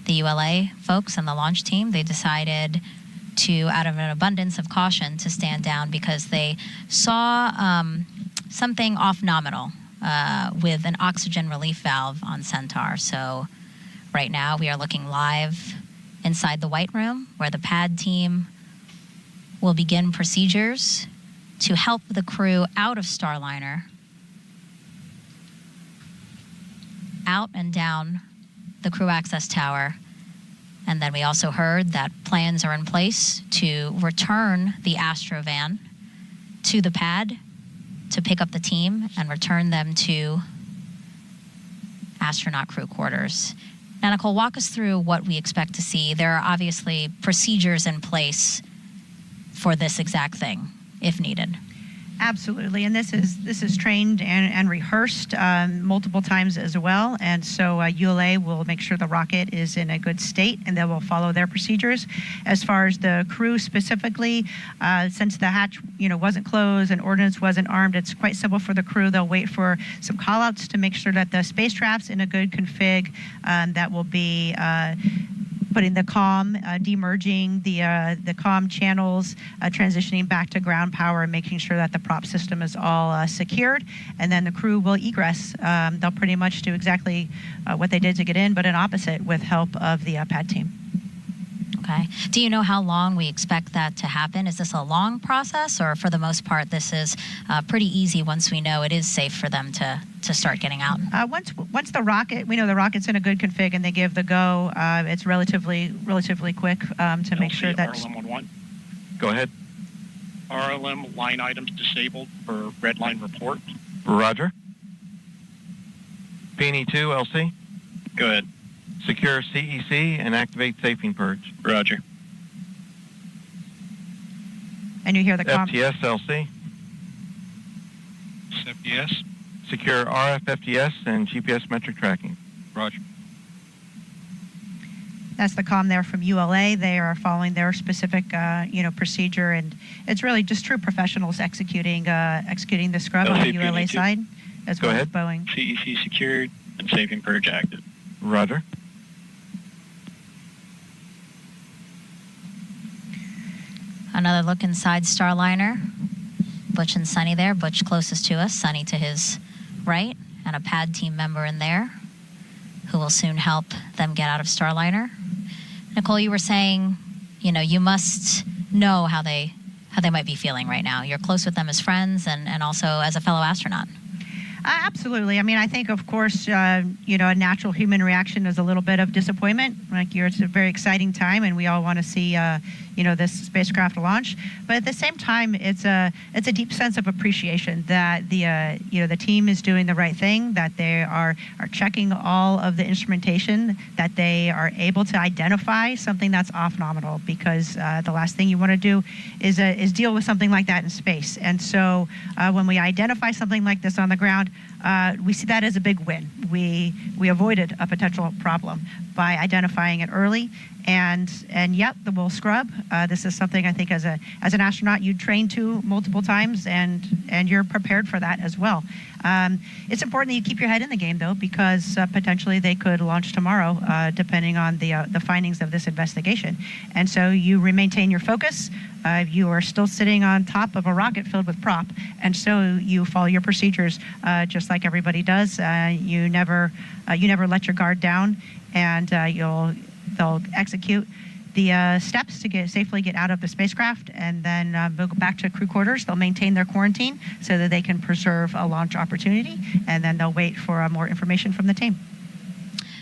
S4: the ULA folks and the launch team, they decided to, out of an abundance of caution, to stand down because they saw something off nominal with an oxygen relief valve on Centaur. So right now we are looking live inside the White Room, where the pad team will begin procedures to help the crew out of Starliner, out and down the crew access tower. And then we also heard that plans are in place to return the Astrovan to the pad to pick up the team and return them to astronaut crew quarters. Now, Nicole, walk us through what we expect to see. There are obviously procedures in place for this exact thing, if needed.
S6: Absolutely, and this is trained and rehearsed multiple times as well, and so ULA will make sure the rocket is in a good state, and they will follow their procedures. As far as the crew specifically, since the hatch wasn't closed and ordnance wasn't armed, it's quite simple for the crew. They'll wait for some callouts to make sure that the spacecraft's in a good config. That will be putting the comm, demerging the comm channels, transitioning back to ground power, and making sure that the prop system is all secured. And then the crew will egress. They'll pretty much do exactly what they did to get in, but an opposite with help of the pad team.
S4: Okay. Do you know how long we expect that to happen? Is this a long process, or for the most part, this is pretty easy once we know it is safe for them to start getting out?
S6: Once the rocket, we know the rocket's in a good config and they give the go, it's relatively quick to make sure that...
S3: RLM-11.
S9: Go ahead.
S3: RLM line items disabled for red line report.
S9: Roger. P&E2, LC.
S3: Go ahead.
S9: Secure CEC and activate safing purge.
S3: Roger.
S6: And you hear the comm...
S9: FTS, LC.
S3: FTS.
S9: Secure RF FTS and GPS metric tracking.
S3: Roger.
S6: That's the comm there from ULA. They are following their specific, procedure, and it's really just true professionals executing the scrub on the ULA side, as well as Boeing.
S3: CEC secured and saving purge active.
S9: Roger.
S4: Another look inside Starliner. Butch and Sunny there. Butch closest to us, Sunny to his right, and a pad team member in there who will soon help them get out of Starliner. Nicole, you were saying, you must know how they might be feeling right now. You're close with them as friends and also as a fellow astronaut.
S6: Absolutely. I mean, I think, of course, a natural human reaction is a little bit of disappointment. It's a very exciting time, and we all want to see, this spacecraft launch. But at the same time, it's a deep sense of appreciation that the team is doing the right thing, that they are checking all of the instrumentation, that they are able to identify something that's off nominal, because the last thing you want to do is deal with something like that in space. And so when we identify something like this on the ground, we see that as a big win. We avoided a potential problem by identifying it early, and yep, the will scrub. This is something I think as an astronaut you train to multiple times, and you're prepared for that as well. It's important that you keep your head in the game, though, because potentially they could launch tomorrow, depending on the findings of this investigation. And so you maintain your focus. You are still sitting on top of a rocket filled with prop, and so you follow your procedures just like everybody does. You never let your guard down, and they'll execute the steps to safely get out of the spacecraft, and then they'll go back to crew quarters. They'll maintain their quarantine so that they can preserve a launch opportunity, and then they'll wait for more information from the team.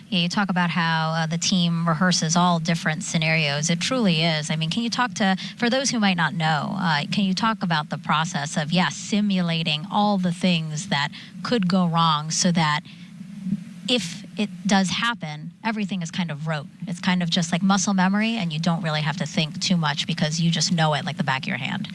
S4: Yeah, you talk about how the team rehearses all different scenarios. It truly is. I mean, can you talk for those who might not know, can you talk about the process of, simulating all the things that could go wrong so that if it does happen, everything is kind of rote. It's kind of just like muscle memory, and you don't really have to think too much because you just know it like the back of your hand.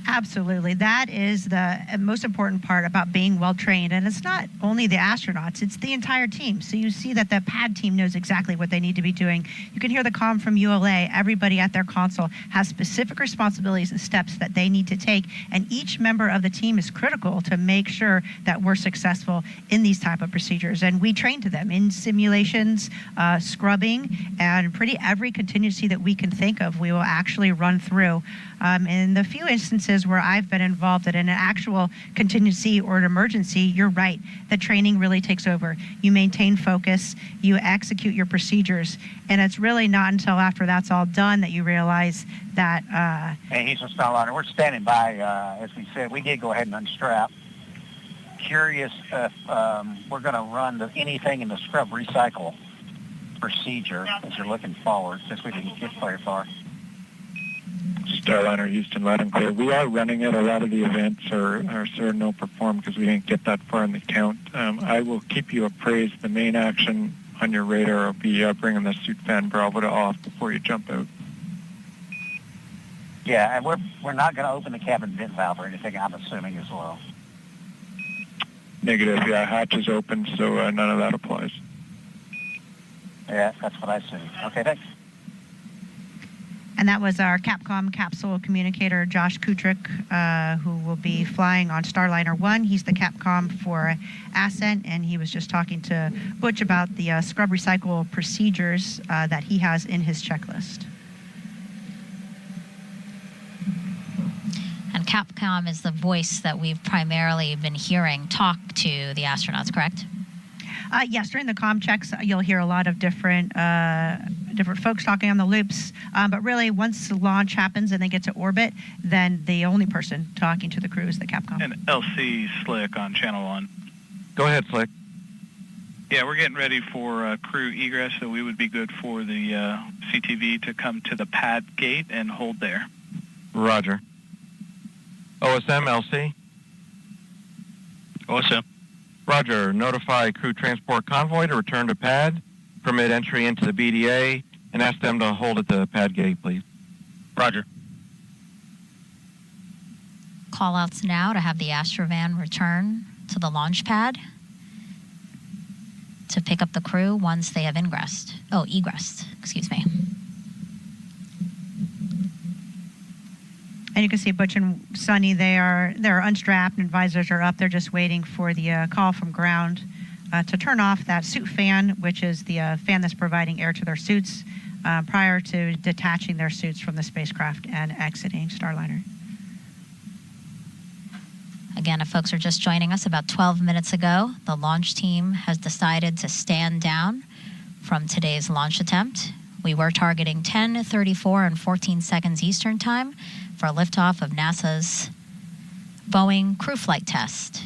S6: Absolutely. That is the most important part about being well trained. And it's not only the astronauts, it's the entire team. So you see that the pad team knows exactly what they need to be doing. You can hear the comm from ULA. Everybody at their console has specific responsibilities and steps that they need to take. And each member of the team is critical to make sure that we're successful in these type of procedures. And we train to them in simulations, scrubbing, and pretty every contingency that we can think of, we will actually run through. In the few instances where I've been involved in an actual contingency or an emergency, you're right. The training really takes over. You maintain focus, you execute your procedures, and it's really not until after that's all done that you realize that...
S2: Hey, Houston Starliner, we're standing by. As we said, we did go ahead and unstrap. Curious if we're going to run anything in the scrub recycle procedure as you're looking forward, since we didn't get very far.
S19: Starliner, Houston, loud and clear. We are running it. A lot of the events are sort of no perform because we didn't get that far in the count. I will keep you appraised. The main action on your radar will be bringing the suit fan Bravo to off before you jump out.
S2: Yeah, and we're not going to open the cabin vent valve or anything, I'm assuming as well.
S19: Negative, yeah, hatch is open, so none of that applies.
S2: Yeah, that's what I assumed. Okay, thanks.
S6: And that was our Capcom capsule communicator, Josh Kutrick, who will be flying on Starliner 1. He's the Capcom for Ascent, and he was just talking to Butch about the scrub recycle procedures that he has in his checklist.
S4: And Capcom is the voice that we've primarily been hearing talk to the astronauts, correct?
S6: Yes, during the comm checks, you'll hear a lot of different folks talking on the loops. But really, once the launch happens and they get to orbit, then the only person talking to the crew is the Capcom.
S10: And LC Slick on Channel 1.
S9: Go ahead, Slick.
S10: Yeah, we're getting ready for crew egress, so we would be good for the CTV to come to the pad gate and hold there.
S9: Roger. OSM, LC?
S10: OSM.
S9: Roger. Notify crew transport convoy to return to pad, permit entry into the BDA, and ask them to hold at the pad gate, please.
S10: Roger.
S4: Call-outs now to have the Astrovan return to the launch pad to pick up the crew once they have egressed. Excuse me.
S6: And you can see Butch and Sunny, they're unstrapped and visors are up. They're just waiting for the call from ground to turn off that suit fan, which is the fan that's providing air to their suits prior to detaching their suits from the spacecraft and exiting Starliner.
S4: Again, if folks are just joining us, about 12 minutes ago, the launch team has decided to stand down from today's launch attempt. We were targeting 10:34 and 14 seconds Eastern Time for liftoff of NASA's Boeing crew flight test.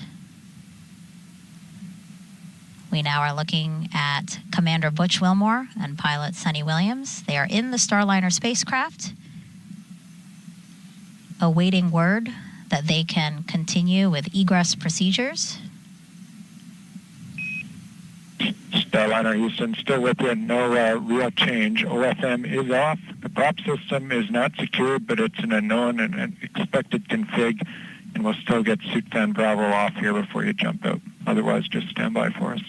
S4: We now are looking at Commander Butch Wilmore and pilot Sunny Williams. They are in the Starliner spacecraft, awaiting word that they can continue with egress procedures.
S19: Starliner Houston, still with you. No real change. OFM is off. The prop system is not secured, but it's an unknown and an expected config, and we'll still get suit fan Bravo off here before you jump out. Otherwise, just stand by for us.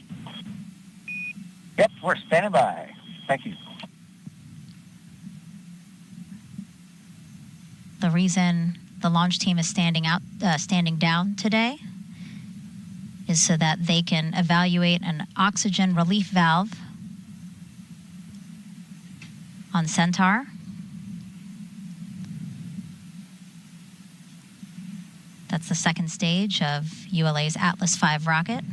S2: Yep, we're standing by. Thank you.
S4: The reason the launch team is standing down today is so that they can evaluate an oxygen relief valve on Centaur. That's the second stage of ULA's Atlas V rocket.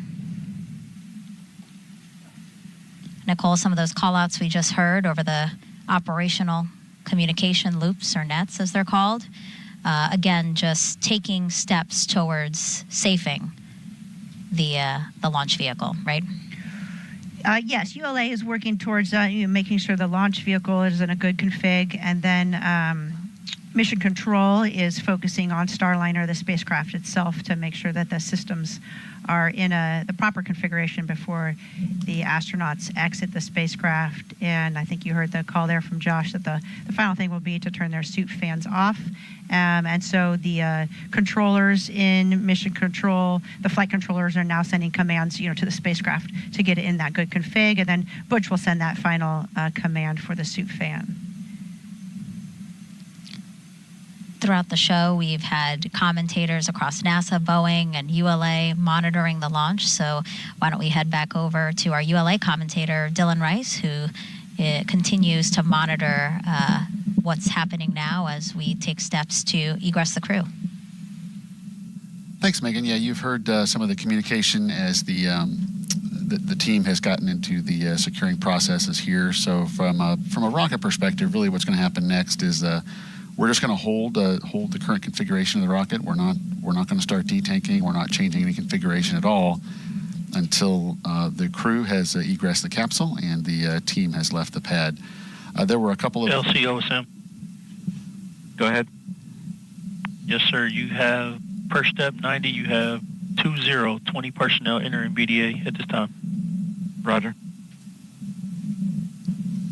S4: Nicole, some of those call-outs we just heard over the operational communication loops, or nets as they're called, again, just taking steps towards safing the launch vehicle, right?
S6: Yes, ULA is working towards making sure the launch vehicle is in a good config, and then Mission Control is focusing on Starliner, the spacecraft itself, to make sure that the systems are in the proper configuration before the astronauts exit the spacecraft. And I think you heard the call there from Josh that the final thing will be to turn their suit fans off. And so the controllers in Mission Control, the flight controllers, are now sending commands, to the spacecraft to get it in that good config. And then Butch will send that final command for the suit fan.
S4: Throughout the show, we've had commentators across NASA, Boeing, and ULA monitoring the launch. So why don't we head back over to our ULA commentator, Dylan Rice, who continues to monitor what's happening now as we take steps to egress the crew.
S7: Thanks, Megan. Yeah, you've heard some of the communication as the team has gotten into the securing processes here. So from a rocket perspective, really what's going to happen next is we're just going to hold the current configuration of the rocket. We're not going to start detanking. We're not changing any configuration at all until the crew has egressed the capsule and the team has left the pad. There were a couple of
S16: LCOSM.
S9: Go ahead.
S16: Yes, sir. You have per step 90. You have 20 personnel entering BDA at this time.
S9: Roger.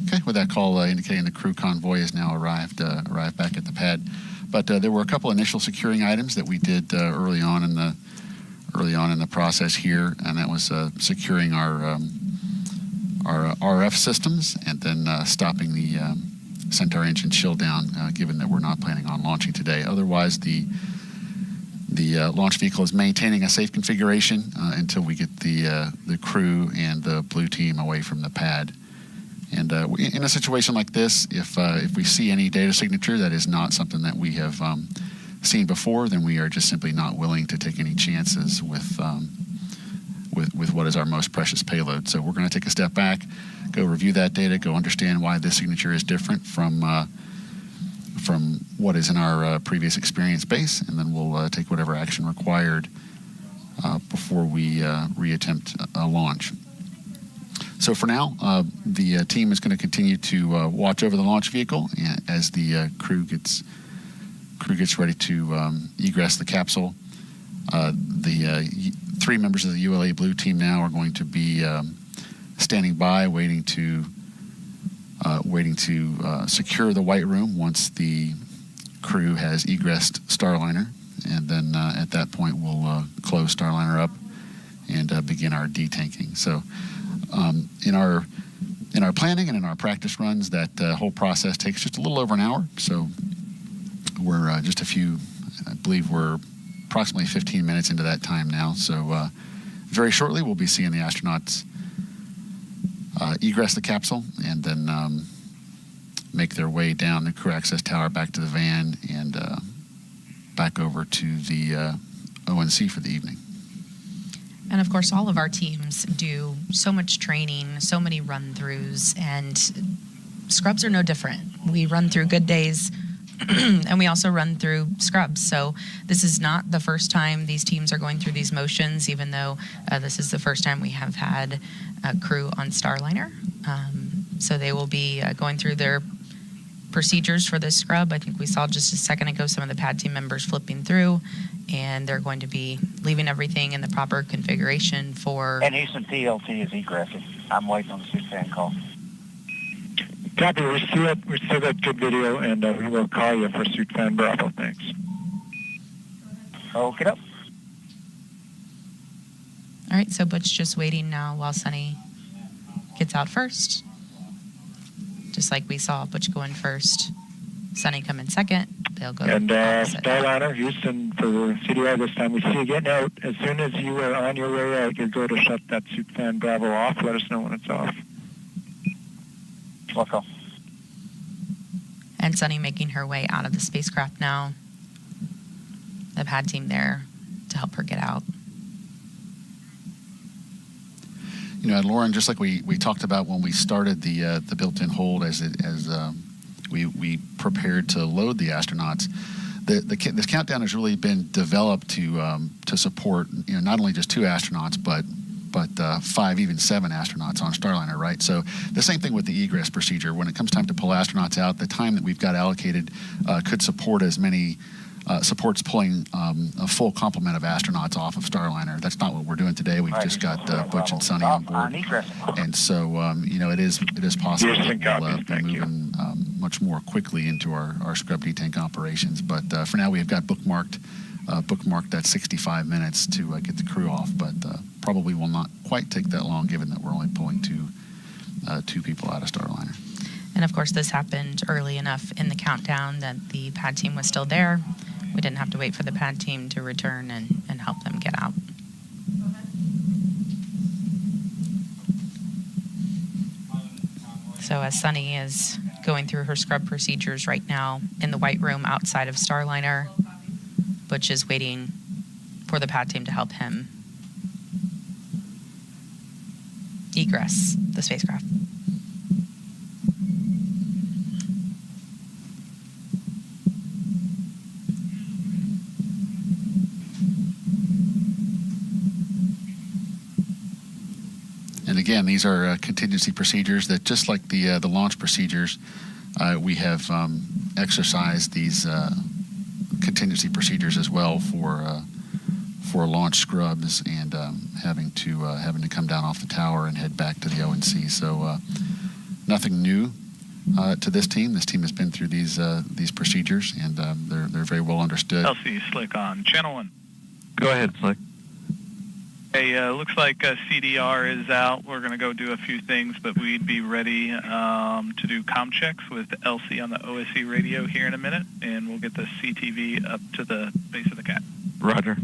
S7: Okay, with that call indicating the crew convoy has now arrived back at the pad. But there were a couple initial securing items that we did early on in the process here, and that was securing our RF systems and then stopping the Centaur engine chill down, given that we're not planning on launching today. Otherwise, the launch vehicle is maintaining a safe configuration until we get the crew and the blue team away from the pad. And in a situation like this, if we see any data signature that is not something that we have seen before, then we are just simply not willing to take any chances with what is our most precious payload. So we're going to take a step back, go review that data, go understand why this signature is different from what is in our previous experience base, and then we'll take whatever action required before we reattempt a launch. So for now, the team is going to continue to watch over the launch vehicle as the crew gets ready to egress the capsule. The 3 members of the ULA Blue team now are going to be standing by, waiting to secure the white room once the crew has egressed Starliner, and then at that point we'll close Starliner up and begin our detanking. So in our planning and in our practice runs, that whole process takes just a little over an hour. So we're I believe we're approximately 15 minutes into that time now. So very shortly we'll be seeing the astronauts egress the capsule and then make their way down the crew access tower back to the van and back over to the ONC for the evening.
S1: And of course, all of our teams do so much training, so many run-throughs, and scrubs are no different. We run through good days, and we also run through scrubs. So this is not the first time these teams are going through these motions, even though this is the first time we have had a crew on Starliner. So they will be going through their procedures for this scrub. I think we saw just a second ago some of the pad team members flipping through, and they're going to be leaving everything in the proper configuration for...
S2: And Houston PLT is egressing. I'm waiting on the suit fan call.
S19: Copy, we still got good video, and we will call you for suit fan Bravo. Thanks.
S2: Okay, up.
S1: All right, so Butch just waiting now while Sunny gets out first. Just like we saw Butch going first, Sunny come in second. They'll go.
S19: And Starliner, Houston, for CDR this time, we see you getting out. As soon as you are on your way out, you'll go to shut that suit fan Bravo off. Let us know when it's off.
S2: Let's go.
S1: And Sunny making her way out of the spacecraft now. The pad team there to help her get out.
S7: You know, and Lauren, just like we talked about when we started the built-in hold as we prepared to load the astronauts, this countdown has really been developed to support, you know, not only just 2 astronauts but 5, even 7 astronauts on Starliner, right? So the same thing with the egress procedure. When it comes time to pull astronauts out, the time that we've got allocated could support as many supports pulling a full complement of astronauts off of Starliner. That's not what we're doing today. We've just got Butch and Sunny on board, and so you know, it is possible that we'll be moving much more quickly into our scrub detank operations. But for now, we have got bookmarked that 65 minutes to get the crew off, but probably will not quite take that long, given that we're only pulling two people out of Starliner.
S1: And of course, this happened early enough in the countdown that the pad team was still there. We didn't have to wait for the pad team to return and help them get out. So as Sunny is going through her scrub procedures right now in the white room outside of Starliner, Butch is waiting for the pad team to help him egress the spacecraft.
S7: And again, these are contingency procedures that, just like the launch procedures, we have exercised these contingency procedures as well for launch scrubs and having to come down off the tower and head back to the ONC. So nothing new to this team. This team has been through these procedures, and they're very well understood.
S11: LC Slick on channel 1.
S9: Go ahead, Slick.
S11: Hey, looks like CDR is out. We're going to go do a few things, but we'd be ready to do comm checks with LC on the OSE radio here in a minute, and we'll get the CTV up to the base of the cat.
S9: Roger.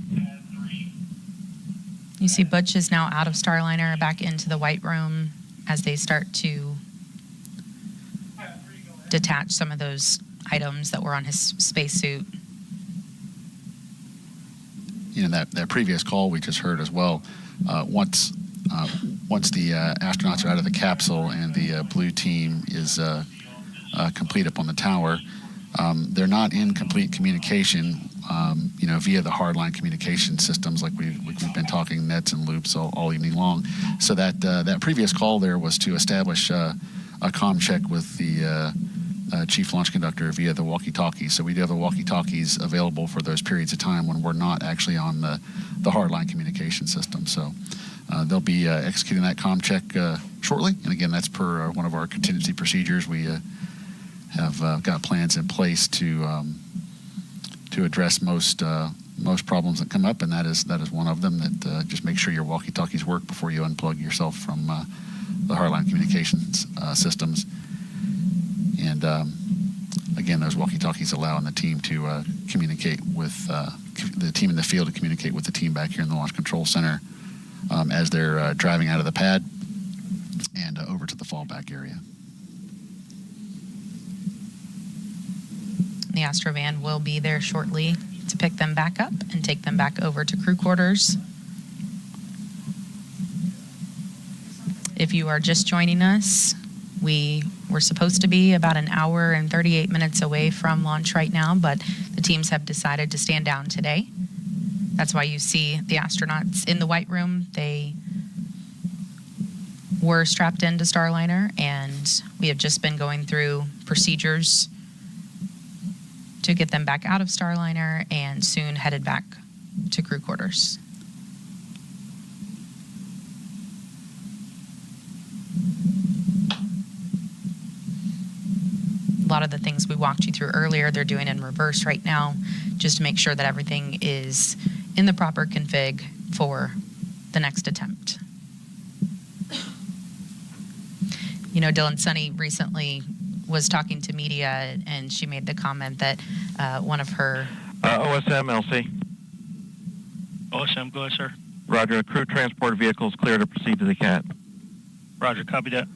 S1: You see Butch is now out of Starliner, back into the white room as they start to detach some of those items that were on his spacesuit.
S7: You know, that previous call we just heard as well, once the astronauts are out of the capsule and the blue team is complete up on the tower, they're not in complete communication, you know, via the hardline communication systems like we've been talking nets and loops all evening long. So that previous call there was to establish a comm check with the chief launch conductor via the walkie-talkie. So we do have the walkie-talkies available for those periods of time when we're not actually on the hardline communication system. So they'll be executing that comm check shortly. And again, that's per one of our contingency procedures. We have got plans in place to address most problems that come up, and that is one of them. That just make sure your walkie-talkies work before you unplug yourself from the hardline communications systems. And again, those walkie-talkies allowing the team to communicate with the team in the field to communicate with the team back here in the Launch Control Center as they're driving out of the pad and over to the fallback area.
S1: The Astrovan will be there shortly to pick them back up and take them back over to crew quarters. If you are just joining us, we were supposed to be about an hour and 38 minutes away from launch right now, but the teams have decided to stand down today. That's why you see the astronauts in the white room. They were strapped into Starliner, and we have just been going through procedures to get them back out of Starliner and soon headed back to crew quarters. A lot of the things we walked you through earlier, they're doing in reverse right now, just to make sure that everything is in the proper config for the next attempt. You know, Dylan Sunny recently was talking to media, and she made the comment that one of her...
S9: OSM, LC.
S16: OSM, go ahead, sir.
S9: Roger. Crew transport vehicle is clear to proceed to the CAT.
S16: Roger, copy that.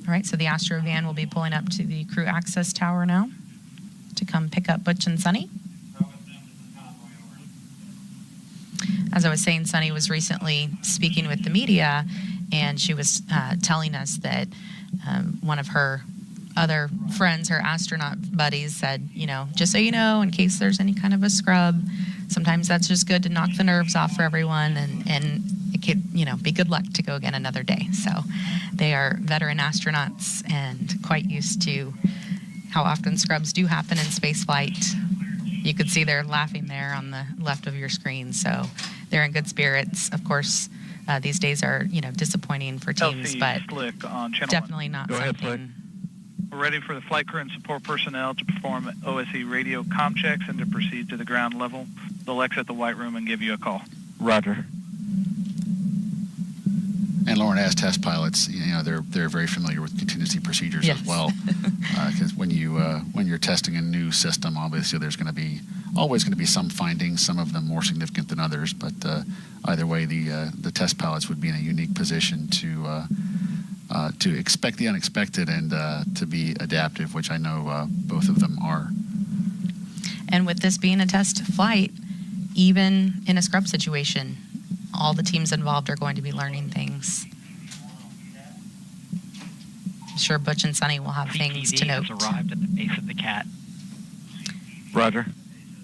S1: All right, so the Astrovan will be pulling up to the crew access tower now to come pick up Butch and Sunny. As I was saying, Sunny was recently speaking with the media, and she was telling us that one of her other friends, her astronaut buddies, said, you know, just so you know, in case there's any kind of a scrub, sometimes that's just good to knock the nerves off for everyone, and it could, you know, be good luck to go again another day. So they are veteran astronauts and quite used to how often scrubs do happen in space flight. You could see they're laughing there on the left of your screen. So they're in good spirits. Of course, these days are, you know, disappointing for teams,
S11: LC
S1: but
S11: Slick on channel
S1: definitely
S11: 1.
S1: not
S9: Go ahead,
S1: something.
S11: We're ready for the flight crew and support personnel to perform OSE radio comm checks and to proceed to the ground level. They'll exit the white room and give you a call.
S9: Roger.
S7: And Lauren, as test pilots, you know, they're very familiar with contingency procedures as well. Because when you're testing a new system, obviously there's always going to be some findings, some of them more significant than others. But either way, the test pilots would be in a unique position to expect the unexpected and to be adaptive, which I know both of them are.
S1: And with this being a test flight, even in a scrub situation, all the teams involved are going to be learning things. I'm sure Butch and Sunny will have things to note.
S17: Has arrived at the base of the CAT.
S9: Roger.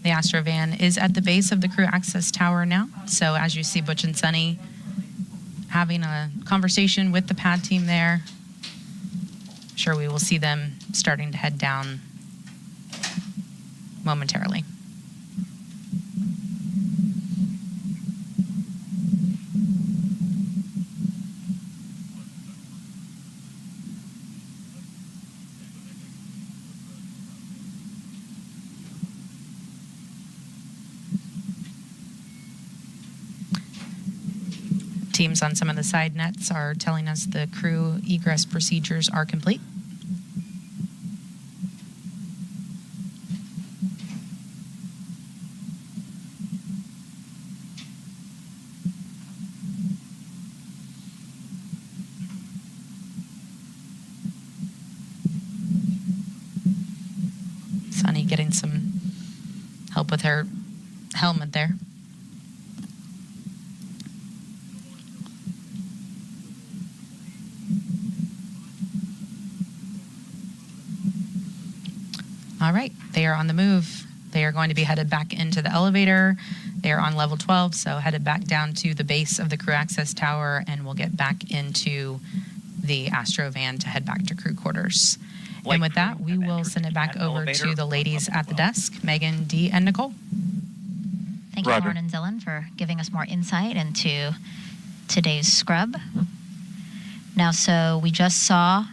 S1: The Astrovan is at the base of the crew access tower now. So as you see Butch and Sunny having a conversation with the pad team there, I'm sure we will see them starting to head down momentarily. Teams on some of the side nets are telling us the crew egress procedures are complete. Sunny getting some help with her helmet there. All right, they are on the move. They are going to be headed back into the elevator. They are on level 12, so headed back down to the base of the crew access tower, and we'll get back into the Astrovan to head back to crew quarters. And with that, we will send it back over to the ladies at the desk, Megan, Dee, and Nicole.
S4: Thank you, Lauren and Dylan, for giving us more insight into today's scrub. Now, so we just saw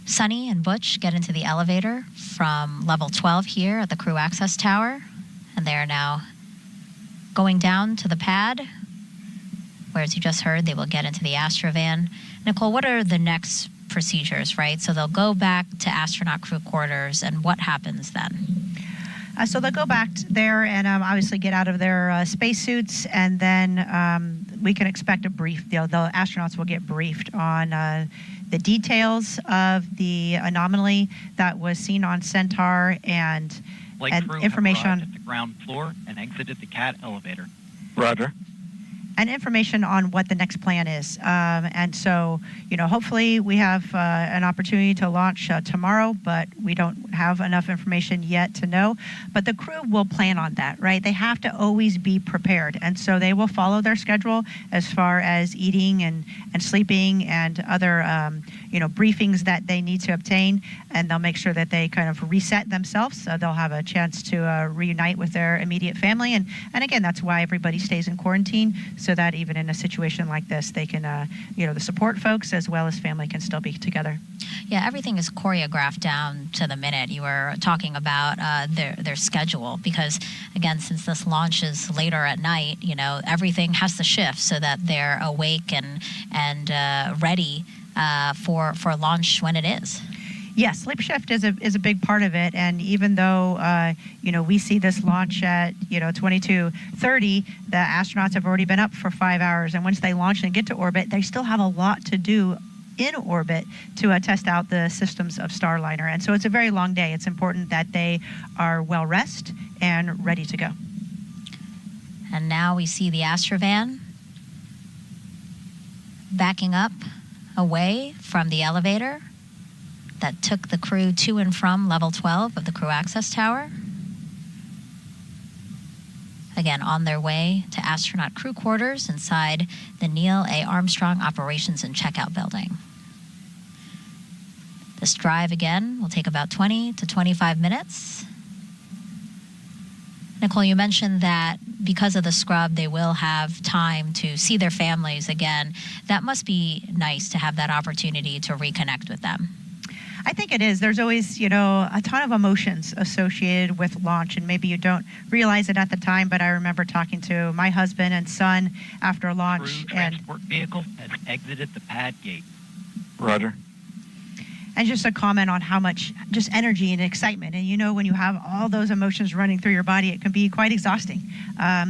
S4: Sunny and Butch get into the elevator from level 12 here at the crew access tower, and they are now going down to the pad, where, as you just heard, they will get into the Astrovan. Nicole, what are the next procedures, right? So they'll go back to astronaut crew quarters, and what happens then?
S6: So they'll go back there and obviously get out of their spacesuits, and then we can expect a brief. The astronauts will get briefed on the details of the anomaly that was seen on Centaur and information on
S17: at the ground floor and exited the CAT elevator.
S19: Roger.
S6: And information on what the next plan is. And so, hopefully we have an opportunity to launch tomorrow, but we don't have enough information yet to know. But the crew will plan on that, right? They have to always be prepared. And so they will follow their schedule as far as eating and sleeping and other, briefings that they need to obtain. And they'll make sure that they kind of reset themselves, so they'll have a chance to reunite with their immediate family. And again, that's why everybody stays in quarantine, so that even in a situation like this, they can, the support folks as well as family can still be together.
S4: Yeah, everything is choreographed down to the minute. You were talking about their schedule because, again, since this launch is later at night, everything has to shift so that they're awake and ready for launch when it is.
S6: Yes, sleep shift is a big part of it, and even though we see this launch at 22:30, the astronauts have already been up for 5 hours, and once they launch and get to orbit, they still have a lot to do in orbit to test out the systems of Starliner, and so it's a very long day. It's important that they are well rested and ready to go.
S4: And now we see the Astrovan backing up away from the elevator that took the crew to and from level 12 of the crew access tower. Again, on their way to astronaut crew quarters inside the Neil A. Armstrong Operations and Checkout Building. This drive, again, will take about 20 to 25 minutes. Nicole, you mentioned that because of the scrub, they will have time to see their families again. That must be nice to have that opportunity to reconnect with them.
S6: I think it is. There's always, a ton of emotions associated with launch, and maybe you don't realize it at the time, but I remember talking to my husband and son after launch.
S17: Crew transport vehicle has exited the pad gate.
S19: Roger.
S6: And just a comment on how much just energy and excitement. And when you have all those emotions running through your body, it can be quite exhausting.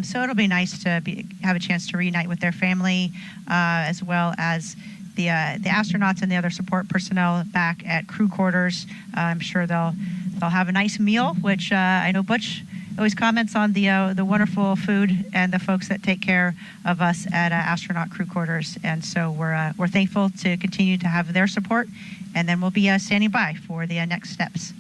S6: So it'll be nice to have a chance to reunite with their family, as well as the astronauts and the other support personnel back at crew quarters. I'm sure they'll have a nice meal, which I know Butch always comments on the wonderful food and the folks that take care of us at astronaut crew quarters. And so we're thankful to continue to have their support, and then we'll be standing by for the next steps.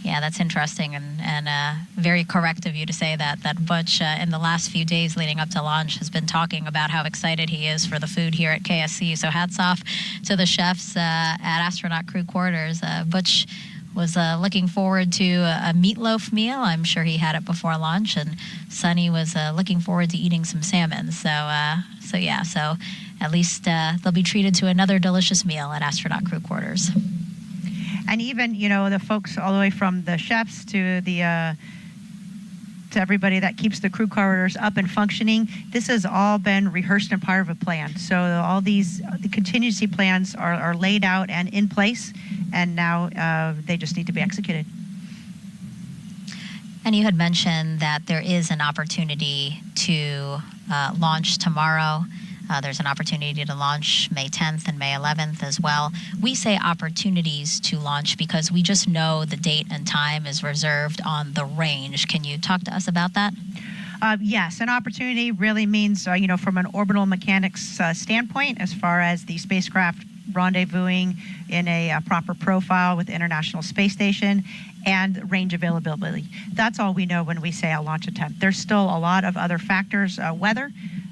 S4: Yeah, that's interesting and very correct of you to say that Butch, in the last few days leading up to launch, has been talking about how excited he is for the food here at KSC. So hats off to the chefs at Astronaut Crew Quarters. Butch was looking forward to a meatloaf meal. I'm sure he had it before launch, and Sunny was looking forward to eating some salmon. So at least they'll be treated to another delicious meal at Astronaut Crew Quarters.
S6: And even, the folks all the way from the chefs to the to everybody that keeps the crew corridors up and functioning, this has all been rehearsed and part of a plan. So all these the contingency plans are laid out and in place, and now they just need to be executed.
S4: And you had mentioned that there is an opportunity to launch tomorrow. There's an opportunity to launch May 10th and May 11th as well. We say opportunities to launch because we just know the date and time is reserved on the range. Can you talk to us about that?
S6: Yes, an opportunity really means, from an orbital mechanics standpoint, as far as the spacecraft rendezvousing in a proper profile with the International Space Station and range availability. That's all we know when we say a launch attempt. There's still a lot of other factors, weather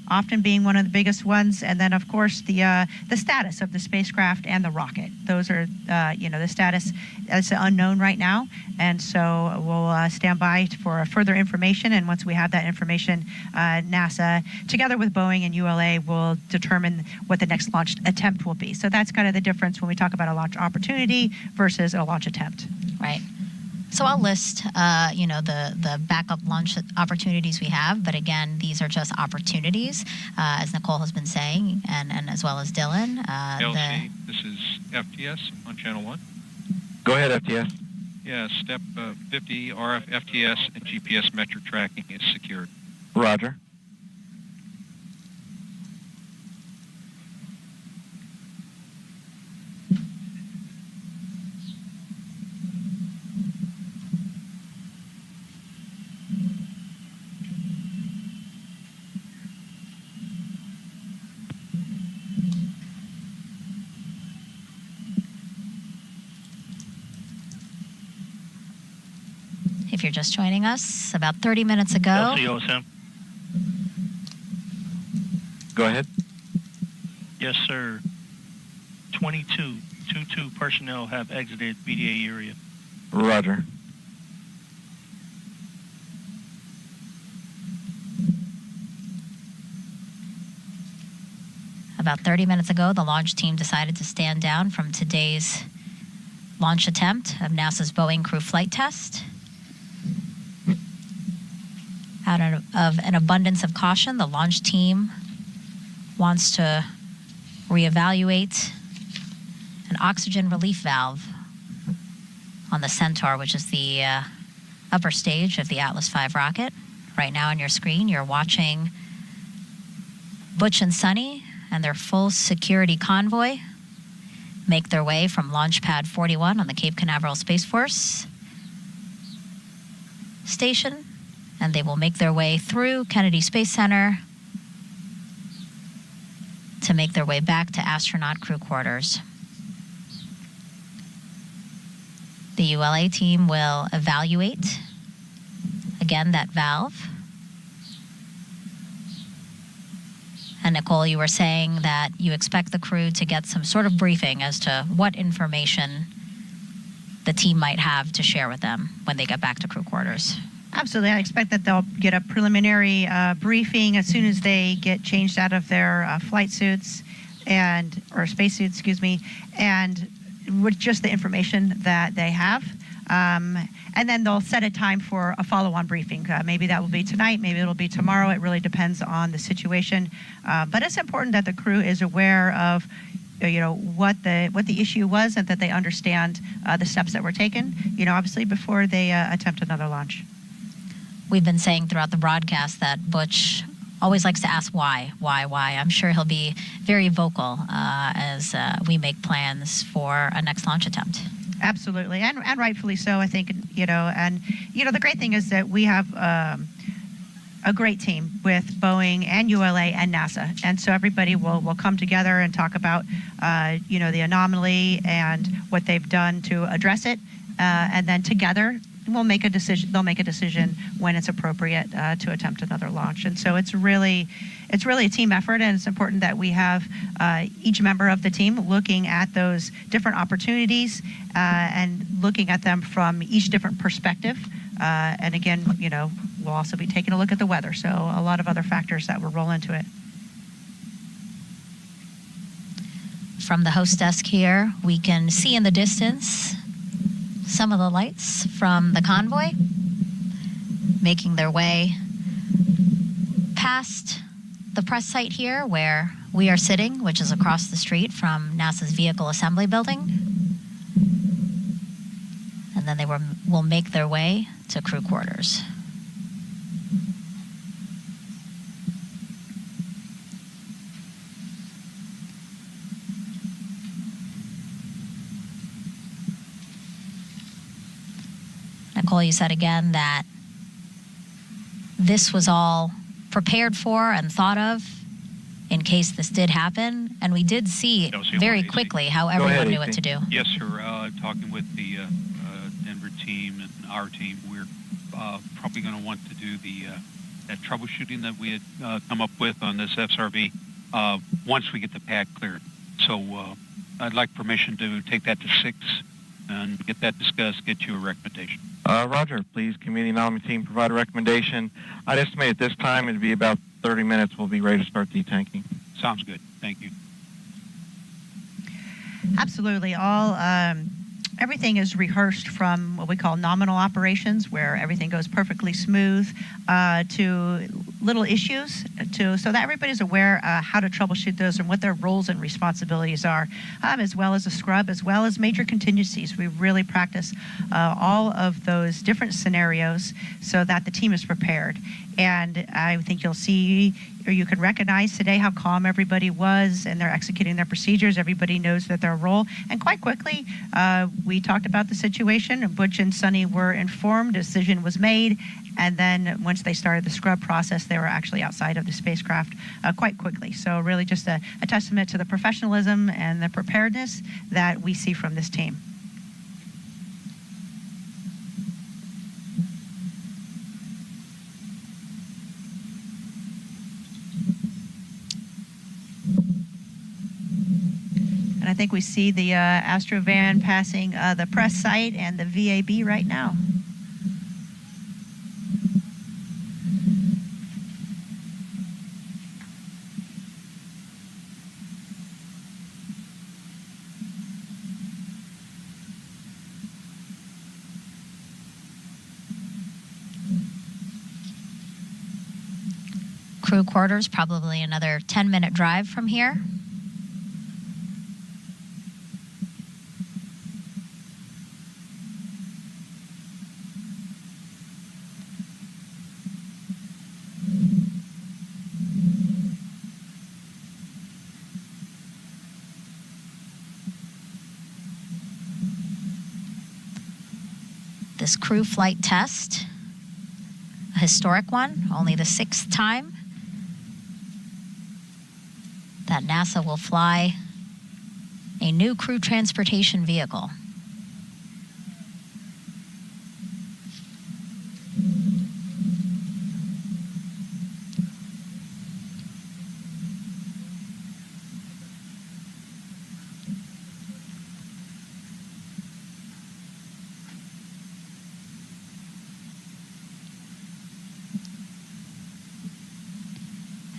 S6: often being one of the biggest ones, and then of course the status of the spacecraft and the rocket. Those are the status is unknown right now, and so we'll stand by for further information, and once we have that information, NASA together with Boeing and ULA will determine what the next launch attempt will be. So that's kind of the difference when we talk about a launch opportunity versus a launch attempt.
S4: Right. So I'll list, the backup launch opportunities we have. But again, these are just opportunities, as Nicole has been saying, and as well as Dylan.
S22: LC, this is FTS on Channel 1.
S9: Go ahead, FTS.
S22: Yeah, step 50, RF, FTS, and GPS metric tracking is secured.
S9: Roger.
S4: If you're just joining us, about 30 minutes ago.
S16: LCOSM.
S9: Go ahead.
S16: Yes, sir. 22 personnel have exited BDA area.
S9: Roger.
S4: About 30 minutes ago, the launch team decided to stand down from today's launch attempt of NASA's Boeing crew flight test. Out of an abundance of caution, the launch team wants to reevaluate an oxygen relief valve on the Centaur, which is the upper stage of the Atlas V rocket. Right now on your screen, you're watching Butch and Sunny and their full security convoy make their way from Launch Pad 41 on the Cape Canaveral Space Force Station, and they will make their way through Kennedy Space Center to make their way back to astronaut crew quarters. The ULA team will evaluate, again, that valve. And Nicole, you were saying that you expect the crew to get some sort of briefing as to what information the team might have to share with them when they get back to crew quarters.
S6: Absolutely. I expect that they'll get a preliminary briefing as soon as they get changed out of their flight suits or spacesuits, and with just the information that they have. And then they'll set a time for a follow-on briefing. Maybe that will be tonight, maybe it'll be tomorrow. It really depends on the situation. But it's important that the crew is aware of what the issue was, and that they understand the steps that were taken, obviously before they attempt another launch.
S4: We've been saying throughout the broadcast that Butch always likes to ask why. I'm sure he'll be very vocal as we make plans for a next launch attempt.
S6: Absolutely, and rightfully so, I think, the great thing is that we have a great team with Boeing and ULA and NASA, and so everybody will come together and talk about, the anomaly and what they've done to address it, and then together we'll make a decision. They'll make a decision when it's appropriate to attempt another launch. And so it's really a team effort, and it's important that we have each member of the team looking at those different opportunities and looking at them from each different perspective. And again, we'll also be taking a look at the weather. So a lot of other factors that will roll into it.
S4: From the host desk here, we can see in the distance some of the lights from the convoy making their way past the press site here where we are sitting, which is across the street from NASA's Vehicle Assembly Building. And then they will make their way to crew quarters. Nicole, you said again that this was all prepared for and thought of in case this did happen, and we did see very quickly how everyone knew what to do.
S22: Yes, sir. Talking with the Denver team and our team, we're probably going to want to do that troubleshooting that we had come up with on this SRV once we get the pad cleared. So I'd like permission to take that to 6 and get that discussed, get you a recommendation.
S9: Roger, please, committee anomaly team, provide a recommendation. I'd estimate at this time it'd be about 30 minutes. We'll be ready to start detanking.
S22: Sounds good. Thank you.
S6: Absolutely. Everything is rehearsed from what we call nominal operations, where everything goes perfectly smooth, to little issues, so that everybody's aware how to troubleshoot those and what their roles and responsibilities are, as well as a scrub, as well as major contingencies. We really practice all of those different scenarios so that the team is prepared. And I think you'll see, or you can recognize today how calm everybody was, and they're executing their procedures. Everybody knows that their role. And quite quickly, we talked about the situation. Butch and Sunny were informed, a decision was made, and then once they started the scrub process, they were actually outside of the spacecraft quite quickly. So really just a testament to the professionalism and the preparedness that we see from this team. And I think we see the Astrovan passing the press site and the VAB right now.
S4: Crew quarters, probably another 10-minute drive from here. This crew flight test, a historic one, only the 6th time that NASA will fly a new crew transportation vehicle.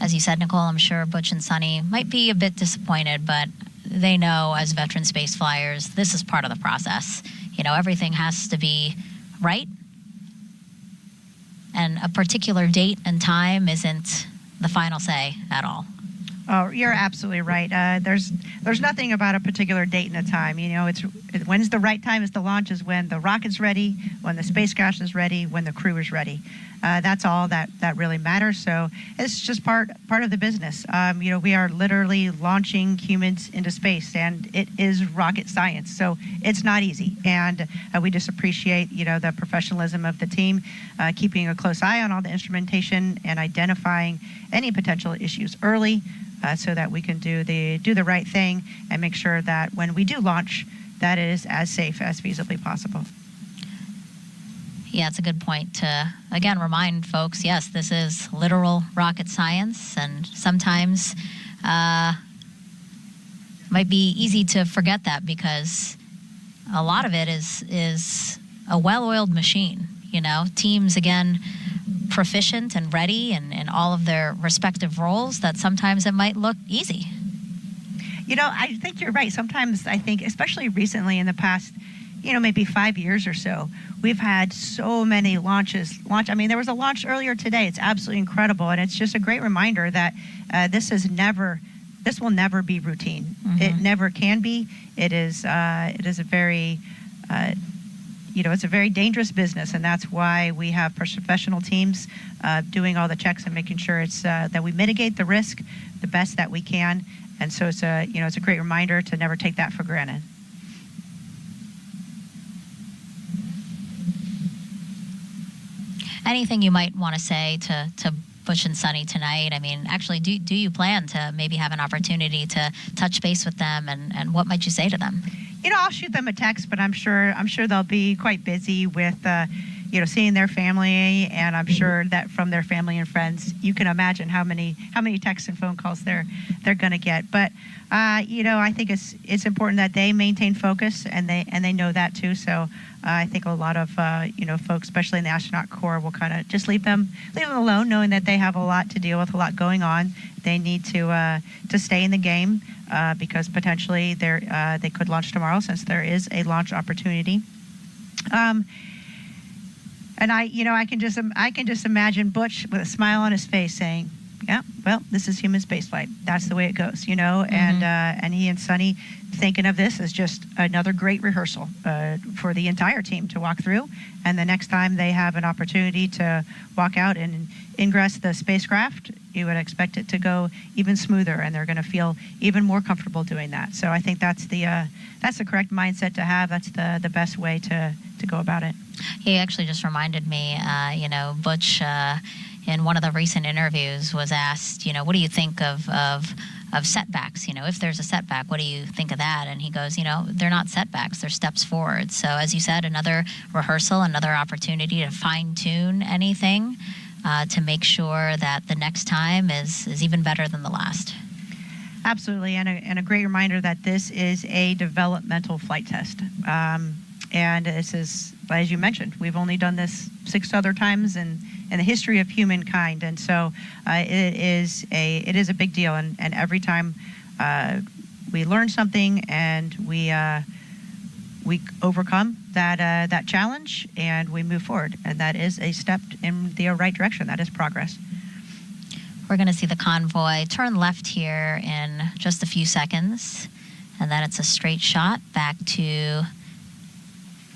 S4: As you said, Nicole, I'm sure Butch and Sunny might be a bit disappointed, but they know as veteran space flyers, this is part of the process. You know, everything has to be right, and a particular date and time isn't the final say at all.
S6: Oh, you're absolutely right. There's nothing about a particular date and a time. You know, when's the right time is to launch is when the rocket's ready, when the spacecraft is ready, when the crew is ready. That's all that really matters. So it's just part of the business. You know, we are literally launching humans into space, and it is rocket science. So it's not easy, and we just appreciate, you know, the professionalism of the team, keeping a close eye on all the instrumentation and identifying any potential issues early, so that we can do the right thing and make sure that when we do launch, that it is as safe as feasibly possible.
S4: Yeah, it's a good point to, again, remind folks, yes, this is literal rocket science, and sometimes might be easy to forget that because a lot of it is a well-oiled machine. You know, teams, again, proficient and ready in all of their respective roles, that sometimes it might look easy.
S6: You know, I think you're right. Sometimes I think, especially recently in the past maybe 5 years or so, we've had so many launches. I mean, there was a launch earlier today. It's absolutely incredible, and it's just a great reminder that this will never be routine.
S4: Mm-hmm.
S6: It never can be. It is a very it's a very dangerous business, and that's why we have professional teams doing all the checks and making sure it's that we mitigate the risk the best that we can. And so it's a great reminder to never take that for granted.
S4: Anything you might want to say to Butch and Sunny tonight? I mean, actually, do you plan to maybe have an opportunity to touch base with them, and what might you say to them?
S6: I'll shoot them a text, but I'm sure they'll be quite busy with seeing their family, and I'm sure that from their family and friends, you can imagine how many texts and phone calls they're going to get. But I think it's important that they maintain focus, and they know that too. So I think a lot of folks, especially in the astronaut corps, will kind of just leave them alone, knowing that they have a lot to deal with, a lot going on. They need to stay in the game because potentially they could launch tomorrow, since there is a launch opportunity. And I can just imagine Butch with a smile on his face saying, "Yeah, well, this is human spaceflight. That's the way it goes,"
S4: Mm-hmm.
S6: And he and Sunny thinking of this as just another great rehearsal for the entire team to walk through. And the next time they have an opportunity to walk out and ingress the spacecraft, you would expect it to go even smoother, and they're going to feel even more comfortable doing that. So I think that's the correct mindset to have. That's the best way to go about it.
S4: He actually just reminded me, Butch, in one of the recent interviews was asked, what do you think of setbacks? If there's a setback, what do you think of that? And he goes, they're not setbacks, they're steps forward. So as you said, another rehearsal, another opportunity to fine tune anything to make sure that the next time is even better than the last.
S6: Absolutely, and a great reminder that this is a developmental flight test. And this is, as you mentioned, we've only done this 6 other times in the history of humankind, and so it is a big deal. And every time we learn something and we overcome that challenge and we move forward, and that is a step in the right direction. That is progress.
S4: We're going to see the convoy turn left here in just a few seconds, and then it's a straight shot back to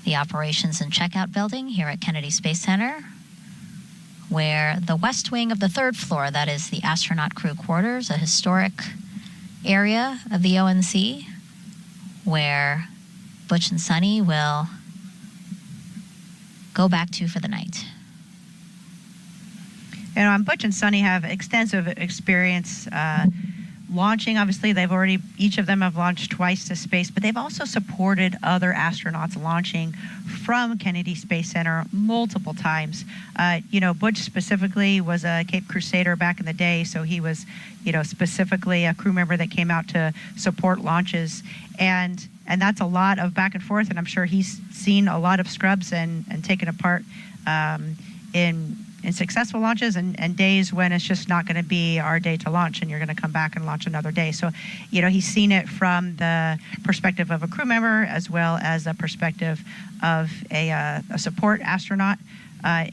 S4: the operations and checkout building here at Kennedy Space Center, where the west wing of the 3rd floor, that is the astronaut crew quarters, a historic area of the ONC, where Butch and Sunny will go back to for the night.
S6: Butch and Sunny have extensive experience launching. Obviously, each of them have launched twice to space, but they've also supported other astronauts launching from Kennedy Space Center multiple times. Butch specifically was a Cape Crusader back in the day, so he was, specifically a crew member that came out to support launches. And that's a lot of back and forth, and I'm sure he's seen a lot of scrubs and taken apart in successful launches and days when it's just not going to be our day to launch, and you're going to come back and launch another day. So, he's seen it from the perspective of a crew member as well as the perspective of a support astronaut.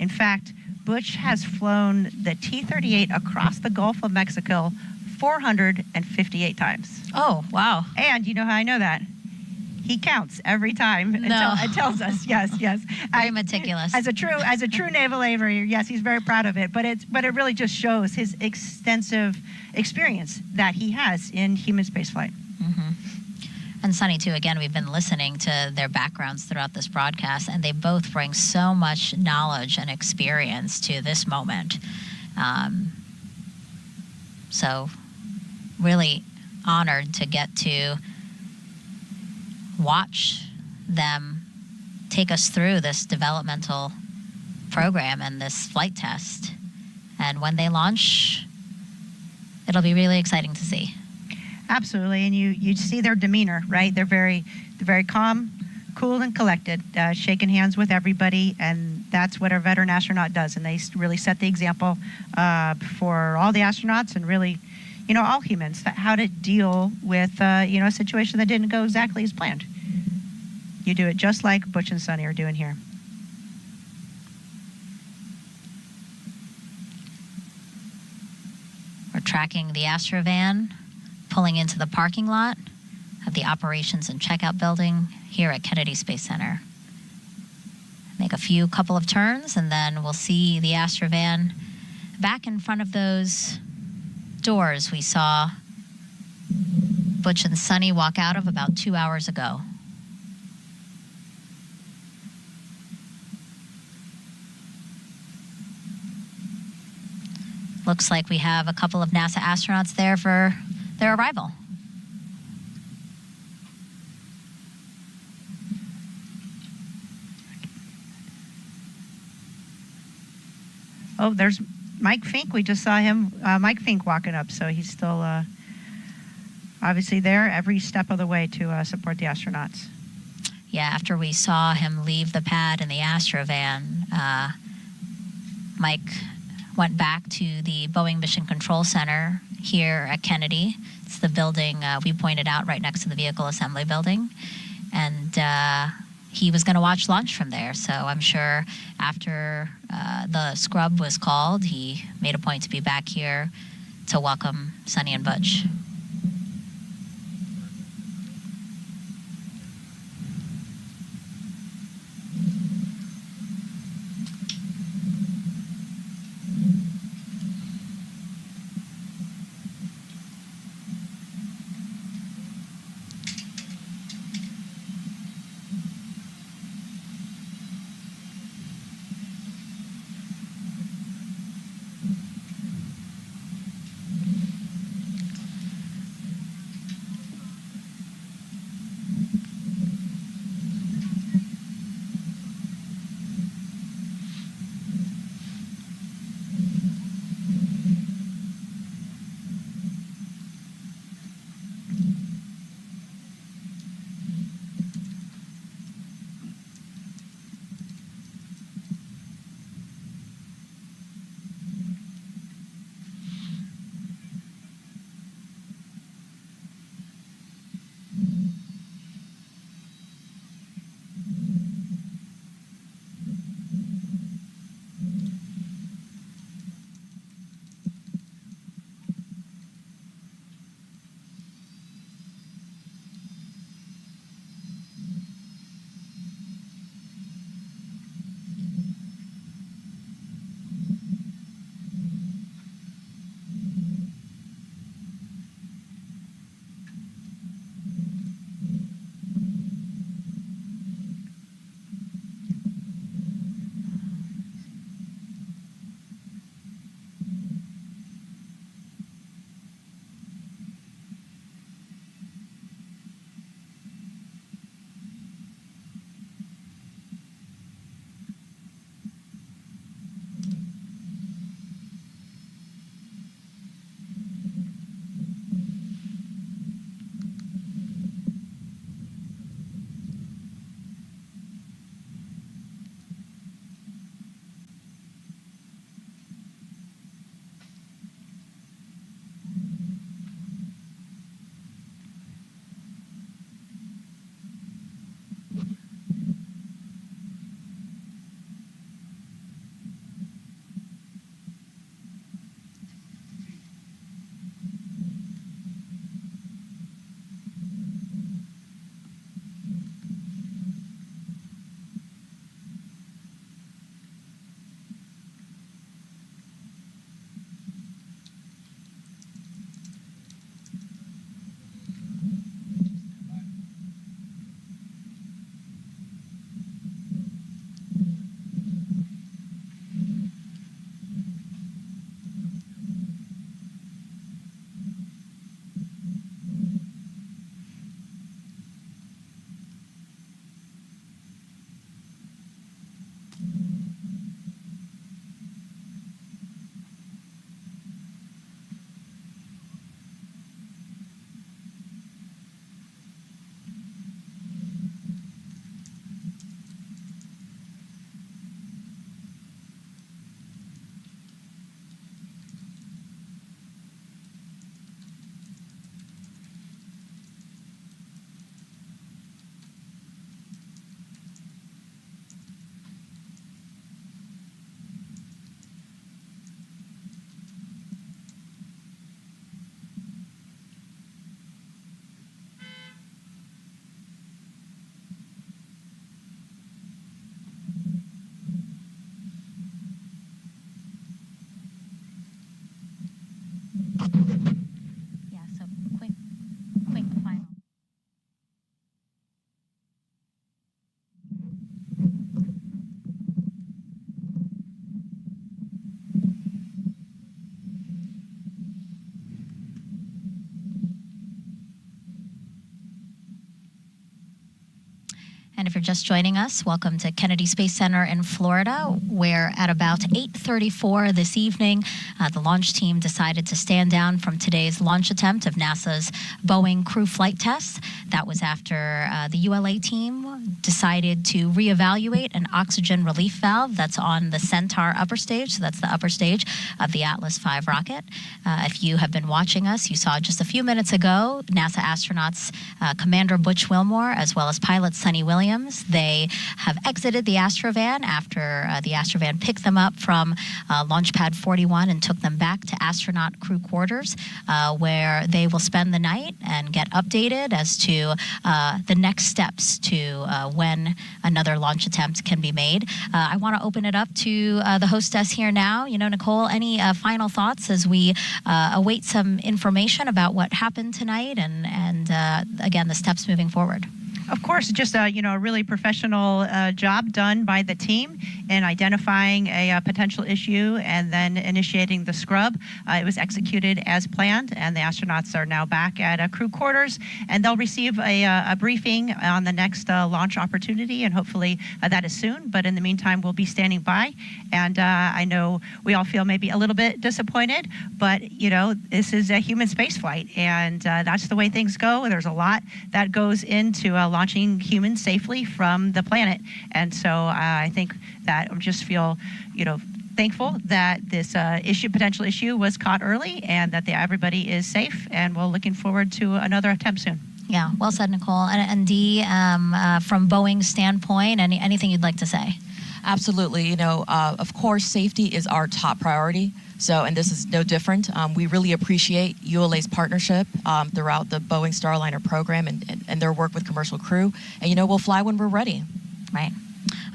S6: In fact, Butch has flown the T-38 across the Gulf of Mexico 458 times.
S4: Oh, wow.
S6: And you know how I know that? He counts every time and tells us. Yes.
S4: Very meticulous.
S6: As a true naval aviator, yes, he's very proud of it. But it really just shows his extensive experience that he has in human spaceflight.
S4: Mm-hmm. And Sunny too. Again, we've been listening to their backgrounds throughout this broadcast, and they both bring so much knowledge and experience to this moment. So, really honored to get to watch them take us through this developmental program and this flight test. And when they launch, it'll be really exciting to see.
S6: Absolutely, and you see their demeanor, right? They're very calm, cool, and collected, shaking hands with everybody, and that's what a veteran astronaut does. And they really set the example for all the astronauts and really, all humans, how to deal with a situation that didn't go exactly as planned. You do it just like Butch and Sunny are doing here.
S4: We're tracking the Astrovan, pulling into the parking lot of the operations and checkout building here at Kennedy Space Center. Make a couple of turns, and then we'll see the Astrovan back in front of those doors we saw Butch and Sunny walk out of about 2 hours ago. Looks like we have a couple of NASA astronauts there for their arrival.
S6: Oh, there's Mike Fink. We just saw him, Mike Fink, walking up. So he's still obviously there every step of the way to support the astronauts.
S4: Yeah, after we saw him leave the pad in the Astrovan, Mike went back to the Boeing Mission Control Center here at Kennedy. It's the building we pointed out right next to the vehicle assembly building. And he was going to watch launch from there. So I'm sure after the scrub was called, he made a point to be back here to welcome Sunny and Butch. you're just joining us, welcome to Kennedy Space Center in Florida, where at about 8:34 this evening, the launch team decided to stand down from today's launch attempt of NASA's Boeing crew flight test. That was after the ULA team decided to reevaluate an oxygen relief valve that's on the Centaur upper stage. So that's the upper stage of the Atlas V rocket. If you have been watching us, you saw just a few minutes ago NASA astronauts Commander Butch Wilmore as well as pilot Sunny Williams. They have exited the Astrovan after the Astrovan picked them up from Launch Pad 41 and took them back to astronaut crew quarters, where they will spend the night and get updated as to the next steps to when another launch attempt can be made. I want to open it up to the hostess here now. Nicole, any final thoughts as we await some information about what happened tonight and again, the steps moving forward?
S6: Of course, just a really professional job done by the team in identifying a potential issue and then initiating the scrub. It was executed as planned, and the astronauts are now back at crew quarters, and they'll receive a briefing on the next launch opportunity, and hopefully that is soon. But in the meantime, we'll be standing by, and I know we all feel maybe a little bit disappointed, but this is a human spaceflight, and that's the way things go. There's a lot that goes into launching humans safely from the planet. And so I think that I just feel, thankful that this potential issue was caught early and that everybody is safe. And we're looking forward to another attempt soon.
S4: Yeah, well said, Nicole. And Dee, from Boeing's standpoint, anything you'd like to say?
S5: Absolutely. Of course, safety is our top priority. So, and this is no different. We really appreciate ULA's partnership throughout the Boeing Starliner program and their work with commercial crew. And, we'll fly when we're ready.
S4: Right.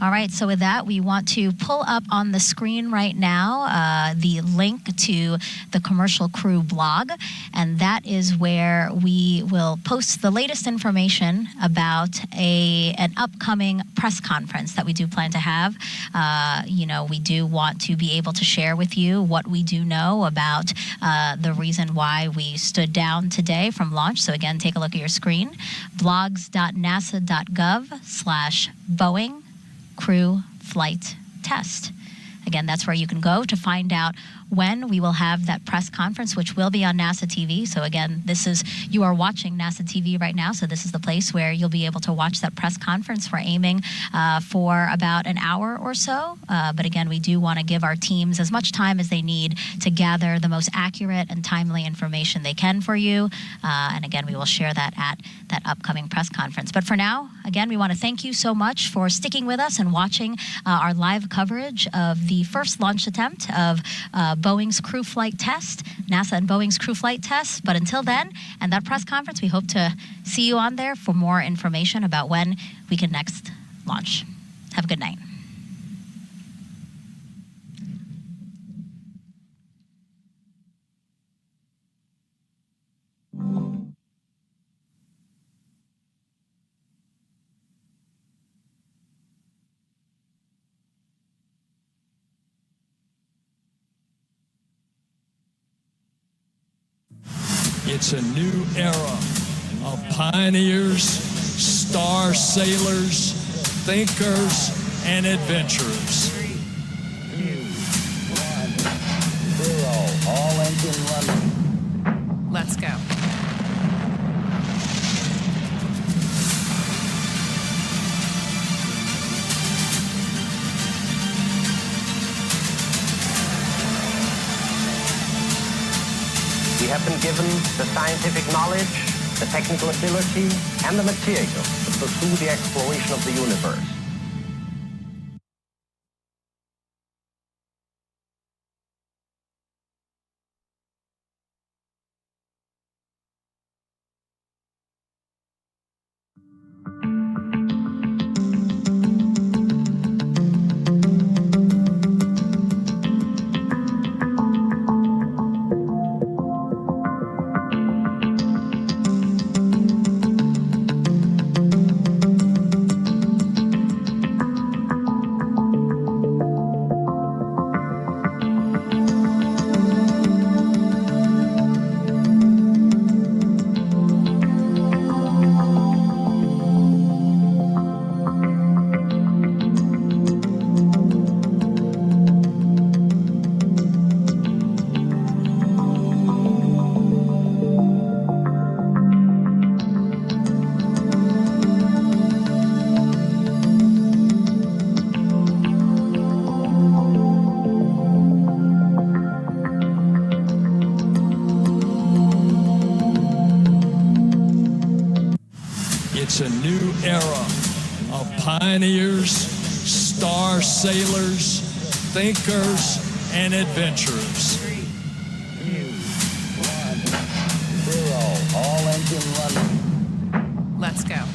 S4: All right, so with that, we want to pull up on the screen right now the link to the Commercial Crew blog, and that is where we will post the latest information about an upcoming press conference that we do plan to have. We do want to be able to share with you what we do know about the reason why we stood down today from launch. So again, take a look at your screen, blogs.nasa.gov/Boeing crew flight test. Again, that's where you can go to find out when we will have that press conference, which will be on NASA TV. So again, you are watching NASA TV right now, so this is the place where you'll be able to watch that press conference. We're aiming for about an hour or so, but again, we do want to give our teams as much time as they need to gather the most accurate and timely information they can for you, and again, we will share that at that upcoming press conference. But for now, again, we want to thank you so much for sticking with us and watching our live coverage of the first launch attempt of Boeing's crew flight test, NASA and Boeing's crew flight test. But until then, and that press conference, we hope to see you on there for more information about when we can next launch. Have a good night.
S12: It's a new era of pioneers, star sailors, thinkers, and adventurers.
S14: 3, 2, 1, 0. All engine running.
S21: Let's go.
S23: We have been given the scientific knowledge, the technical ability, and the material to pursue the exploration of the universe.
S12: It's a new era of pioneers, star sailors, thinkers, and adventurers.
S14: 3, 2, 1, 0. All engine running.
S8: Let's go.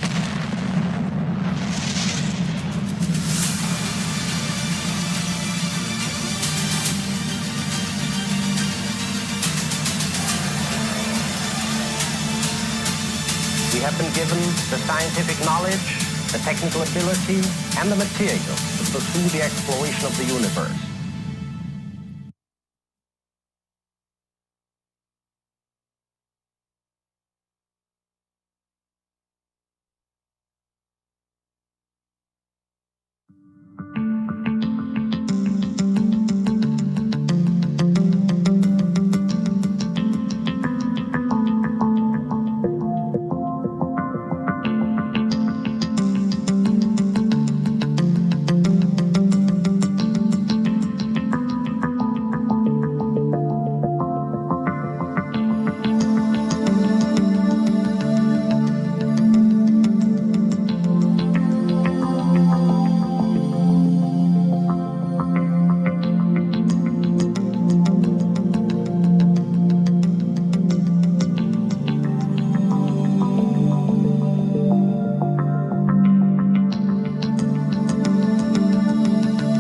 S23: We have been given the scientific knowledge, the technical ability, and the material to pursue the exploration of the universe.